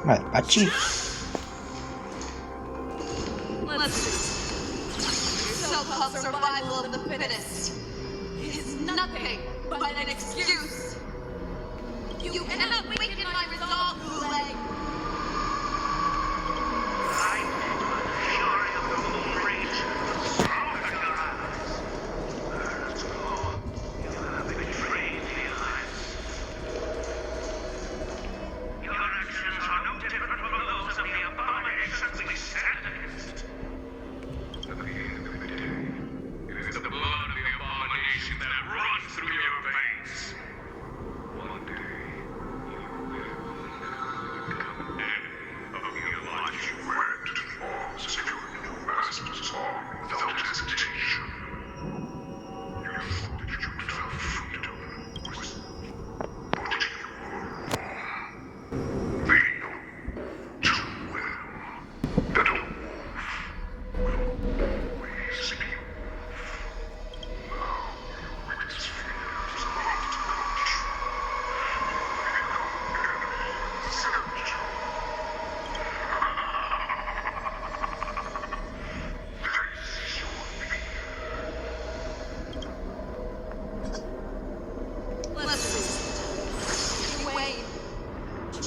Ué, bati. So-called survival of the fittest is nothing but an excuse. You cannot weaken my resolve, Goulet.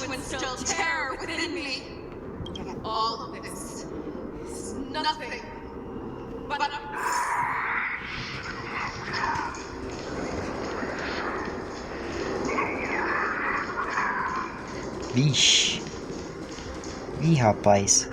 Instill terror within me. And all of this is nothing but a... Vixe. Ih, rapaz.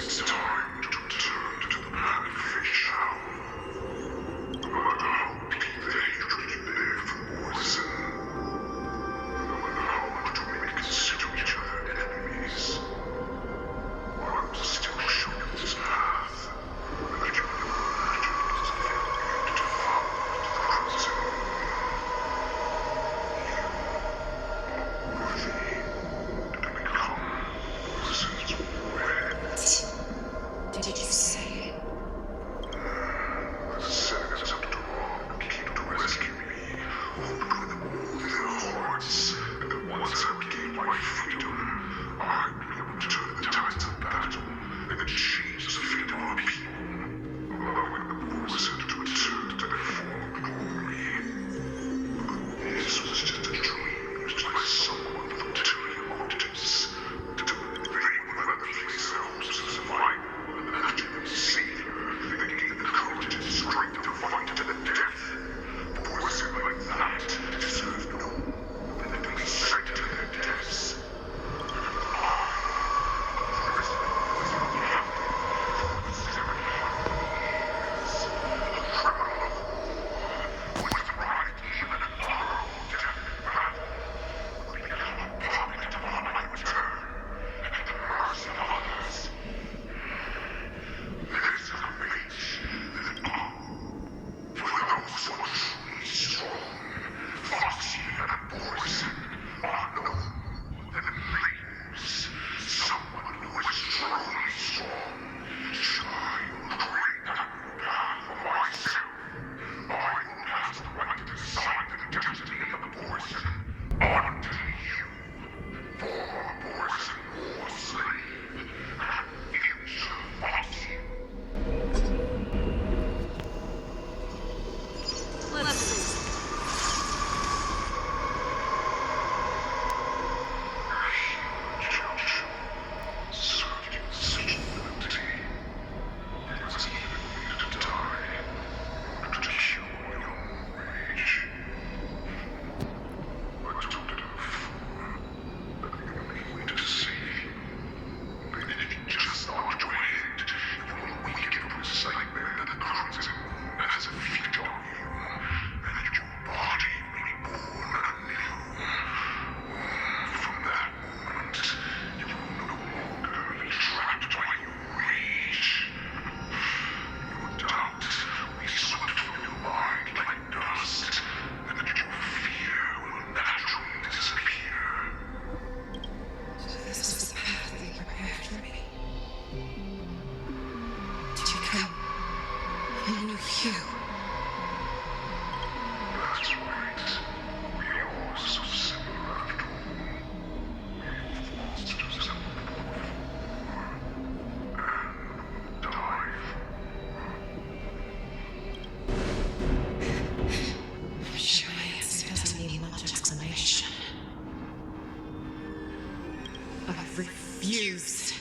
I've refused.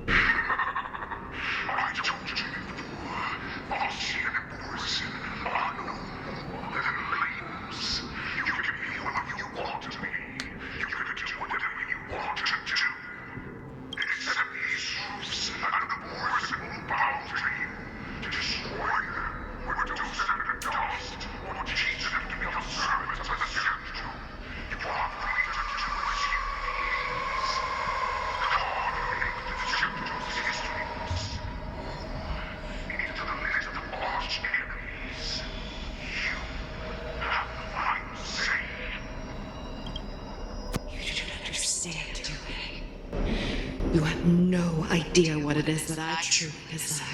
I told you before, Foxy and Borson are no more than labels. You can be whatever you want to be. You can do whatever you want to do. Except these roofs and the Borson will bow to you. To destroy them, or reduce them to dust, or teach them to become servants of the Scoundrel. You are free to do as you please. Carving the Scoundrel's history books. Into the list of arch enemies. You have the final say. You don't understand, do you? You have no idea what it is that I truly desire.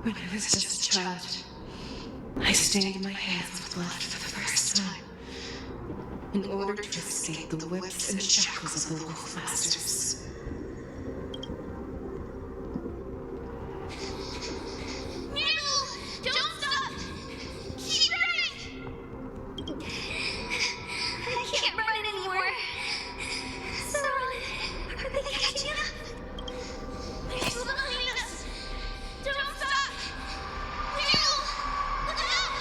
When I was just a child, I stained my hands with blood for the first time, in order to escape the whips and shackles of the wolf masters. Nibble! Don't stop! Keep running! I can't run anymore. Someone, are they catching up? They're still behind us. Don't stop! Nibble! Look up!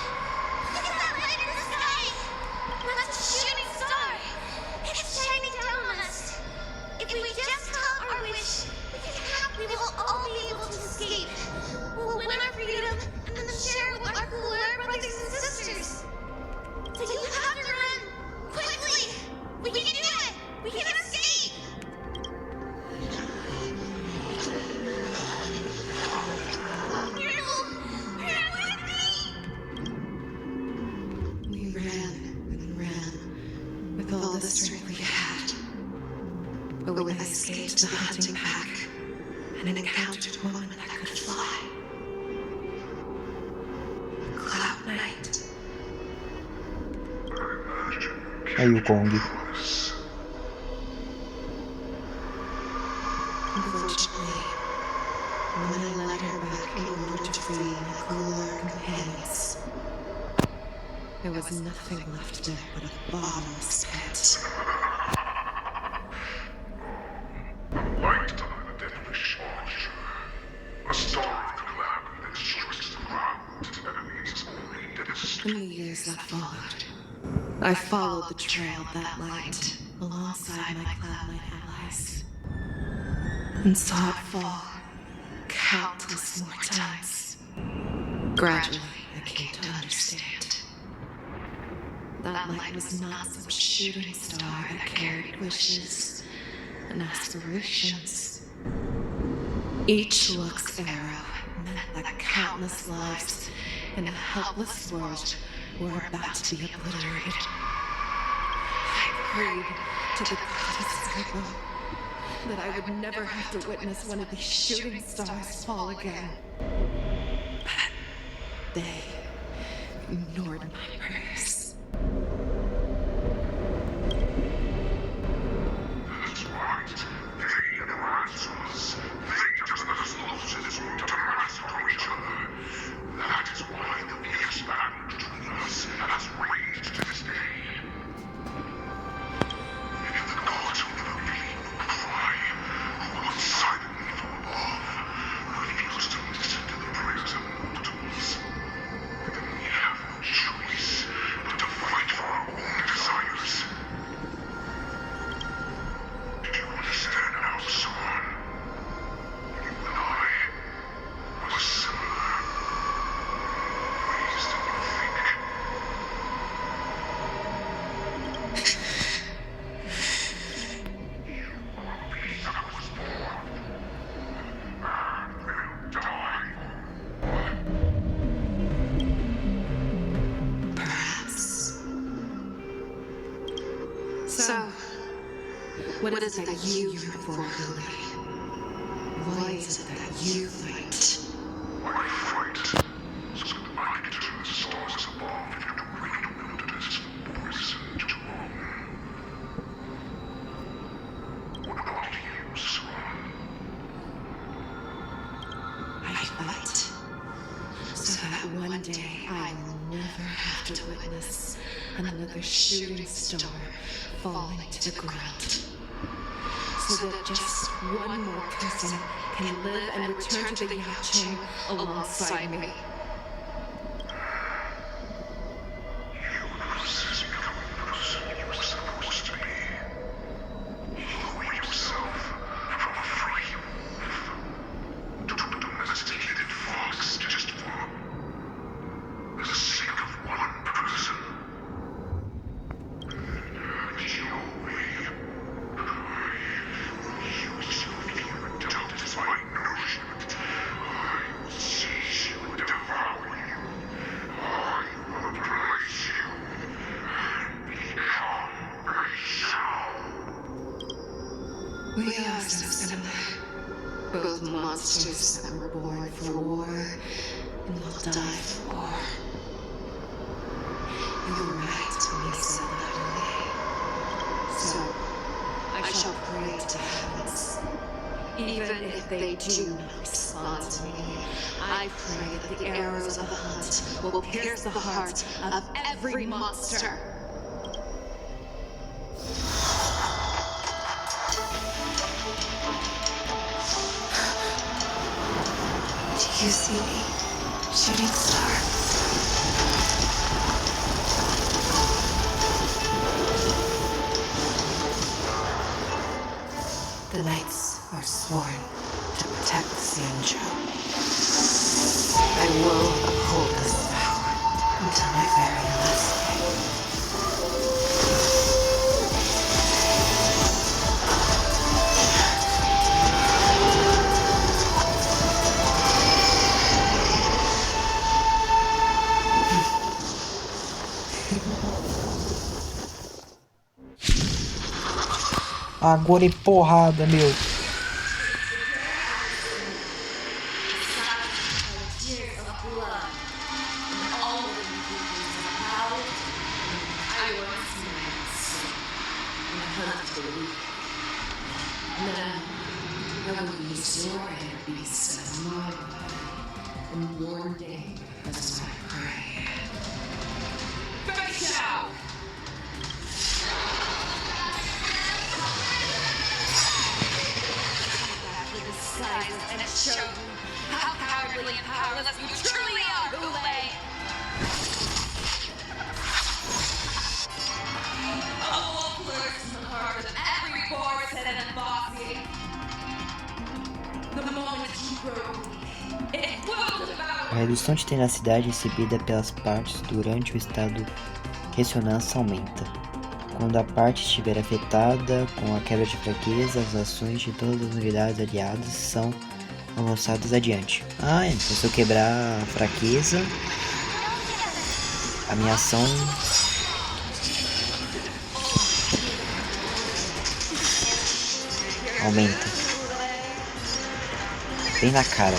Look at that light in the sky! That's a shooting star! It's shining down on us. If we just follow our wish, we will all be able to escape. We'll win our freedom and then share what our cooler brothers and sisters. So you have to run! Quickly! We can do it! We can escape! Miracle! Run with me! We ran and ran with all the strength we had. But when I escaped the hunting pack and encountered a woman that could fly, Cloud Knight. Aí o Kong. Unfortunately, when I led her back in order to free my cooler companions, there was nothing left there but a bottomless pit. Light on the devilish archer. A star of the cloud that strikes the ground to enemies only devastation. In the years that followed, I followed the trail of that light alongside my Cloud Knight allies, and saw it fall countless more times. Gradually, I came to understand. That light was not some shooting star that carried wishes and aspirations. Each Luck's arrow meant that countless lives in a helpless world were about to be obliterated. I prayed to the goddess Virgo that I would never have to witness one of these shooting stars fall again. But they ignored my prayers. That's right. They harass us. They just let us loose in this room to massacre each other. That is why the fierce battle between us has raged to this day. If the gods will never believe no cry, who will look silently from above, refuse to listen to the prayers of mortals, then we have no choice but to fight for our own desires. Do you understand now, son? You and I are similar. Raised in your think. You are a beast that was born and will die. Perhaps. So, what is it that you yearn for, Lily? Why is it that you fight? I fight so that I can turn the stars above into the great wilderness for Borson to roam. What about you, son? I fight so that one day I will never have to witness another another shooting star falling to the ground. So that just one more person can live and return to the Yao-Ching alongside me. We are so similar. Both monsters that were born for war and will die for war. You were right when you said that early. So, I shall pray to the heavens. Even if they do not respond to me, I pray that the arrows of the hunt will pierce the heart of every monster. Do you see me, shooting star? The knights are sworn to protect the Xianzhou. I will uphold this vow until my very last day. Agora é porrada, meu. I will use your inner beast as my weapon, and your name as my prey. Face out! The skies and show you how cowardly and powerless you truly are, Hule! A wolf lurks in the heart of every Borson and Bossy. The moment you grow weak, it will devour. A redução de tenacidade recebida pelas partes durante o estado ressonância aumenta. Quando a parte estiver afetada com a quebra de fraqueza, as ações de todas as unidades aliadas são avançadas adiante. Ah, então se eu quebrar a fraqueza, a minha ação aumenta. Bem na cara.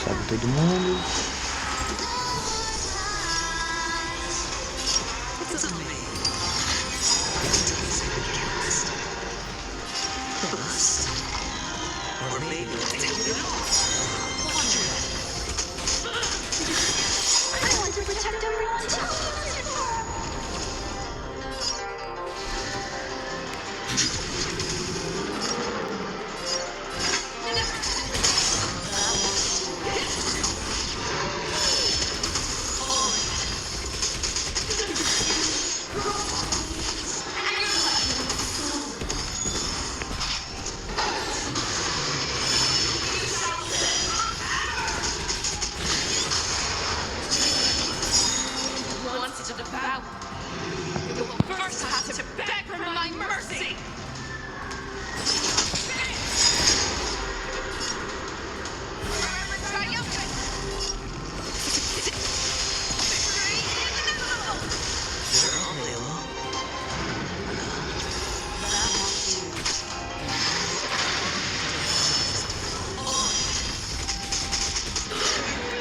Sobe todo mundo.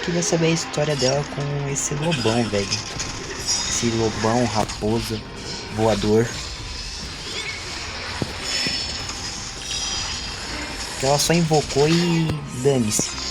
Queria saber a história dela com esse lobão, velho. Esse lobão, raposa, voador. Que ela só invocou e dane-se. 700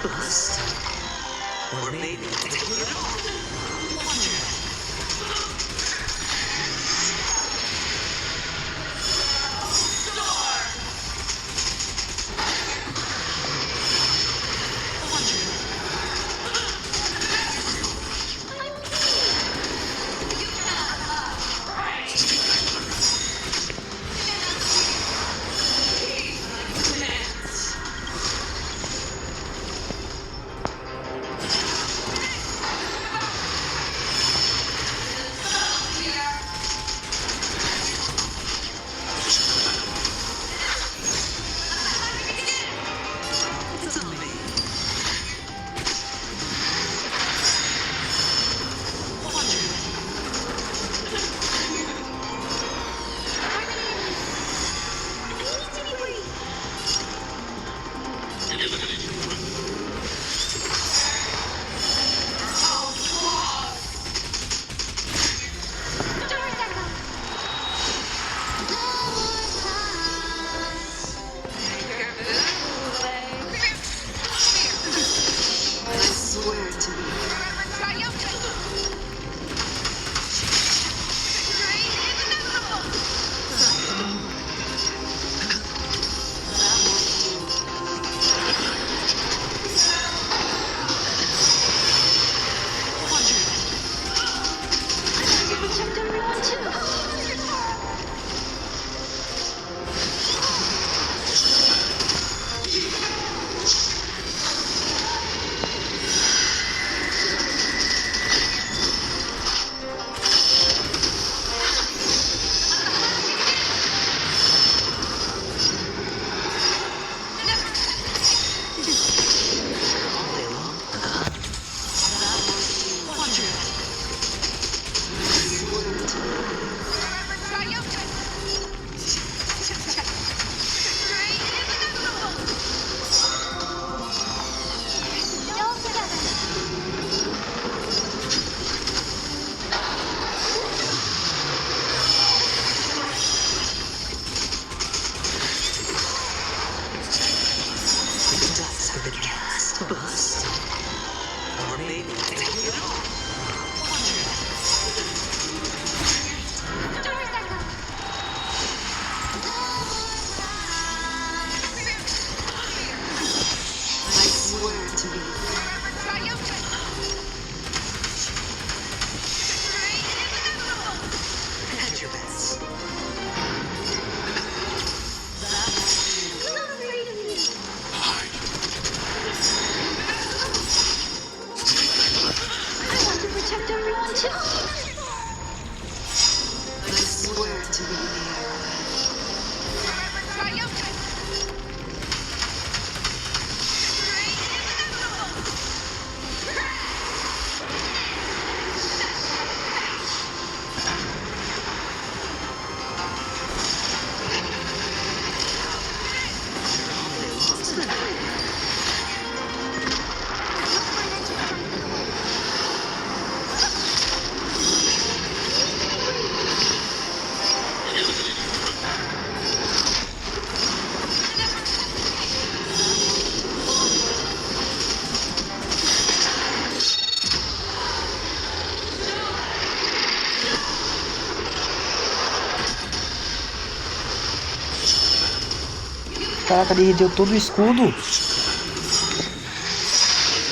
bust. Or maybe take it all. Caraca, ele deu todo o escudo.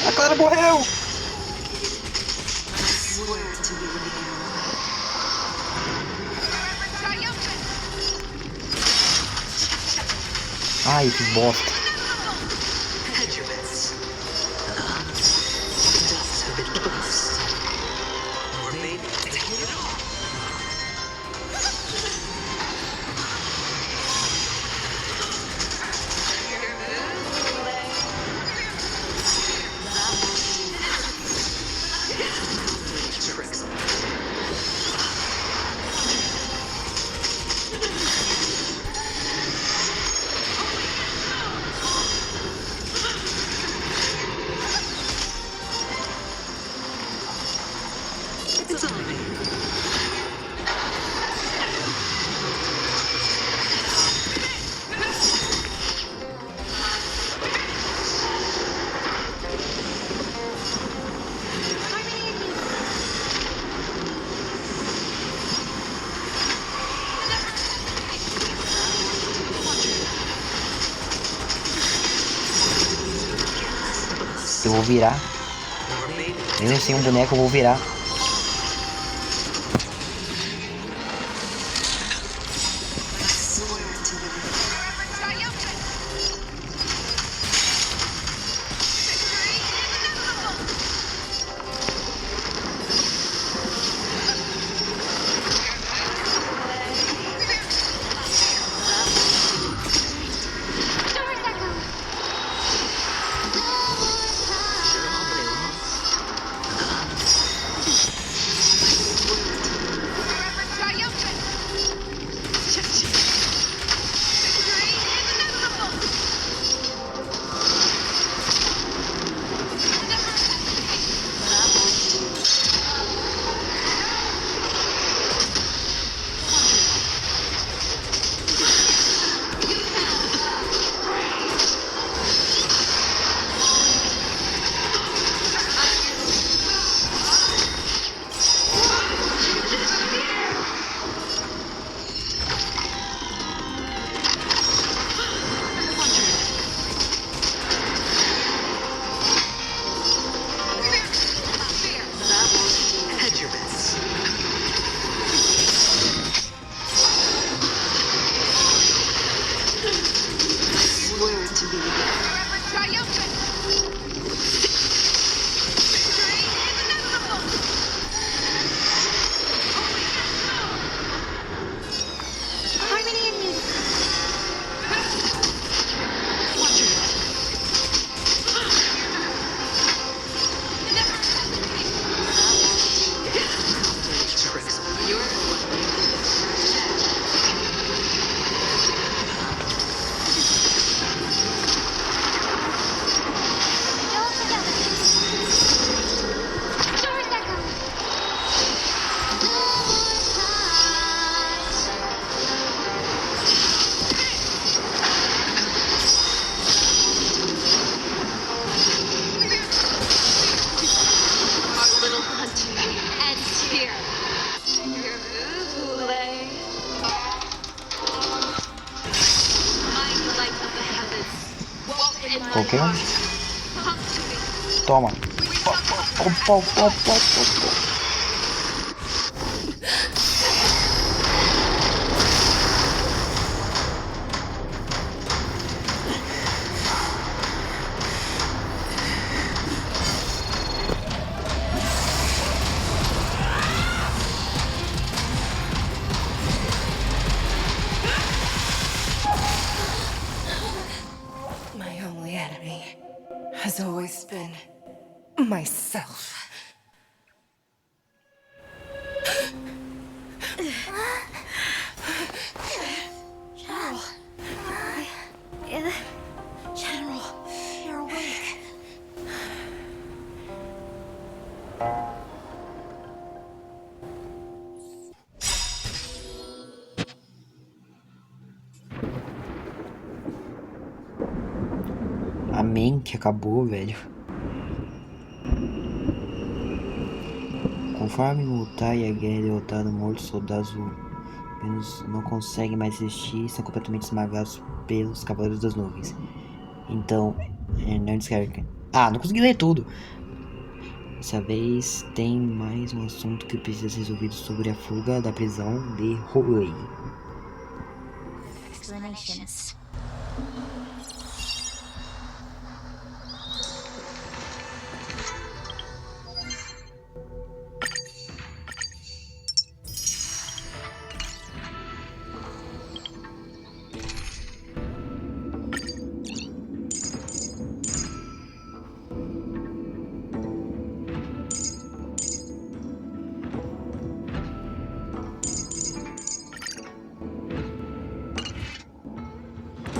A Clara morreu. Ai, que bosta. Eu vou virar. Mesmo sem um boneco, eu vou virar. Qualquer um. Toma. Pau. My only enemy has always been myself. General, you're awake. Amém, que acabou, velho. Conforme lutar e a guerra derrotada, mortos, soldados menos não conseguem mais resistir e são completamente esmagados pelos Cavaleiros das Nuvens. Então, não descarga. Ah, não consegui ler tudo. Dessa vez tem mais um assunto que precisa ser resolvido sobre a fuga da prisão de Holley. Explanations.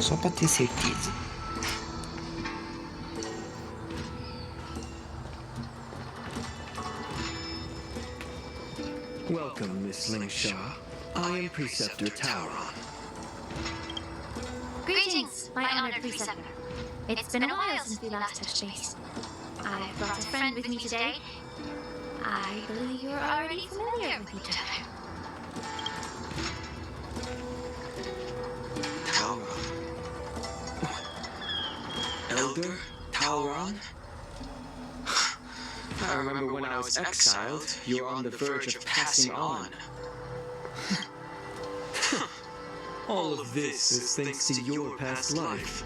Só pra ter certeza. Welcome, Miss Lingshaw. I am Preceptor Tauron. Greetings, my honored preceptor. It's been a while since we last touched base. I've brought a friend with me today. I believe you're already familiar with each other. Elder Tauron? I remember when I was exiled, you were on the verge of passing on. All of this is thanks to your past life.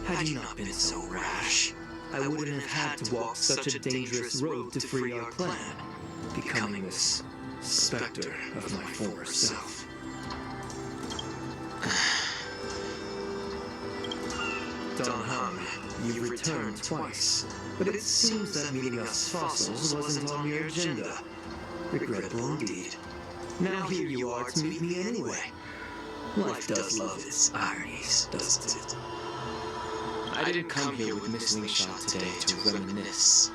Had you not been so rash, I wouldn't have had to walk such a dangerous road to free our clan, becoming this specter of my former self. Don Hung, you've returned twice, but it seems that meeting us fossils wasn't on your agenda. Regrettable indeed. Now here you are to meet me anyway. Life does love its ironies, doesn't it? I didn't come here with Miss Lingshaw today to reminisce.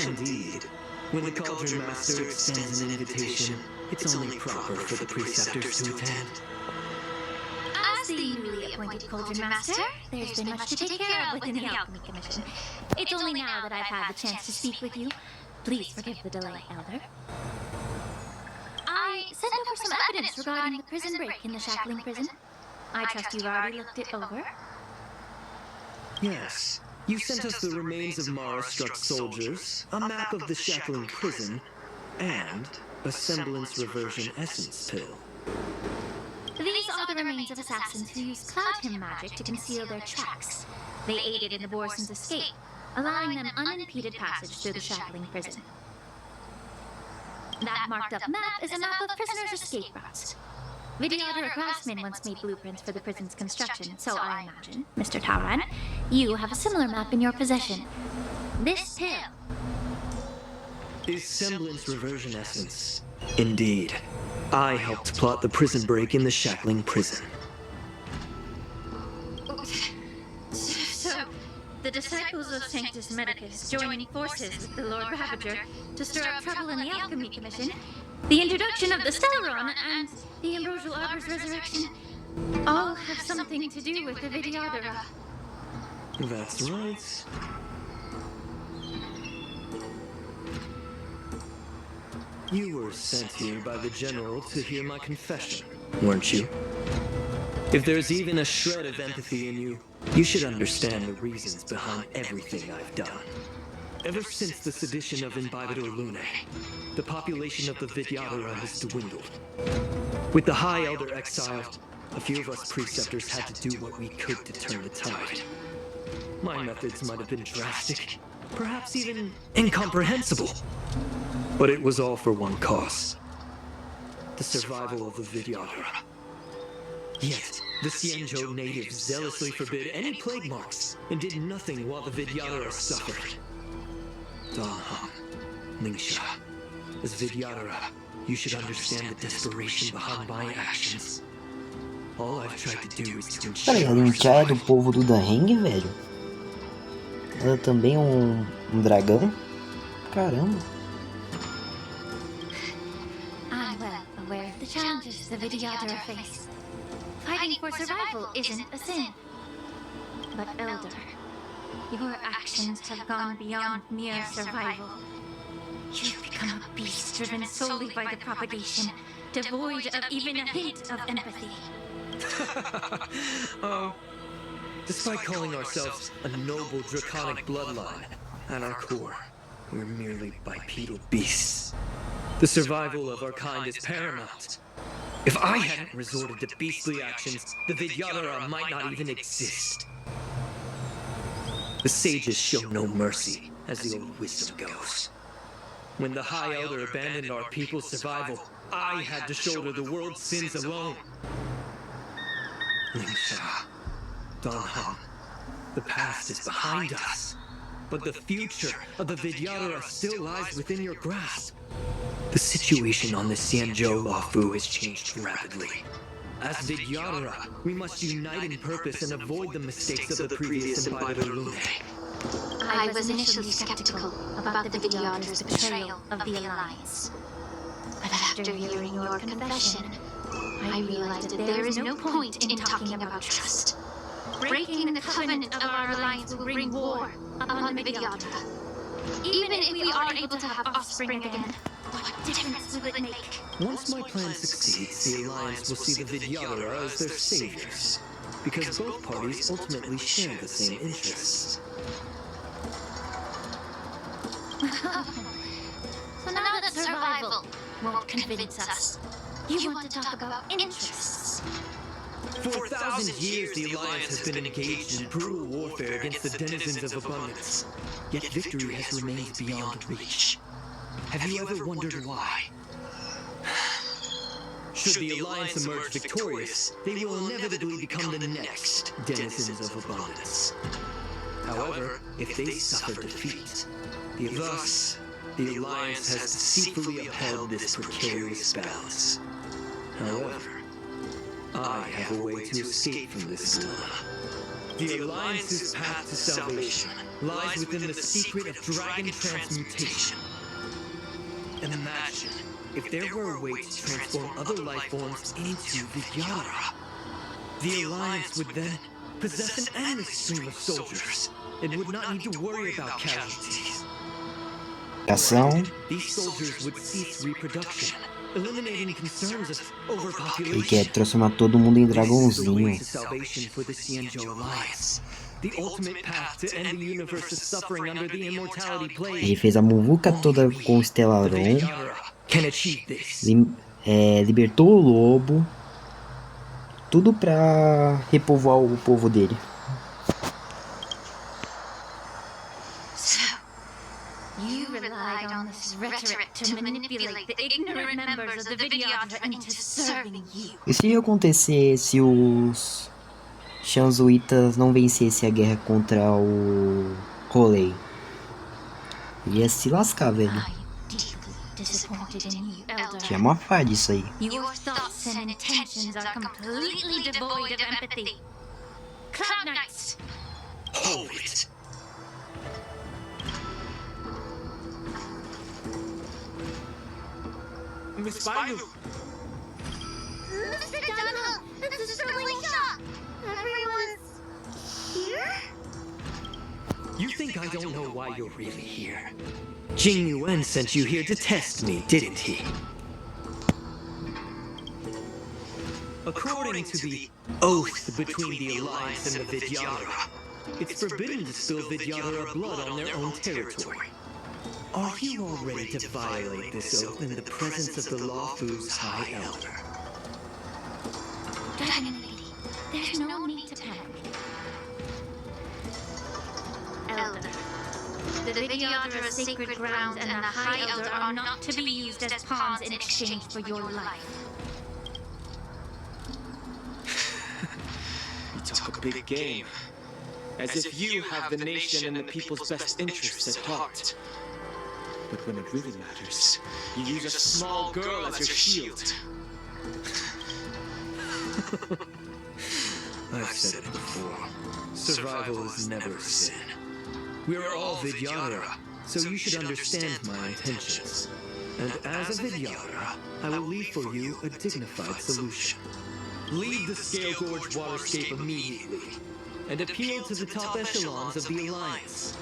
Indeed. When the Cauldron Master extends an invitation, it's only proper for the preceptors to attend. As the newly appointed Cauldron Master, there's been much to take care of within the Alchemy Commission. It's only now that I've had the chance to speak with you. Please forgive the delay, Elder. I sent over some evidence regarding the prison break in the Shackling prison. I trust you've already looked it over. Yes. You sent us the remains of Mara-struck soldiers, a map of the Shackling prison, and a semblance reversion essence pill. These are the remains of assassins who used Cloud Hymn magic to conceal their tracks. They aided in the Borson's escape, allowing them unimpeded passage through the Shackling prison. That marked-up map is a map of prisoners' escape routes. Vidyadhara craftsmen once made blueprints for the prison's construction, so I imagine, Mr. Tauran, you have a similar map in your possession. This pill is semblance reversion essence. Indeed. I helped plot the prison break in the Shackling prison. So, the disciples of Sanctus Medicus joining forces with the Lord Ravager to stir up trouble in the Alchemy Commission, the introduction of the Stellaron, and the Ambrosial Arbor's resurrection all have something to do with the Vidyadhara. That's right. You were sent here by the General to hear my confession, weren't you? If there's even a shred of empathy in you, you should understand the reasons behind everything I've done. Ever since the sedition of Imbibidor Lunae, the population of the Vidyadhara has dwindled. With the High Elder exiled, a few of us preceptors had to do what we could to turn the tide. My methods might have been drastic, perhaps even incomprehensible. But it was all for one cause. The survival of the Vidyadhara. Yet, the Xianzhou natives zealously forbid any plague marks and did nothing while the Vidyadhara suffered. Don Hung, Lingsha, as Vidyadhara, you should understand the desperation behind my actions. All I've tried to do is to ensure... Peraí, a Lingsha é do povo do Daheng, velho? Ela também é um dragão? Caramba. I'm well aware of the challenges the Vidyadhara face. Fighting for survival isn't a sin. But Elder, your actions have gone beyond mere survival. You've become a beast driven solely by the propagation, devoid of even a hint of empathy. Oh, despite calling ourselves a noble draconic bloodline, at our core, we're merely bipedal beasts. The survival of our kind is paramount. If I hadn't resorted to beastly actions, the Vidyadhara might not even exist. The sages show no mercy, as the old wisdom goes. When the High Elder abandoned our people's survival, I had to shoulder the world's sins alone. Lingsha, Don Hung, the past is behind us, but the future of the Vidyadhara still lies within your grasp. The situation on the Xianzhou Luofu has changed rapidly. As Vidyadhara, we must unite in purpose and avoid the mistakes of the previous Imbibidor Lunae. I was initially skeptical about the Vidyadhara's betrayal of the Alliance. But after hearing your confession, I realized that there is no point in talking about trust. Breaking the covenant of our alliance will bring war upon the Vidyadhara. Even if we are able to have offspring again, what difference will it make? Once my plan succeeds, the Alliance will see the Vidyadhara as their saviors, because both parties ultimately share the same interests. So now that survival won't convince us, you want to talk about interests. For 1,000 years, the Alliance has been engaged in brutal warfare against the denizens of abundance. Yet victory has remained beyond reach. Have you ever wondered why? Should the Alliance emerge victorious, they will inevitably become the next denizens of abundance. However, if they suffer defeat, the Alliance has deceitfully upheld this precarious balance. However, I have a way to escape from this dilemma. The Alliance's path to salvation lies within the secret of dragon transmutation. Imagine if there were a way to transform other life forms into Vidyadhara. The Alliance would then possess an endless stream of soldiers and would not need to worry about casualties. Ação. These soldiers would cease reproduction, eliminating concerns of Ele overpopulation. quer transformar todo mundo em This is the way dragãozinho. to salvation for the Xianzhou Alliance. The ultimate path to end the universe's suffering under the immortality plague. Ele fez a muvuca toda com o Stellaron. Can achieve this. Libertou o lobo. Tudo pra repovoar o povo dele. You relied on this rhetoric to manipulate the ignorant members of the Vidyadhara into serving you. E se acontecer se os Shanzuitas não vencessem a guerra contra o Rolei? Ia se lascar, velho. Disappointed in you, Elder. Tinha uma falha isso aí. Your thoughts and intentions are completely devoid of empathy. Cloud Knights! Hold it. Miss Bailu! Mr. Dunhill, it's a sterling shot! Everyone's here? You think I don't know why you're really here? Jing Yuan sent you here to test me, didn't he? According to the oath between the Alliance and the Vidyadhara, it's forbidden to spill Vidyadhara blood on their own territory. Are you all ready to violate this oath in the presence of the Lawfu's High Elder? Dragon Lady, there's no need to panic. Elder, the Vidyadhara's sacred ground and the High Elder are not to be used as pawns in exchange for your life. You talk a big game. As if you have the nation and the people's best interests at heart. But when it really matters, you use a small girl as your shield. I've said it before. Survival is never a sin. We are all Vidyadhara, so you should understand my intentions. And as a Vidyadhara, I will leave for you a dignified solution. Leave the Scale Gorge waterscape immediately, and appeal to the top echelons of the Alliance.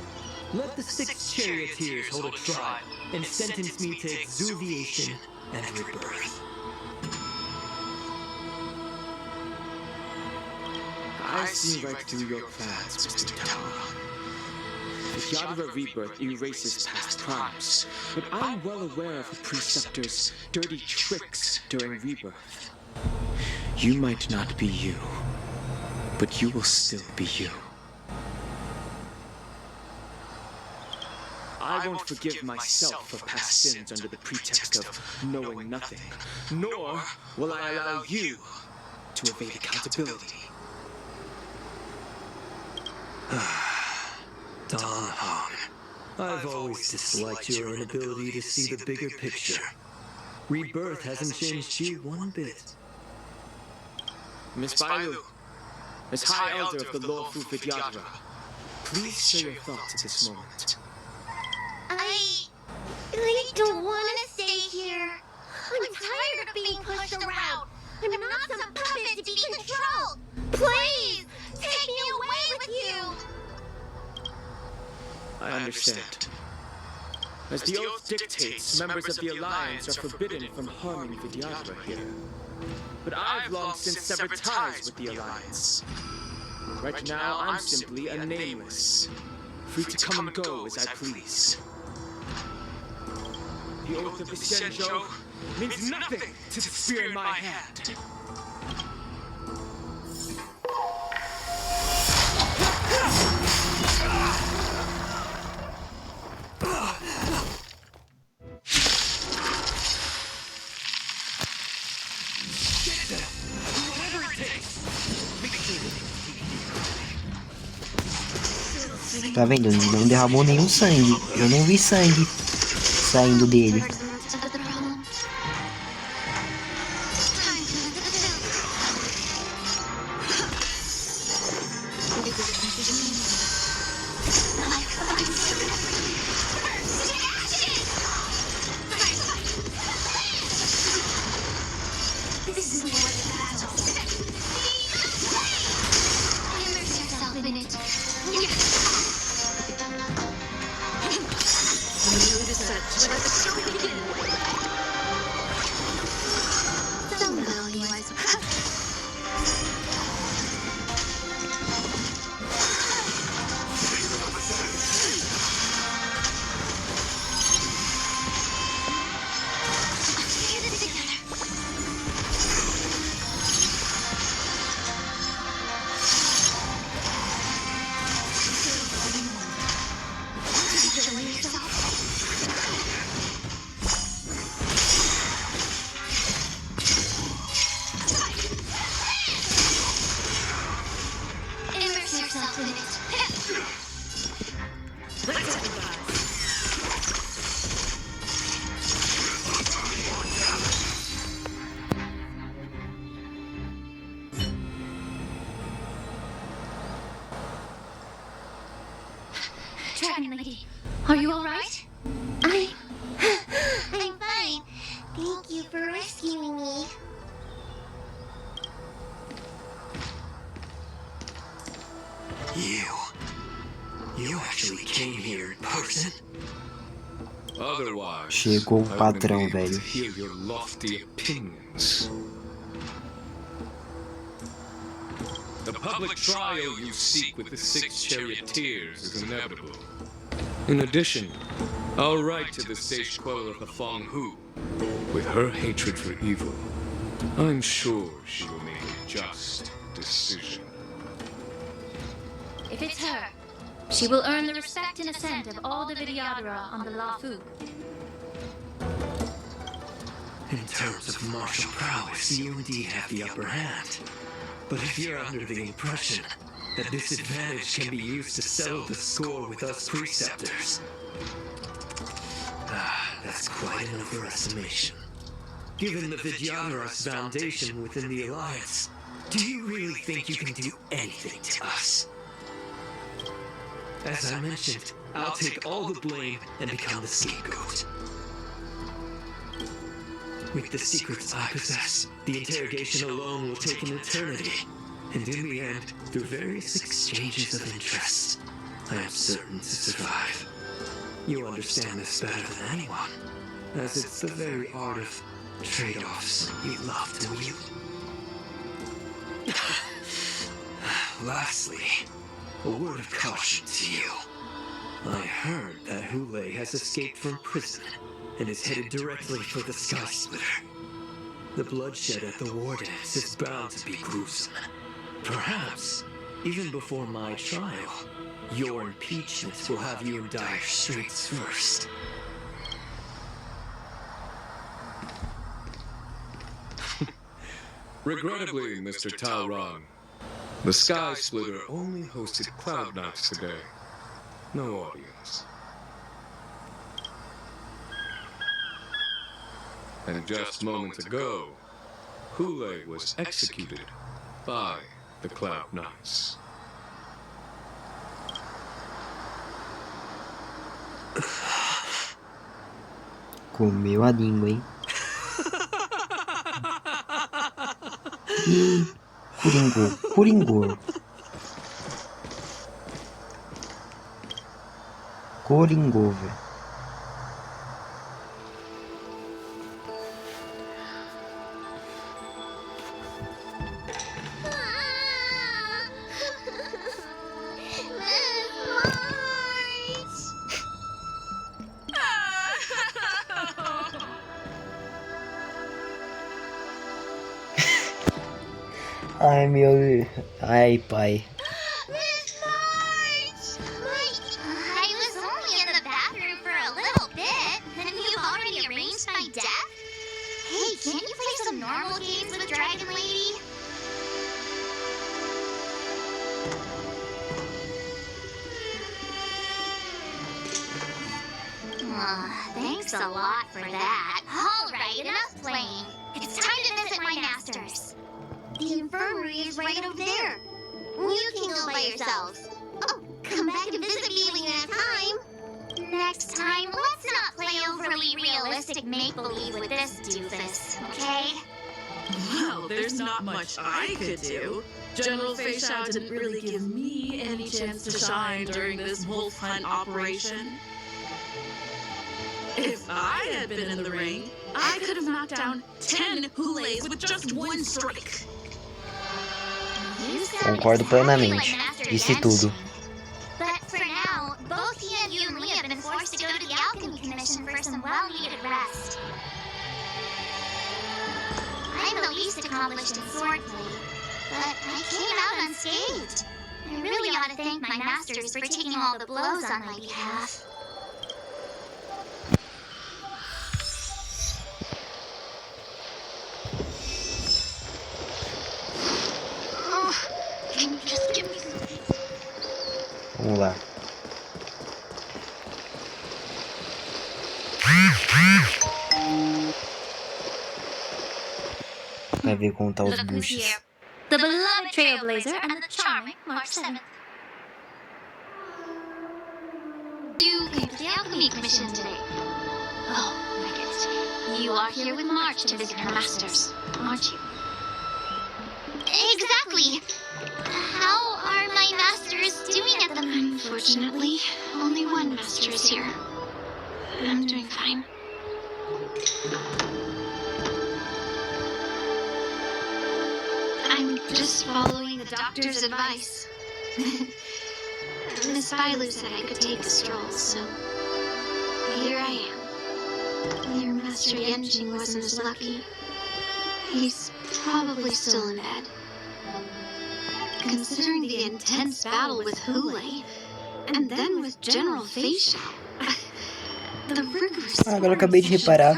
Let the 6 charioteers hold a trial and sentence me to exuviation and rebirth. I see right through your plans, Mr. Tara. Vidyadhara rebirth erases past crimes, but I'm well aware of the Preceptor's dirty tricks during rebirth. You might not be you, but you will still be you. I won't forgive myself for past sins under the pretext of knowing nothing, nor will I allow you to evade accountability. Don Hong, I've always disliked your inability to see the bigger picture. Rebirth hasn't changed you one bit. Miss Bailu, as High Elder of the Lawfu Vidyadhara, please share your thoughts at this moment. I don't want to stay here. I'm tired of being pushed around. I'm not some puppet to be controlled. Please, take me away with you. I understand. As the oath dictates, members of the Alliance are forbidden from harming Vidyadhara here. But I've long since severed ties with the Alliance. Right now, I'm simply a nameless, free to come and go as I please. The oath of the Senjo means nothing to the spear in my hand. Tá vendo? Não derramou nenhum sangue. Eu não vi sangue saindo dele. Dragon Lady, are you alright? I'm fine. Thank you for rescuing me. You actually came here in person? Otherwise, Chegou o patrão, I wouldn't be able velho. to hear your lofty opinions. The public trial you seek with the 6 charioteers is inevitable. In addition, I'll write to the sage queller of the Fong Hu. With her hatred for evil, I'm sure she will make a just decision. If it's her, she will earn the respect and assent of all the Vidyadhara on the Lafu. In terms of martial prowess, you indeed have the upper hand. But if you're under the impression that this advantage can be used to settle the score with us preceptors, that's quite an overestimation. Given the Vidyadhara's foundation within the Alliance, do you really think you can do anything to us? As I mentioned, I'll take all the blame and become the scapegoat. With the secrets I possess, the interrogation alone will take an eternity. And in the end, through various exchanges of interest, I am certain to survive. You understand this better than anyone, as it's the very art of trade-offs you love, don't you? Lastly, a word of caution to you. I heard that Hule has escaped from prison and is headed directly for the Sky Splitter. The bloodshed at the war dance is bound to be gruesome. Perhaps, even before my trial, your impeachment will have you in dire straits first. Regrettably, Mr. Taoran, the Sky Splitter only hosted Cloud Knights today. No audience. And just moments ago, Hule was executed by the Cloud Knights. Comeu a língua, hein? Ih, coringou. Coringou, velho. Ai, meu... Ai, pai. Miss March! I was only in the bathroom for a little bit, and you've already arranged my death? Hey, can't you play some normal games with Dragon Lady? Thanks a lot for that. Alright, enough playing. It's time to visit my masters. The infirmary is right over there. You can go by yourselves. Oh, come back and visit me when you have time. Next time, let's not play overly realistic make-believe with this doofus, okay? Well, there's not much I could do. General Fei Shao didn't really give me any chance to shine during this wolf hunt operation. If I had been in the ring, I could have knocked down 10 Hulays with just one strike. Concordo plenamente. Disse tudo. But for now, both he and Yun Li have been forced to go to the Alchemy Commission for some well-needed rest. I'm the least accomplished in swordplay, but I came out unscathed. I really ought to thank my masters for taking all the blows on my behalf. Can you just give me some... Vamos lá. Vai ver como tá os buchos. The beloved Trailblazer and the charming March 7th. You came to the Alchemy Commission today. Oh, I get it. You are here with March to visit her masters, aren't you? Exactly. How are my masters doing at the moment? Unfortunately, only one master is here. I'm doing fine. I'm just following the doctor's advice. Miss Bailu said I could take a stroll, so here I am. Your master Yenjing wasn't as lucky. He's probably still in bed. Considering the intense battle with Hulei, and then with General Fei Shao, the rigorous... Agora eu acabei de reparar.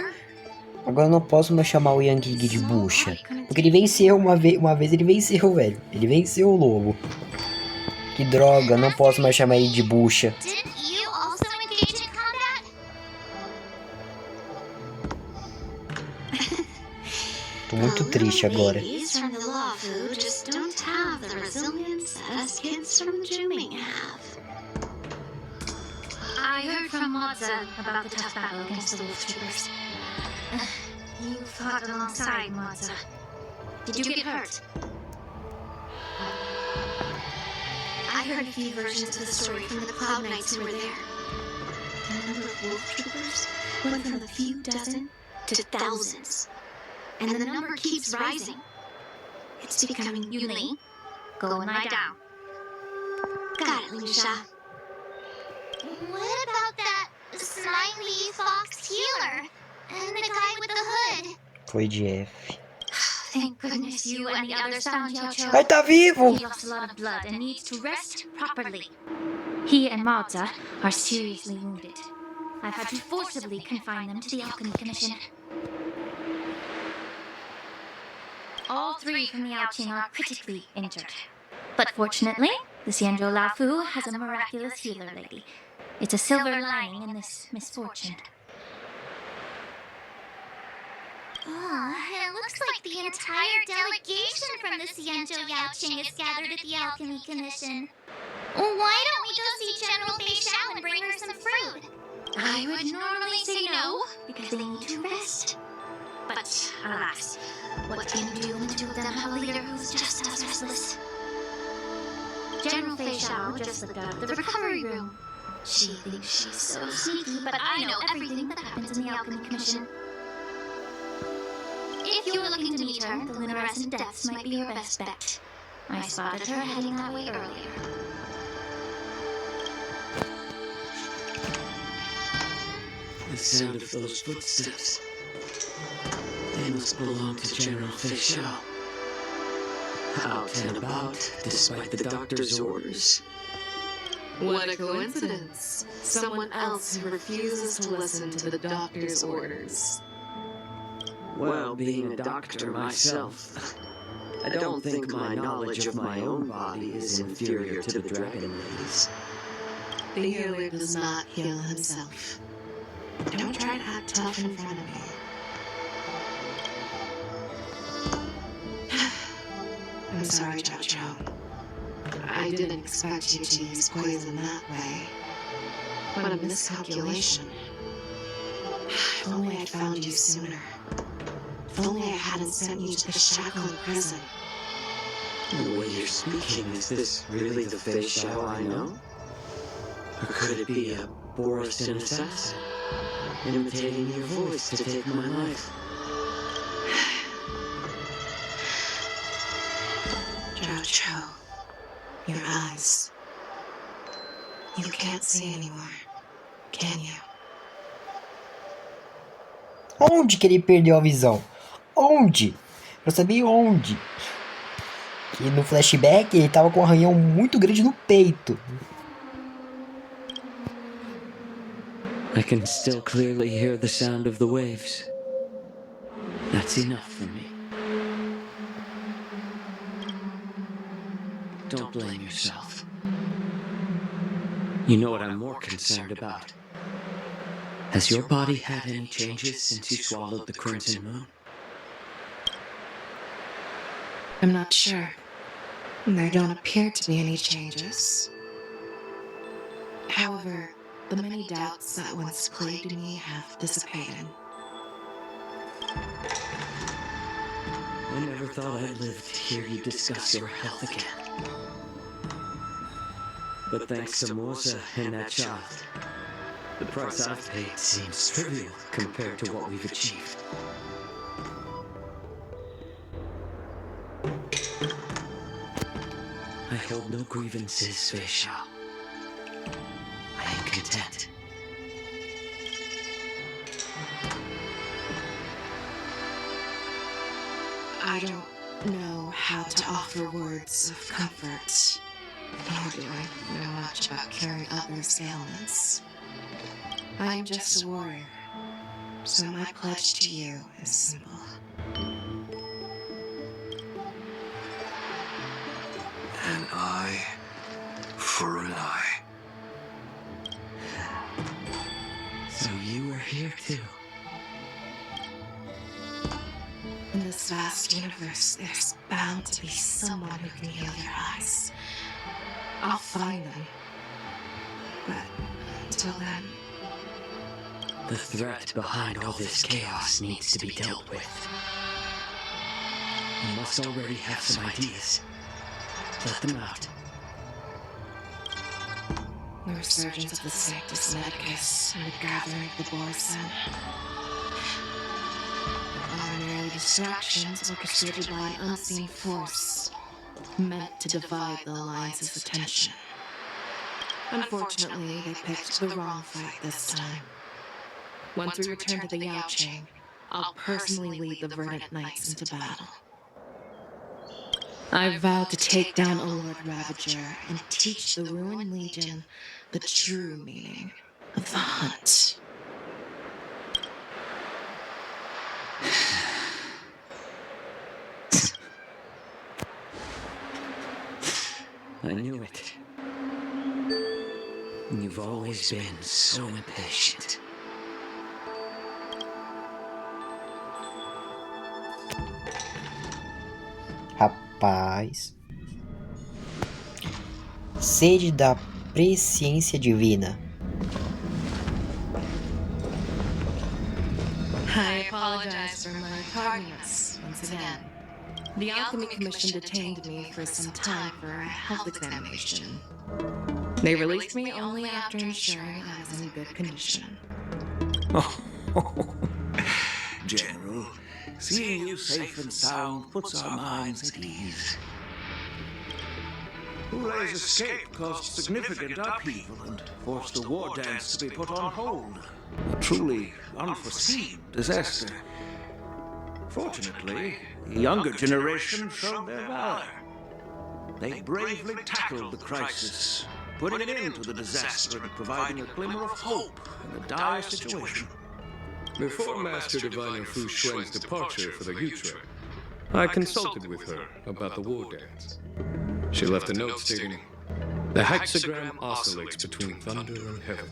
Agora eu não posso mais chamar o Yang de bucha. Porque ele venceu uma vez ele venceu, velho. Ele venceu o lobo. Que droga, não posso mais chamar ele de bucha. Tô muito triste agora. I heard from Moza about the tough battle against the wolf troopers. You fought alongside Moza. Did you get hurt? I heard a few versions of the story from the Cloud Knights who were there. The number of wolf troopers went from a few dozen to thousands. And the number keeps rising. It's becoming Yuli. Go and lie down. Got it, Lucia. What about that smiley fox healer? And the guy with the hood? Foi de F. Thank goodness you and the others found Yao Cho. Ai, tá vivo! He lost a lot of blood and needs to rest properly. He and Maoza are seriously wounded. I've had to forcibly confine them to the Alchemy Commission. All three from the Yaoqing are critically injured. But fortunately, the Xianzhou Laofu has a miraculous healer lady. It's a silver lining in this misfortune. It looks like the entire delegation from the Xianzhou Yaoqing is gathered at the Alchemy Commission. Why don't we go see General Fei Shao and bring her some fruit? I would normally say no, because they need to rest. But alas, what can you do when the two of them have a leader who's just as restless? General Fei Shao just slipped out of the recovery room. She thinks she's so sneaky, but I know everything that happens in the Alchemy Commission. If you're looking to meet her, the luminescent depths might be your best bet. I spotted her heading that way earlier. The sound of those footsteps. They must belong to General Fei Shao. out and about despite the doctor's orders. What a coincidence. Someone else who refuses to listen to the doctor's orders. Well, being a doctor myself, I don't think my knowledge of my own body is inferior to the Dragon Lady's. The healer does not heal himself. Don't try to act tough in front of me. I'm sorry, Jojo. I didn't expect you to use poison that way. What a miscalculation. If only I'd found you sooner. If only I hadn't sent you to the shackling prison. The way you're speaking, is this really the Fei Xiao I know? Or could it be a Boriston assassin, imitating your voice to take my life? Jojo, your eyes. You can't see anymore, can you? Onde que ele perdeu a visão? Onde? Eu sabia onde. Que no flashback ele tava com um arranhão muito grande no peito. I can still clearly hear the sound of the waves. That's enough for me. Don't blame yourself. You know what I'm more concerned about? Has your body had any changes since you swallowed the Crimson Moon? I'm not sure. There don't appear to be any changes. However, the many doubts that once plagued me have dissipated. I never thought I'd live to hear you discuss your health again. But thanks to Moza and that child, the price I've paid seems trivial compared to what we've achieved. I hold no grievances, Fei Xiao. I am content. I don't know how to offer words of comfort, nor do I know much about curing others' ailments. I am just a warrior, so my pledge to you is simple. An eye for an eye. So you were here too. In this vast universe, there's bound to be someone who can heal your eyes. I'll find them. But until then... The threat behind all this chaos needs to be dealt with. You must already have some ideas. Let them out. The resurgence of the Sanctus Medicus and the gathering of the Borsen. Ordinary distractions orchestrated by an unseen force, meant to divide the Alliance's attention. Unfortunately, they picked the wrong fight this time. Once we return to the Yaoqing, I'll personally lead the Verdant Knights into battle. I vowed to take down a Lord Ravager and teach the Ruined Legion the true meaning of the hunt. I knew it. You've always been so impatient. Rapaz. Sede da presciência divina. I apologize for my tardiness once again. The Alchemy Commission detained me for some time for a health examination. They released me only after ensuring I was in good condition. General, seeing you safe and sound puts our minds at ease. Hulei's escape caused significant upheaval and forced the war dance to be put on hold. A truly unforeseen disaster. Fortunately, the younger generation showed their valor. They bravely tackled the crisis, putting an end to the disaster and providing a glimmer of hope in a dire situation. Before Master Diviner Fu Xuan's departure for the Yutre, I consulted with her about the war dance. She left a note stating, "The hexagram oscillates between thunder and heaven,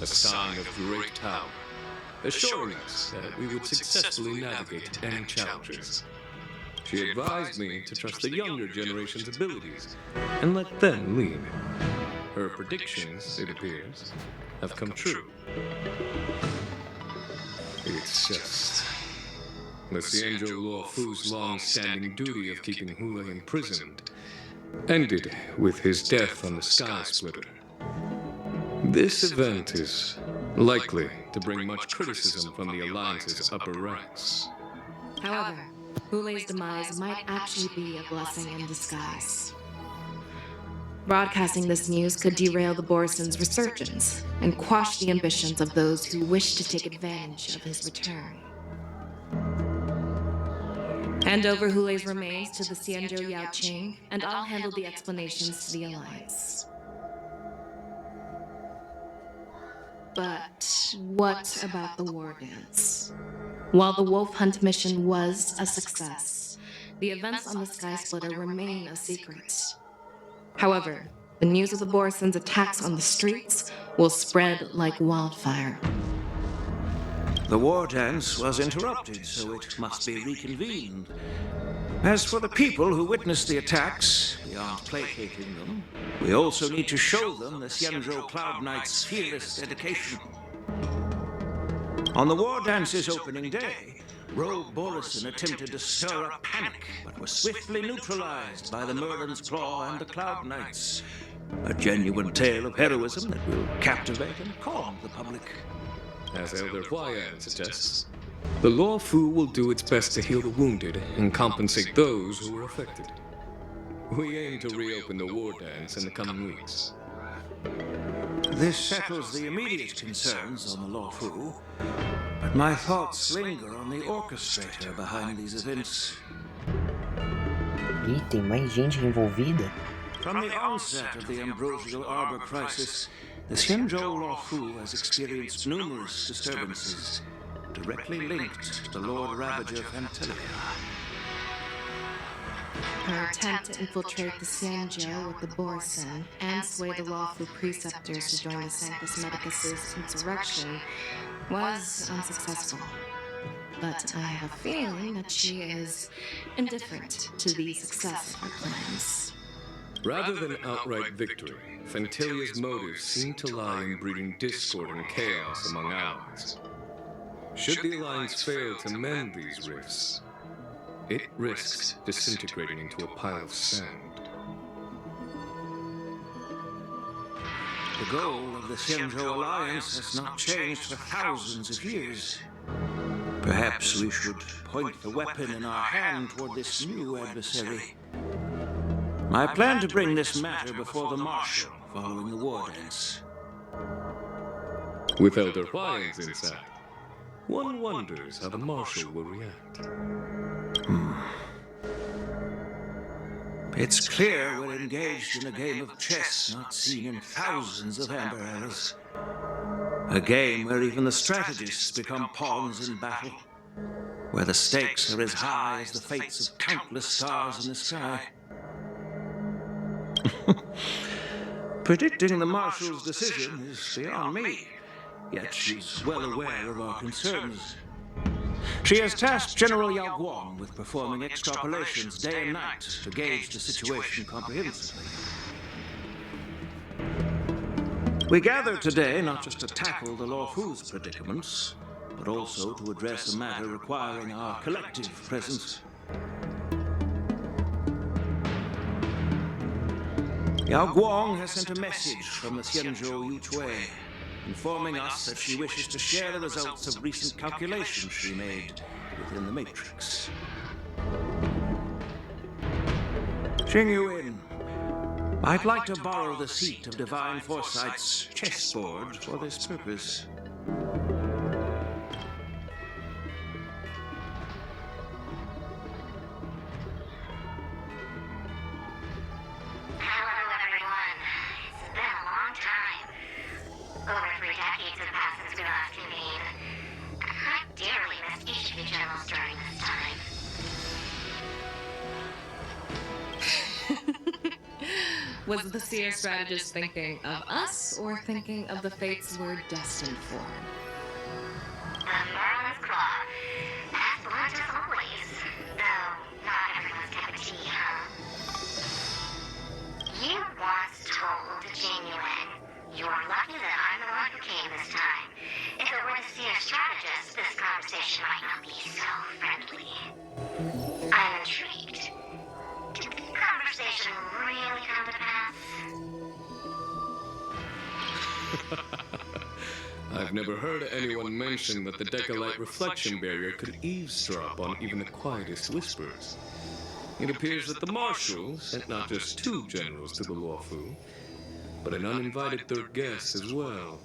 a sign of great power, assuring us that we would successfully navigate any challenges. She advised me to trust the younger generation's abilities and let them lead. Her predictions, it appears, have come true. It's just... the Xianzhou Luofu's long-standing duty of keeping Hule imprisoned ended with his death on the Sky Splitter. This event is likely to bring much criticism from the Alliance's upper ranks." However, Hule's demise might actually be a blessing in disguise. Broadcasting this news could derail the Borison's resurgence and quash the ambitions of those who wish to take advantage of his return. Hand over Hule's remains to the Xianzhou Yaoqing, and I'll handle the explanations to the Alliance. But what about the war dance? While the Wolf Hunt mission was a success, the events on the Sky Splitter remain a secret. However, the news of the Borison's attacks on the streets will spread like wildfire. The war dance was interrupted, so it must be reconvened. As for the people who witnessed the attacks, beyond placating them, we also need to show them the Xianzhou Cloud Knight's fearless dedication. On the war dance's opening day, Rogue Borison attempted to stir up panic, but was swiftly neutralized by the Merlin's Claw and the Cloud Knights. A genuine tale of heroism that will captivate and calm the public. As Elder Huayan suggests, the Luofu will do its best to heal the wounded and compensate those who were affected. We aim to reopen the war dance in the coming weeks. This settles the immediate concerns on the Luofu, but my thoughts linger on the orchestrator behind these events. Ih, tem mais gente envolvida? From the onset of the Ambrosial Arbor crisis, the Xianzhou Luofu has experienced numerous disturbances, directly linked to the Lord Ravager Fantelia. Her attempt to infiltrate the Xianzhou with the Borison and sway the lawful preceptors to join the Sanctus Medicus's insurrection was unsuccessful. But I have a feeling that she is indifferent to the success of her plans. Rather than outright victory, Fantelia's motives seem to lie in breeding discord and chaos among allies. Should the Alliance fail to mend these rifts, it risks disintegrating into a pile of sand. The goal of the Xianzhou Alliance has not changed for thousands of years. Perhaps we should point the weapon in our hand toward this new adversary. I plan to bring this matter before the Marshal following the war dance. With Elder Huayan's insight, one wonders how the Marshal will react. It's clear we're engaged in a game of chess not seen in thousands of Amber eras. A game where even the strategists become pawns in battle, where the stakes are as high as the fates of countless stars in the sky. Predicting the Marshal's decision is beyond me, yet she's well aware of our concerns. She has tasked General Yao Guang with performing extrapolations day and night to gauge the situation comprehensively. We gathered today not just to tackle the Luofu's predicaments, but also to address a matter requiring our collective presence. Yao Guang has sent a message from the Xianzhou Yutre, informing us that she wishes to share the results of recent calculations she made within the Matrix. Xing Yuin, I'd like to borrow the seat of Divine Foresight's chessboard for this purpose. Over 3 decades have passed since we last convened. I dearly miss each of you generals during this time. Was the seer strategist thinking of us or thinking of the fates we're destined for? The Merlin's Claw. As blunt as always. Though, not everyone's cup of tea, huh? You once told Genuine, "You're lucky that I'm the one who came this time. If it were the seer strategist, this conversation might not be so friendly." I'm intrigued. Did the conversation really come to pass? I've never heard anyone mention that the Decalite reflection barrier could eavesdrop on even the quietest whispers. It appears that the Marshal sent not just 2 generals to the Luofu, but an uninvited 3rd guest as well.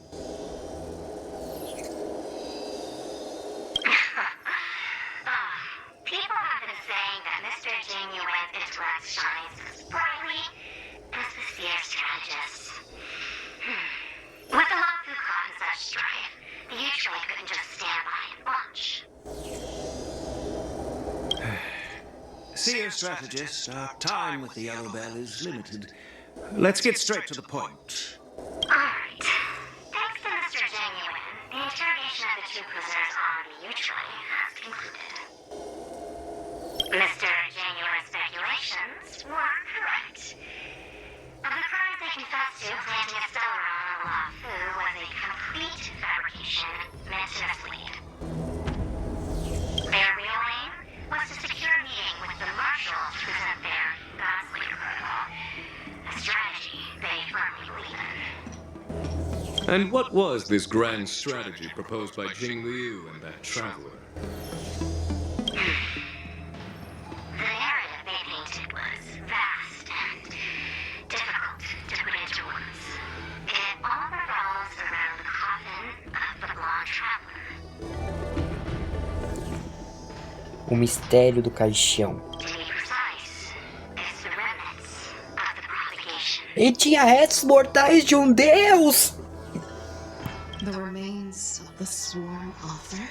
People have been saying that Mr. Genuine's intellect shines as brightly as the seer strategist. With the Luofu caught in such strife, the Yutrui couldn't just stand by and watch. Seer strategist, our time with the Yellow Bell is limited. Let's get straight to the point. Alright. Thanks to Mr. Genuine, the interrogation of the 2 prisoners on the Yutrui has concluded. Mr. Genuine's speculations were correct. Of the crimes they confessed to, planting a Stellaron on the Luofu was a complete fabrication meant to mislead. Their real aim was to secure a meeting with the Marshal to present their Godslayer protocol, a strategy they firmly believe in. And what was this grand strategy proposed by Jing Liu and that traveler? The narrative they painted was vast and difficult to put into words. It all revolves around the coffin of the blonde traveler. O mistério do caixão. To be precise, it's the remnants of the propagation. Ele tinha restos mortais de um deus! The remains of the sworn author?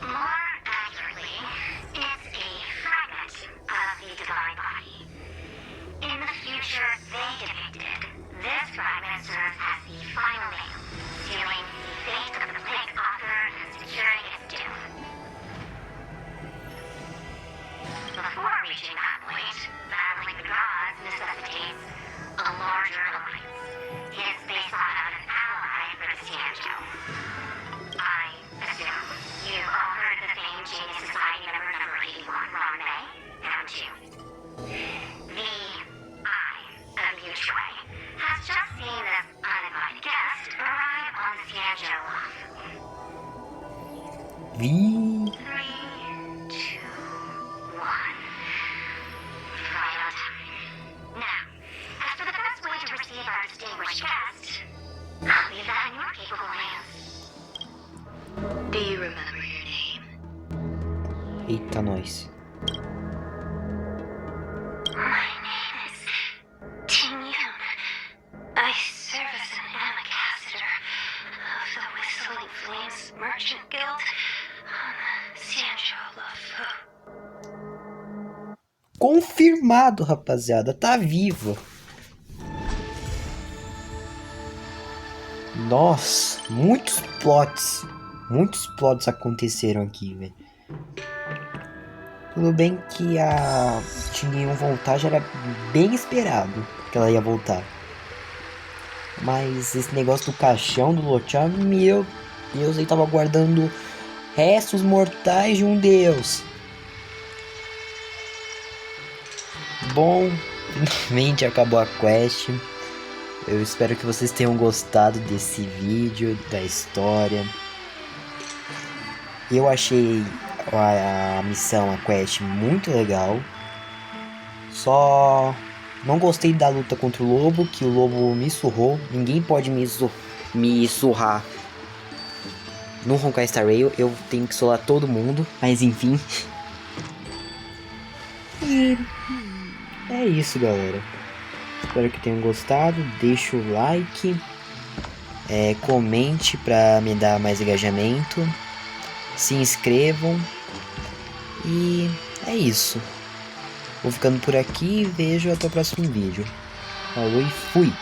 More accurately, it's a fragment of the divine body. In the future they depicted, this fragment serves as the final nail, sealing the fate of the plague author and securing its doom. Before reaching that point, battling the gods necessitates a larger alliance. Hence, they sought out an ally for the Xianzhou. I assume you've all heard the famed Genius Society member number 81, Ron May, haven't you? The Eye of Yutrui has just seen this uninvited guest arrive on the Xianzhou Luofu. Vi. 3, 2, 1. Right on time. Now, as for the best way to receive our distinguished guest, I'll leave that in your capable hands. Do you remember your name? Eita, nós. My name is Ting Yun. I serve as an ambassador of the Whistling Flames Merchant Guild on the Xianzhou Luofu. Confirmado, rapaziada. Tá vivo. Nossa, muitos plots. Muitos plots aconteceram aqui, velho. Tudo bem que a Tinha voltar já era bem esperado que ela ia voltar. Mas esse negócio do caixão do Lochan, meu Deus, ele tava guardando restos mortais de um deus. Bom, finalmente acabou a quest. Eu espero que vocês tenham gostado desse vídeo, da história. Eu achei a missão, a quest, muito legal. Só não gostei da luta contra o lobo, que o lobo me surrou. Ninguém pode me surrar no Honkai Star Rail. Eu tenho que solar todo mundo, mas enfim. E é isso, galera. Espero que tenham gostado. Deixa o like, comente para me dar mais engajamento, se inscrevam e é isso. Vou ficando por aqui e vejo até o próximo vídeo. Falou e fui!